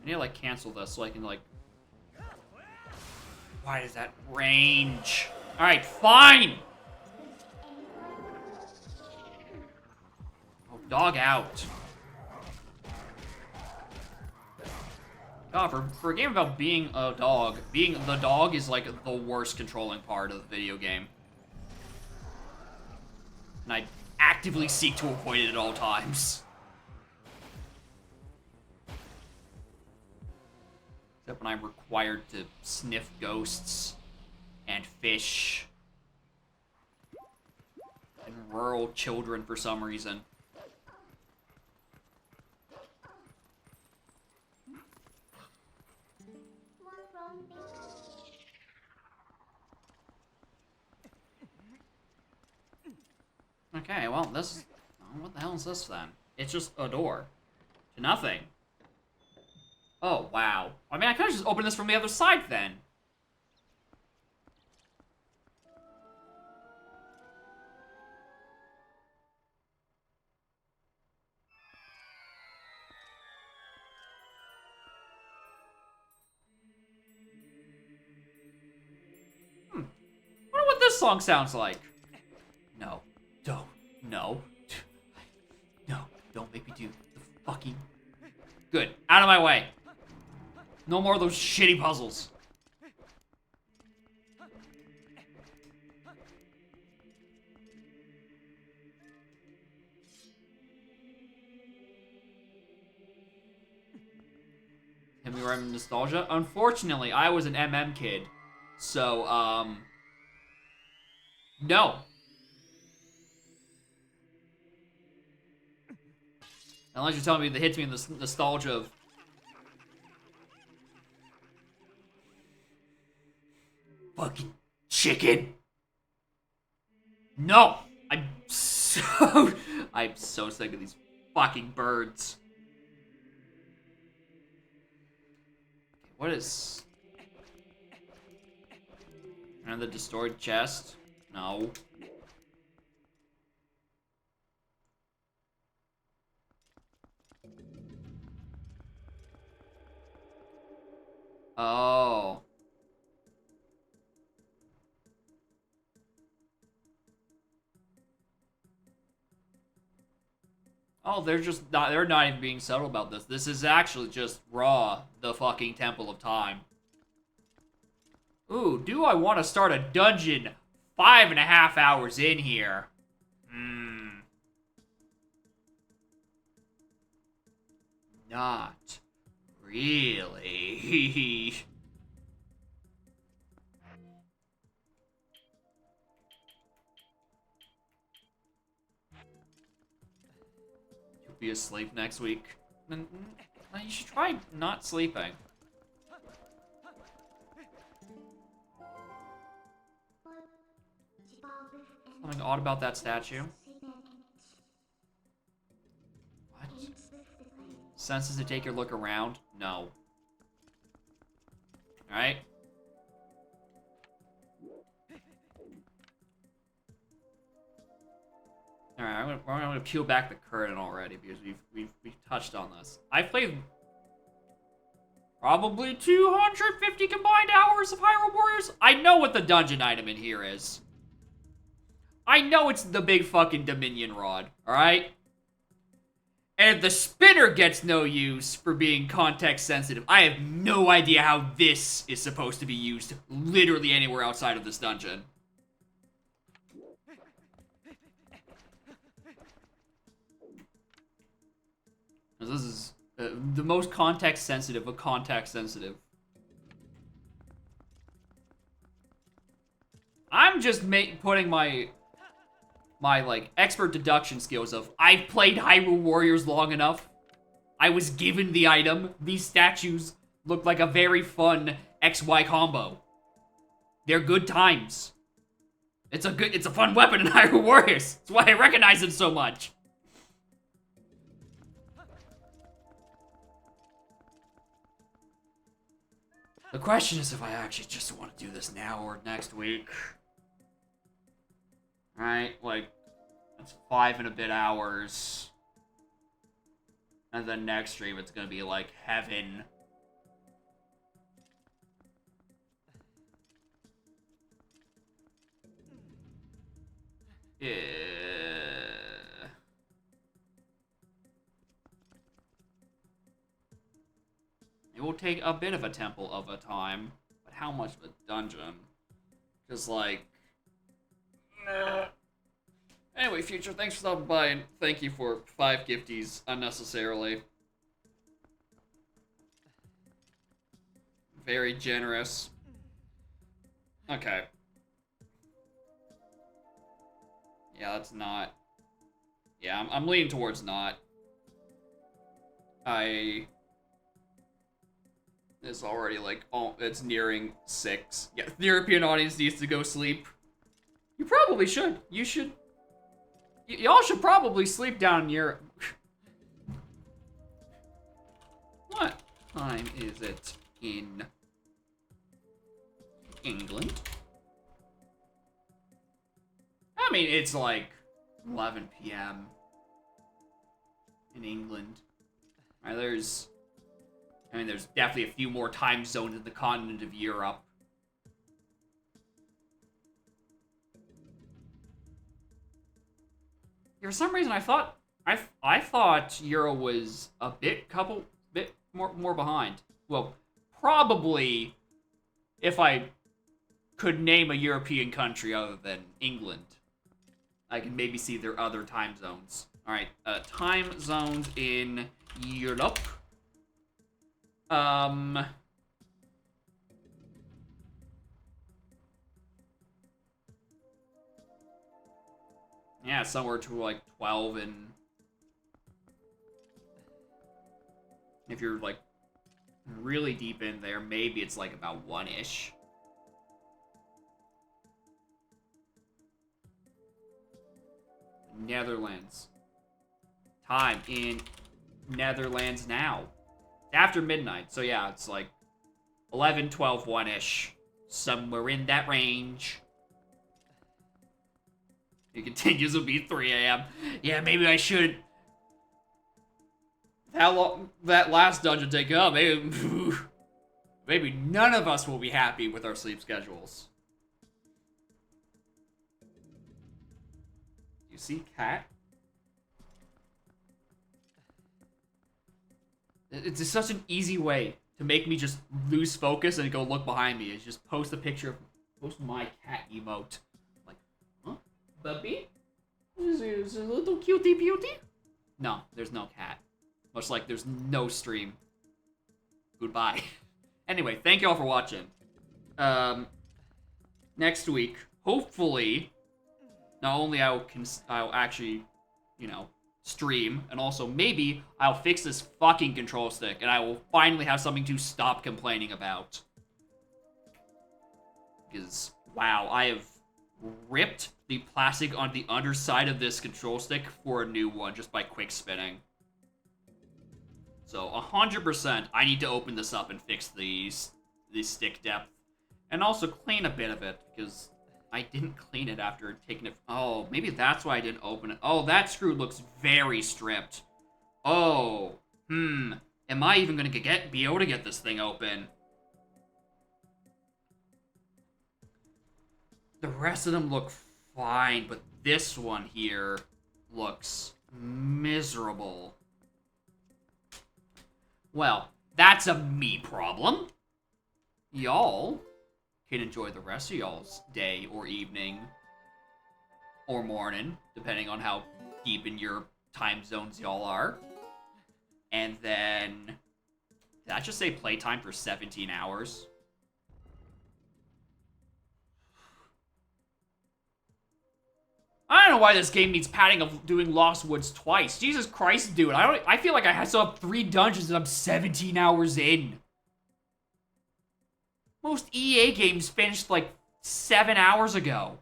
I need to, like, cancel this so I can, like... Why does that range? Alright, fine! Oh, dog out. God, for a game about being a dog, being the dog is, like, the worst controlling part of the video game. And I actively seek to avoid it at all times. Except when I'm required to sniff ghosts and fish and rural children for some reason. Okay, well, this... What the hell is this, then? It's just a door. To nothing. Oh, wow. I mean, I could've just opened this from the other side, then. I wonder what this song sounds like. No. Don't. No. No. Don't make me do the fucking... Good. Out of my way. No more of those shitty puzzles. Hit me right in nostalgia. Unfortunately, I was an MM kid. So, no. Unless you're telling me that hits me in the nostalgia of... Fucking chicken. No! I'm so sick of these fucking birds. What is... Another destroyed chest? No. Oh. Oh, they're not even being subtle about this. This is actually just raw, the fucking Temple of Time. Ooh, do I want to start a dungeon 5.5 hours in here? Not really. You'll be asleep next week. You should try not sleeping. Something odd about that statue. What? Senses to take your look around? No. Alright. Alright, gonna peel back the curtain already because we've touched on this. I played probably 250 combined hours of Hyrule Warriors. I know what the dungeon item in here is. I know it's the big fucking Dominion Rod, alright? And if the spinner gets no use for being context sensitive, I have no idea how this is supposed to be used literally anywhere outside of this dungeon. This is the most context sensitive of context sensitive. I'm just putting my like expert deduction skills of I've played Hyrule Warriors long enough. I was given the item. These statues look like a very fun XY combo. They're good times. It's a fun weapon in Hyrule Warriors. That's why I recognize it so much. The question is if I actually just want to do this now or next week. Right, like, it's 5 and a bit hours. And then next stream, it's gonna be like heaven. Yeah. It will take a bit of a temple of a time, but how much of a dungeon? Just like... Anyway, Future, thanks for stopping by, and thank you for 5 gifties unnecessarily. Very generous. Okay. Yeah, that's not... Yeah, I'm leaning towards not. It's already like, oh, it's nearing 6. Yeah, the European audience needs to go sleep. You probably should. You should. Y'all should probably sleep down in Europe. What time is it in England? I mean, it's like 11 p.m. in England. Right, there's definitely a few more time zones in the continent of Europe. For some reason, I thought Euro was a bit more behind. Well, probably if I could name a European country other than England, I can maybe see their other time zones. All right, time zones in Europe. Yeah, somewhere to like 12 and... If you're like really deep in there, maybe it's like about 1-ish. Netherlands. Time in Netherlands now. After midnight, so yeah, it's like 11, 12, 1-ish. Somewhere in that range. It continues to be 3 a.m. Yeah, maybe I should. That last dungeon take up, maybe none of us will be happy with our sleep schedules. You see, cat? It's just such an easy way to make me just lose focus and go look behind me. Is just post a picture post my cat emote. Like, huh? Puppy? Is a little cutie beauty? No, there's no cat. Much like there's no stream. Goodbye. Anyway, thank you all for watching. Next week, hopefully, not only I'll actually, you know, stream, and also maybe I'll fix this fucking control stick, and I will finally have something to stop complaining about. Because, wow, I have ripped the plastic on the underside of this control stick for a new one just by quick spinning. So 100% I need to open this up and fix the stick depth. And also clean a bit of it, because I didn't clean it after taking it. Oh, maybe that's why I didn't open it. Oh, that screw looks very stripped. Oh, am I even gonna be able to get this thing open? The rest of them look fine, but this one here looks miserable. Well, that's a me problem. Y'all can enjoy the rest of y'all's day or evening or morning, depending on how deep in your time zones y'all are. And then, did that just say playtime for 17 hours? I don't know why this game needs padding of doing Lost Woods twice. Jesus Christ, dude. I feel like I still have 3 dungeons and I'm 17 hours in. Most EA games finished like 7 hours ago.